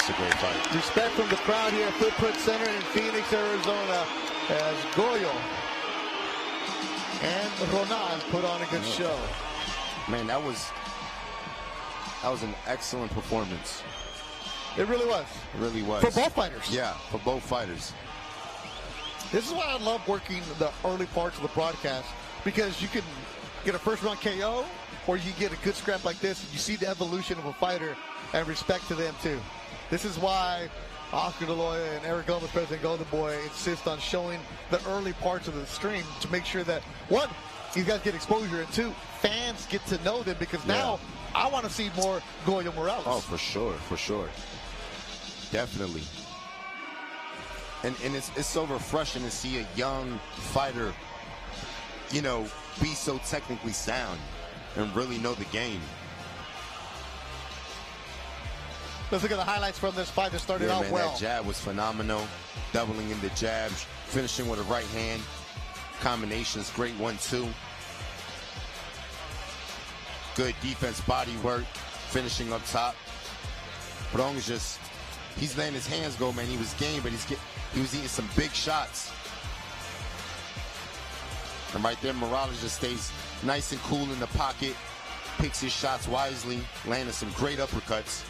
It's a great fight. Respect from the crowd here at Footprint Center in Phoenix, Arizona, as Goyo and Ronal put on a good show. Man, that was an excellent performance. It really was. It really was. For both fighters. Yeah, for both fighters. This is why I love working the early parts of the broadcast, because you can get a first-round KO, or you get a good scrap like this. You see the evolution of a fighter, and respect to them, too. This is why Oscar De La Hoya and Eric Gomez, President Golden Boy, insist on showing the early parts of the stream to make sure that, one, these guys get exposure, and two, fans get to know them, because now I want to see more Goyo Morales. Oh, for sure, for sure. Definitely. And it's so refreshing to see a young fighter, you know, be so technically sound and really know the game. Let's look at the highlights from this fight that started out well. That jab was phenomenal. Doubling in the jabs, finishing with a right hand. Combinations, great 1-2. Good defense, body work, finishing up top. Brong is just, he's letting his hands go, man. He was game, but he was eating some big shots. And right there, Morales just stays nice and cool in the pocket, picks his shots wisely, landing some great uppercuts.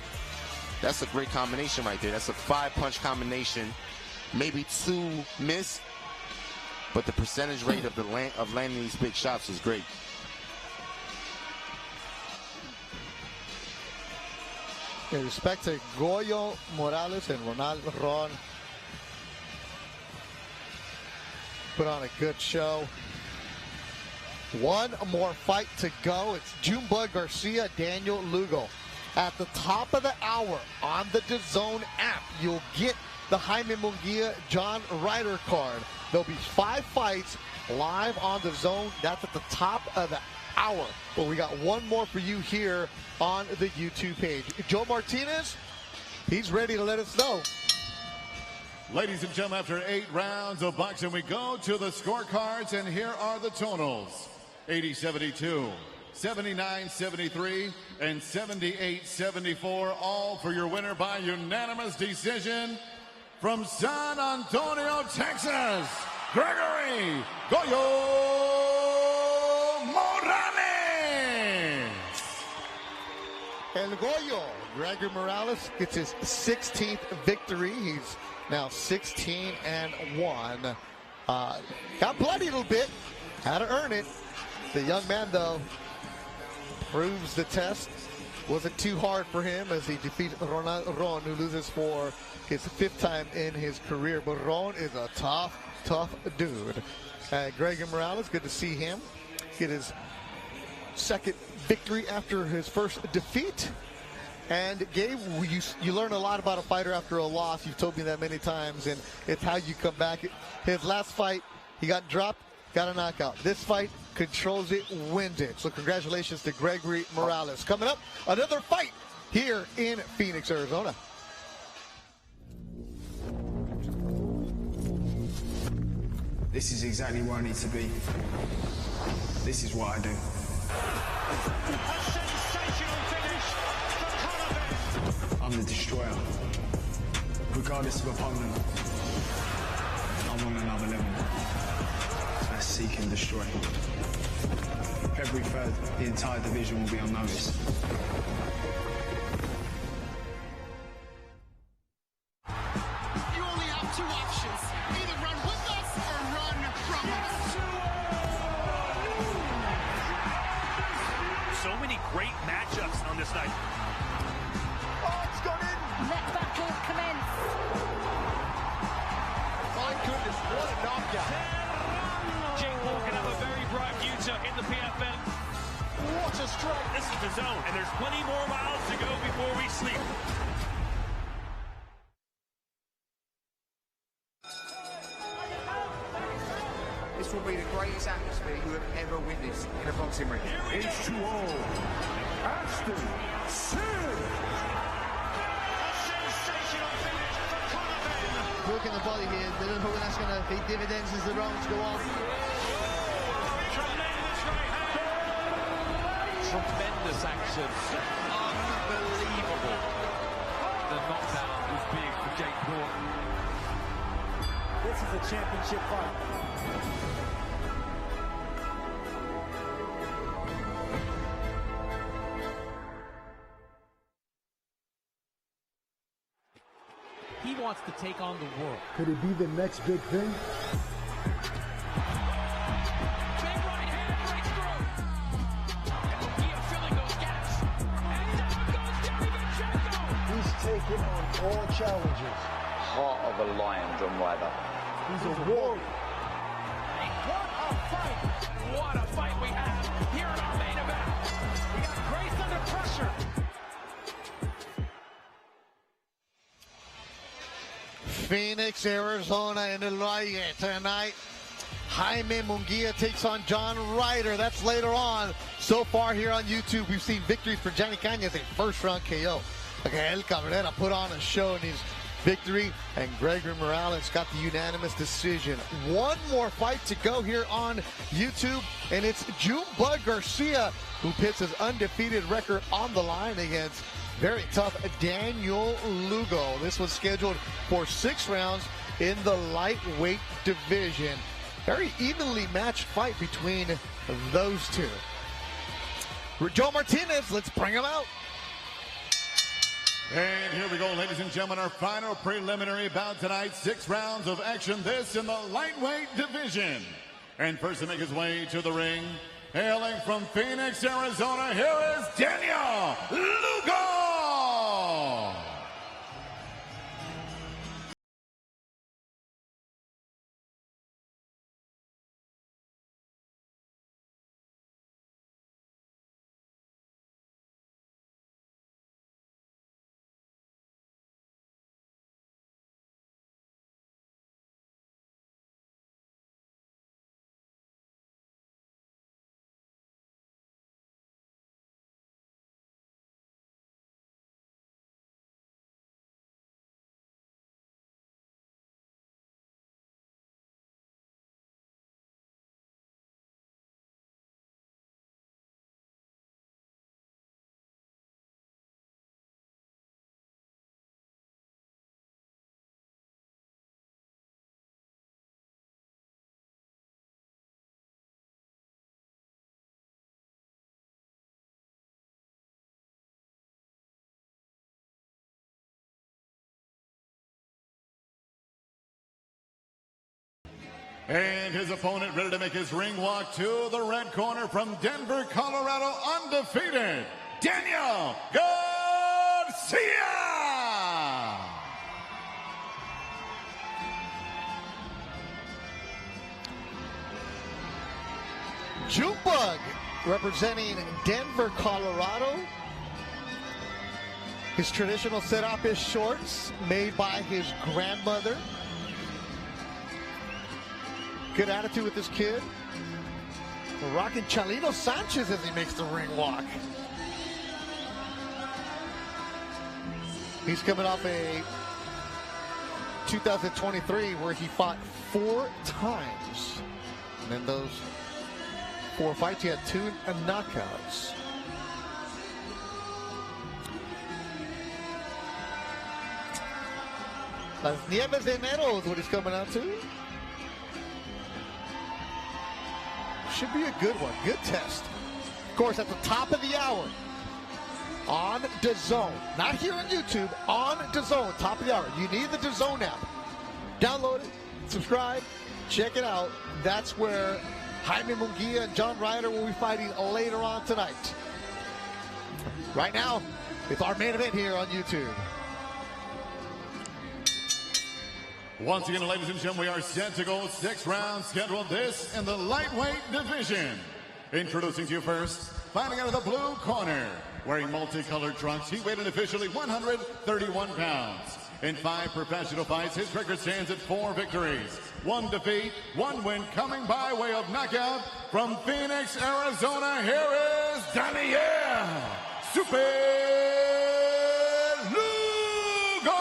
That's a great combination right there. That's a 5-punch combination. Maybe 2 missed, but the percentage rate of landing these big shots is great. In respect to Goyo Morales and Ronal Ron, put on a good show. One more fight to go. It's Junebug Garcia, Daniel Lugo. At the top of the hour on the DAZN app, you'll get the Jaime Munguia John Ryder card. There'll be 5 fights live on DAZN. That's at the top of the hour. But we got one more for you here on the YouTube page. Joe Martinez, he's ready to let us know. Ladies and gentlemen, after 8 rounds of boxing, we go to the scorecards, and here are the totals. 80-72, 79-73, and 78-74, all for your winner by unanimous decision from San Antonio, Texas, Gregory Goyo Morales. And Goyo, Gregory Morales, gets his 16th victory. He's now 16-1. Got bloody a little bit, had to earn it. The young man, though, proves the test wasn't too hard for him as he defeated Ronal Ron, who loses for his 5th time in his career. But Ron is a tough dude. Gregory Morales, good to see him get his 2nd victory after his 1st defeat. And Gabe, you learn a lot about a fighter after a loss. You've told me that many times, and it's how you come back. His last fight, he got dropped, got a knockout. This fight, controls it, wins it. So congratulations to Gregory Morales. Coming up, another fight here in Phoenix, Arizona. This is exactly where I need to be. This is what I do. A sensational finish for Cabrera. I'm the destroyer. Regardless of opponent, I'm on another level. I seek and destroy. February 3rd, the entire division will be on notice. You only have 2 options. Either run with us or run from us. So many great matchups on this night. Oh, it's gone in. Let battle commence. My goodness, what a knockout. Jake Paul can have a very bright future in the PFL. What a strike. This is the zone, and there's plenty more miles to go before we sleep. This will be the greatest atmosphere you have ever witnessed in a boxing ring. H2O, Aston Sid. Broken the body here. They don't know when that's going to pay dividends as the rounds go on. Tremendous action. Unbelievable. The knockdown was big for Jake Paul. This is a championship fight. He wants to take on the world. Could it be the next big thing? Big right hand breaks through. And Munguia filling those gaps. And down goes Darius Fulghum. He's taken on all challenges. Heart of a lion, John Ryder. He's a warrior. What a fight. What a fight we have here in our main event. We got Grace under pressure. Phoenix, Arizona in the Valle tonight. Jaime Munguia takes on John Ryder. That's later on. So far here on YouTube, we've seen victories for Johnny Cañas, a 1st-round KO. Miguel Cabrera put on a show in his victory, and Gregory Morales got the unanimous decision. One more fight to go here on YouTube, and it's Junebug Garcia who pits his undefeated record on the line against very tough Daniel Lugo. This was scheduled for 6 rounds in the lightweight division. Very evenly matched fight between those two. Joe Martinez, let's bring him out. And here we go, ladies and gentlemen, our final preliminary bout tonight. 6 rounds of action, this in the lightweight division. And first to make his way to the ring, hailing from Phoenix, Arizona, here is Daniel Lugo. And his opponent ready to make his ring walk to the red corner from Denver, Colorado, undefeated, Daniel Garcia. Junebug representing Denver, Colorado. His traditional serapes shorts made by his grandmother. Good attitude with this kid. We're rocking Chalino Sanchez as he makes the ring walk. He's coming off a 2023 where he fought 4 times. And in those 4 fights, he had 2 knockouts. Las Nieves de Enero is what he's coming out to. Should be a good one. Good test. Of course, at the top of the hour on DAZN. Not here on YouTube, on DAZN, top of the hour. You need the DAZN app. Download it, subscribe, check it out. That's where Jaime Munguia and John Ryder will be fighting later on tonight. Right now, it's our main event here on YouTube. Once again, ladies and gentlemen, we are set to go 6 rounds scheduled. This in the lightweight division. Introducing to you first, fighting out of the blue corner, wearing multicolored trunks, he weighed in officially 131 pounds. In 5 professional fights, his record stands at 4 victories, 1 defeat, 1 win, coming by way of knockout. From Phoenix, Arizona, here is Daniel Lugo.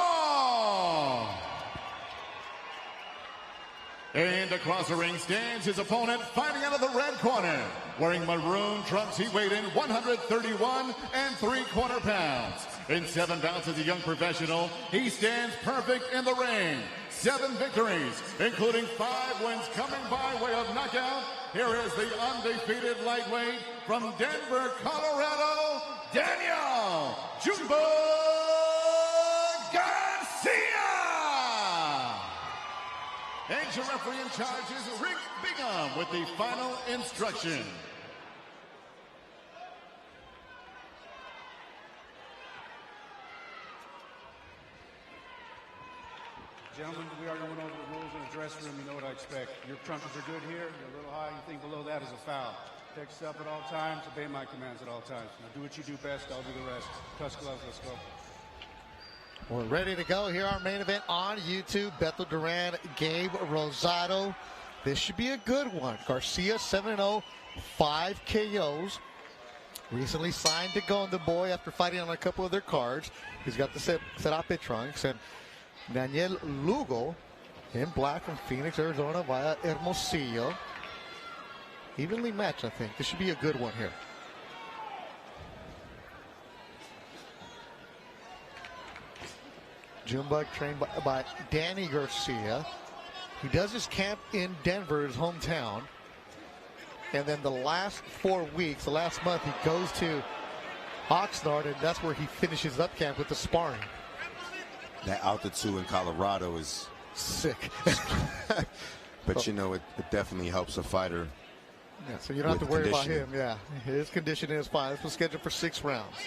And across the ring stands his opponent, fighting out of the red corner. Wearing maroon trunks, he weighed in 131 3/4 pounds. In 7 bouts as a young professional, he stands perfect in the ring. 7 victories, including 5 wins coming by way of knockout. Here is the undefeated lightweight from Denver, Colorado, Daniel Junebug Garcia. And your referee in charge is Rick Bingham with the final instruction. Gentlemen, we already went over the rules in the dressing room. You know what I expect. Your trunks are good here. You're a little high. You think below that is a foul. Take us up at all times. Obey my commands at all times. Now do what you do best. I'll do the rest. Touch gloves. Let's go. We're ready to go. Here our main event on YouTube. Beto Duran, Gabe Rosado. This should be a good one. Garcia 7-0, 5 KOs. Recently signed to Golden Boy after fighting on a couple of their cards. He's got the Serape trunks. And Daniel Lugo in black from Phoenix, Arizona via Hermosillo. Evenly matched, I think. This should be a good one here. Junebug trained by Danny Garcia. He does his camp in Denver, his hometown. And then the last 4 weeks, the last month, he goes to Oxnard, and that's where he finishes up camp with the sparring. That altitude in Colorado is sick. But, you know, it definitely helps a fighter. Yeah, so you don't have to worry about him. Yeah, his conditioning is fine. This was scheduled for 6 rounds.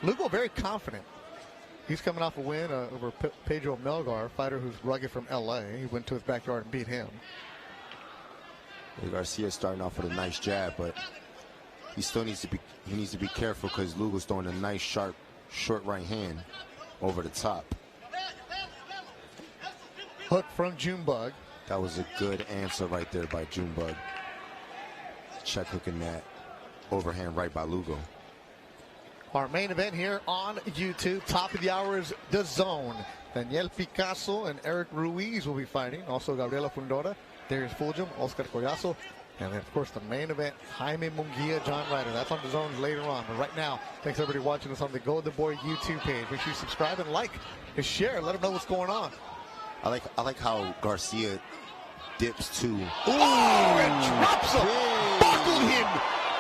Lugo very confident. He's coming off a win over Pedro Melgar, a fighter who's rugged from LA. He went to his backyard and beat him. Garcia's starting off with a nice jab, but he still needs to be careful because Lugo's throwing a nice sharp short right hand over the top. Hook from Junebug. That was a good answer right there by Junebug. Check hooking that overhand right by Lugo. Our main event here on YouTube. Top of the hour is DAZN. Daniel Picasso and Eric Ruiz will be fighting. Also Gabriela Fundora, Darius Fulghum, Oscar Collazo. And then, of course, the main event, Jaime Munguia, John Ryder. That's on DAZN later on. But right now, thanks everybody watching us on the Golden Boy YouTube page. Make sure you subscribe and like and share. Let them know what's going on. I like how Garcia dips too. Ooh, and drops him. Buckled him.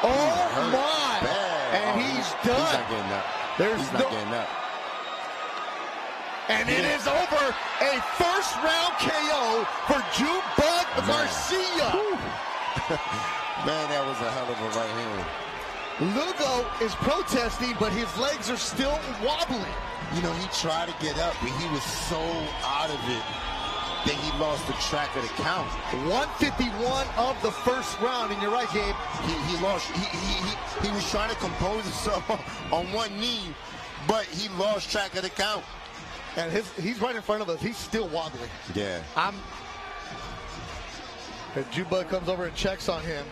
Oh, my. Bad. And he's done. He's not getting up. He's not getting up. And it is over. A first-round KO for Junebug Garcia. Man, that was a hell of a right hand. Lugo is protesting, but his legs are still wobbling. You know, he tried to get up, but he was so out of it that he lost the track of the count. 151 of the first round, and you're right, Gabe. He lost. He was trying to compose himself on one knee, but he lost track of the count. And he's right in front of us. He's still wobbling. Yeah. And Junebug comes over and checks on him.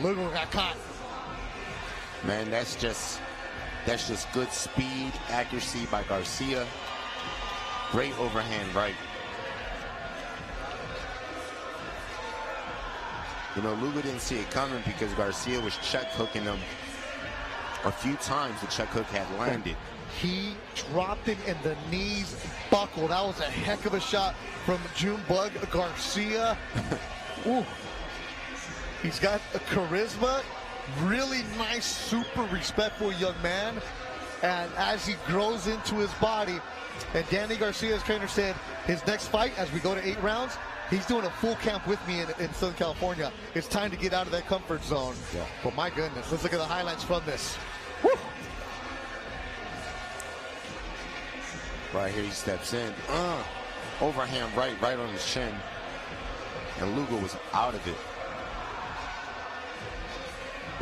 Lugo got caught. Man, that's just good speed, accuracy by Garcia. Great overhand right. You know, Lugo didn't see it coming because Garcia was check hooking him a few times. The check hook had landed. He dropped him and the knees buckled. That was a heck of a shot from Junebug Garcia. Ooh. He's got a charisma, really nice, super respectful young man. And as he grows into his body, and Danny Garcia's trainer said his next fight, as we go to 8 rounds, he's doing a full camp with me in Southern California. It's time to get out of that comfort zone. Yeah. But my goodness, let's look at the highlights from this. Woo! Right here he steps in. Overhand right on his chin. And Lugo was out of it.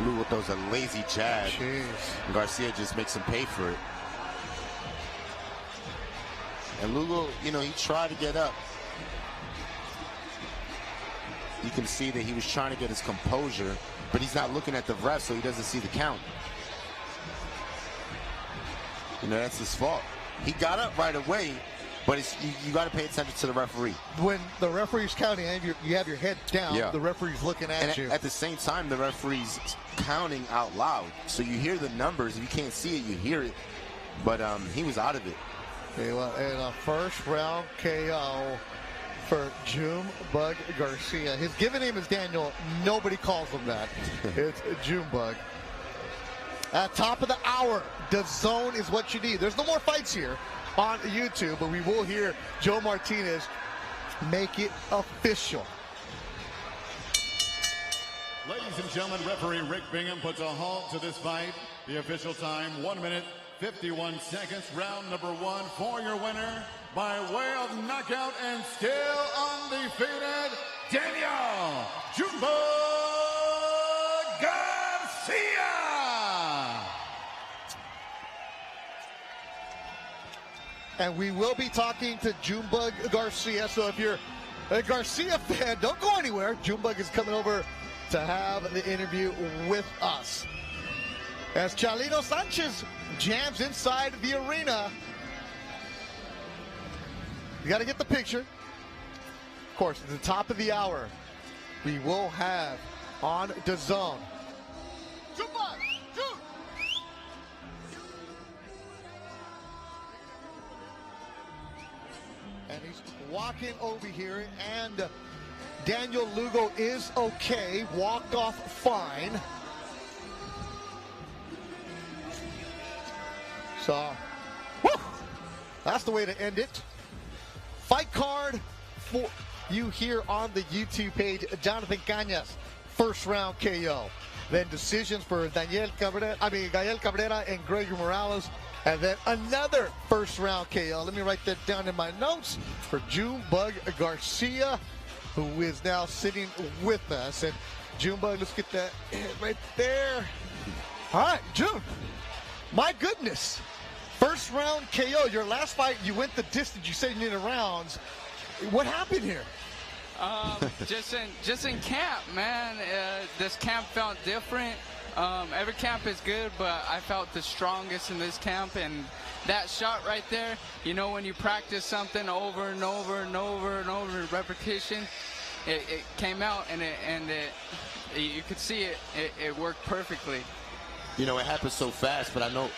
Lugo throws a lazy jab. Jeez. Garcia just makes him pay for it. And Lugo, you know, he tried to get up. You can see that he was trying to get his composure, but he's not looking at the ref, so he doesn't see the count. You know, that's his fault. He got up right away, but you got to pay attention to the referee. When the referee's counting and you have your head down, yeah, the referee's looking at you. At the same time, the referee's counting out loud. So you hear the numbers. If you can't see it, you hear it. But he was out of it. And a first round KO for Junebug Garcia. His given name is Daniel. Nobody calls him that. It's Junebug. At top of the hour, DAZN is what you need. There's no more fights here on YouTube, but we will hear Joe Martinez make it official. Ladies and gentlemen, referee Rick Bingham puts a halt to this fight. The official time, 1 minute, 51 seconds. Round number 1 for your winner by way of knockout and still undefeated, Daniel Junebug Garcia. And we will be talking to Junebug Garcia. So if you're a Garcia fan, don't go anywhere. Junebug is coming over to have the interview with us. As Chalino Sanchez jams inside the arena. You got to get the picture. Of course, at the top of the hour, we will have on DAZN. Junebug! And he's walking over here, and Daniel Lugo is okay, walked off fine. So, woo, that's the way to end it. Fight card for you here on the YouTube page. Jonathan Cañas, first round KO. Then decisions for Gael Cabrera and Gregory Morales. And then another first round KO. Let me write that down in my notes for Junebug Garcia, who is now sitting with us. And Junebug, let's get that right there. All right, June. My goodness. First round KO. Your last fight, you went the distance. You said you needed rounds. What happened here? Just in camp, man. This camp felt different. Every camp is good, but I felt the strongest in this camp, and that shot right there, you know, when you practice something over and over and over and over, repetition, it came out, and you could see it worked perfectly. You know, it happened so fast, but I know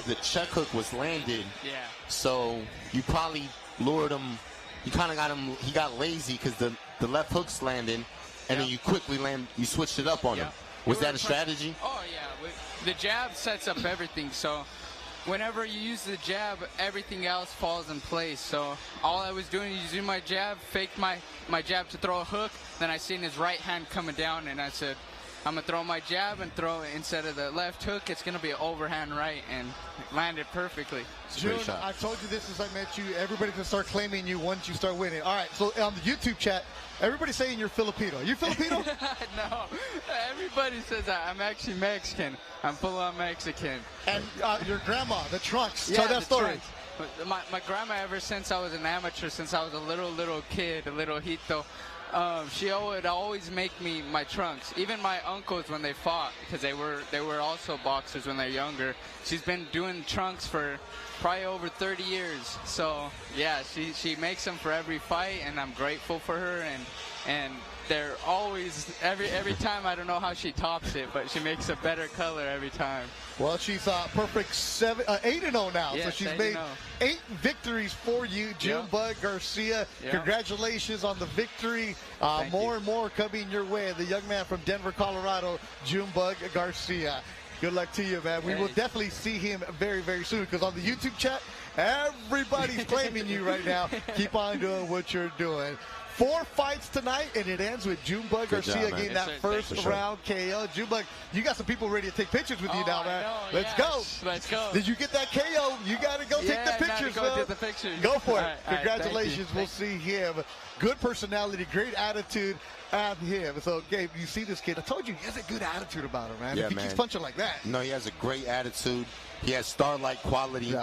the check hook was landed. Yeah. So you probably lured him. You kind of got him. He got lazy because the left hook's landing, and then you quickly you switched it up on him. Was that a strategy? Oh, yeah. The jab sets up everything. So whenever you use the jab, everything else falls in place. So all I was doing is using my jab, faked my jab to throw a hook. Then I seen his right hand coming down, and I said, I'm going to throw my jab and throw it instead of the left hook. It's going to be an overhand right and land it perfectly. June, I told you this as I met you. Everybody's going to start claiming you once you start winning. All right, so on the YouTube chat, everybody's saying you're Filipino. You Filipino? No, everybody says I'm actually Mexican. I'm full-on Mexican. And your grandma, the trunks. Yeah, Tell that story. My grandma, ever since I was an amateur, since I was a little kid, a little hito, she would always make me my trunks. Even my uncles, when they fought, because they were also boxers when they're younger. She's been doing trunks for probably over 30 years. So yeah, she makes them for every fight, and I'm grateful for her. And they're always every time. I don't know how she tops it, but she makes a better color every time. Well, she's perfect 8-0 now. Yes, so she's 8-0. made 8 victories for you, Junebug Garcia. Yeah. Congratulations on the victory. More and more coming your way. The young man from Denver, Colorado, Junebug Garcia. Good luck to you, man. We will definitely see him very, very soon, because on the YouTube chat, everybody's claiming you right now. Keep on doing what you're doing. 4 fights tonight, and it ends with Junebug Garcia getting that first round KO. Junebug, you got some people ready to take pictures with you now, man. Let's go. Let's go. Did you get that KO? You got to go take the pictures, go take the pictures. Go for it. All right, Congratulations. We'll see him. Good personality, great attitude at him. So, Gabe, you see this kid. I told you, he has a good attitude about him, man. Yeah, if he keeps punching like that. No, he has a great attitude. He has star-like quality,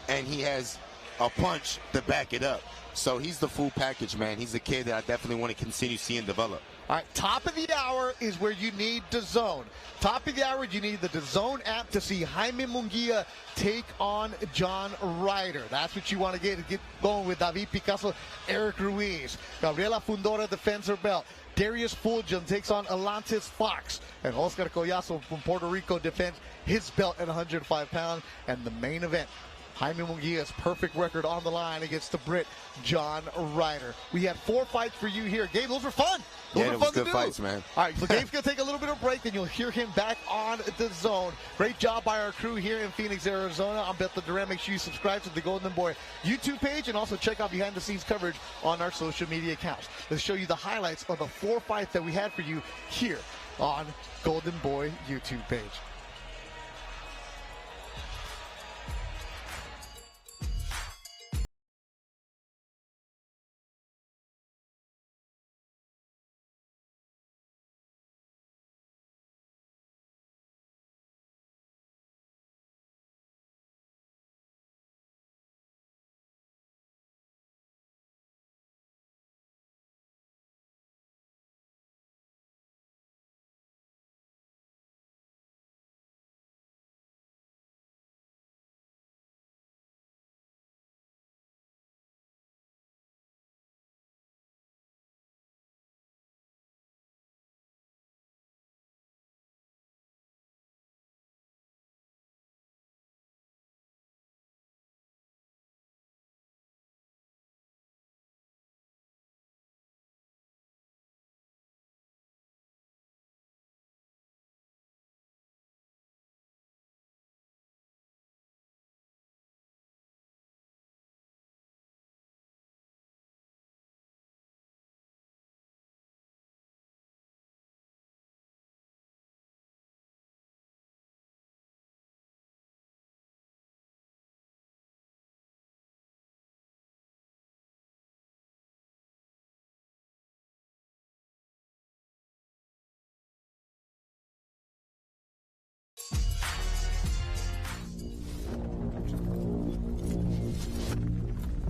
and he has a punch to back it up. So he's the full package, man. He's a kid that I definitely want to continue seeing develop. All right, top of the hour is where you need DAZN. Top of the hour, you need the DAZN app to see Jaime Munguia take on John Ryder. That's what you want to get going with. David Picasso, Eric Ruiz. Gabriela Fundora defends her belt. Darius Fulghum takes on Alantis Fox. And Oscar Collazo from Puerto Rico defends his belt at 105 pounds. And the main event, Jaime Munguia's perfect record on the line against the Brit, John Ryder. We had 4 fights for you here. Gabe, those were fun. Those were fun good fights, man. All right, so Gabe's going to take a little bit of a break, and you'll hear him back on DAZN. Great job by our crew here in Phoenix, Arizona. I'm Beto Duran. Make sure you subscribe to the Golden Boy YouTube page, and also check out behind-the-scenes coverage on our social media accounts. Let's show you the highlights of the 4 fights that we had for you here on Golden Boy YouTube page.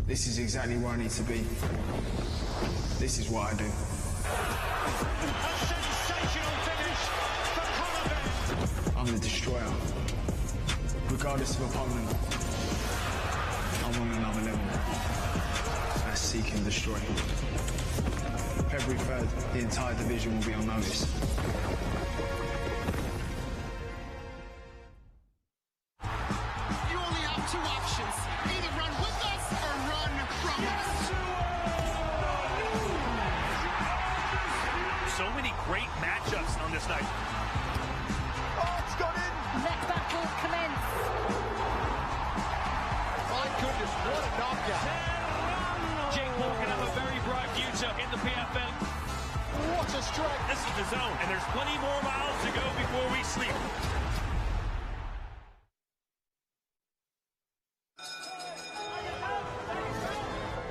This is exactly where I need to be. This is what I do. A sensational finish for Connor. I'm the destroyer. Regardless of opponent, I'm on another level. I seek and destroy. February 3rd, the entire division will be on notice. You only have 2 options. Either run with us or run from us. So many great matchups on this night. Oh, it's going in. Let battle commence. My goodness, what a knockout. Jake Paul can have a very bright future in the PFL. What Watch a strike. This is the zone, and there's plenty more miles to go before we sleep.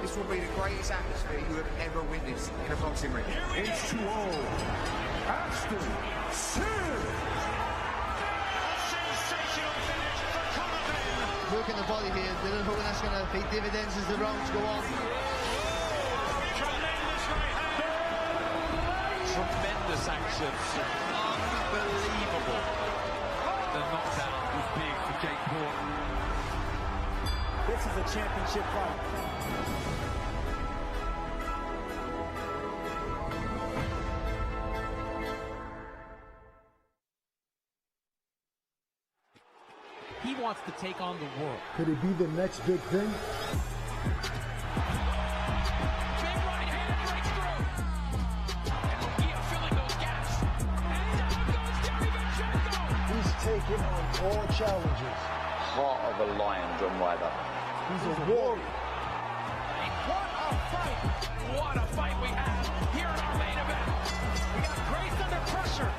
This will be the greatest atmosphere you have ever witnessed in a boxing ring. H2O, Aston Sin. Working the body here, Dylan hoping that's going to pay dividends as the rounds go on. Tremendous action. Unbelievable. The knockdown was big for Jake Paul. This is a championship fight. He wants to take on the world. Could it be the next big thing? Big right hand breaks through. And Munguia filling those gaps. And down goes Darius Fulghum. He's taking on all challenges. Heart of a lion, John Ryder. He's a warrior. What a fight. What a fight we have here in our main event. We got Grace under pressure.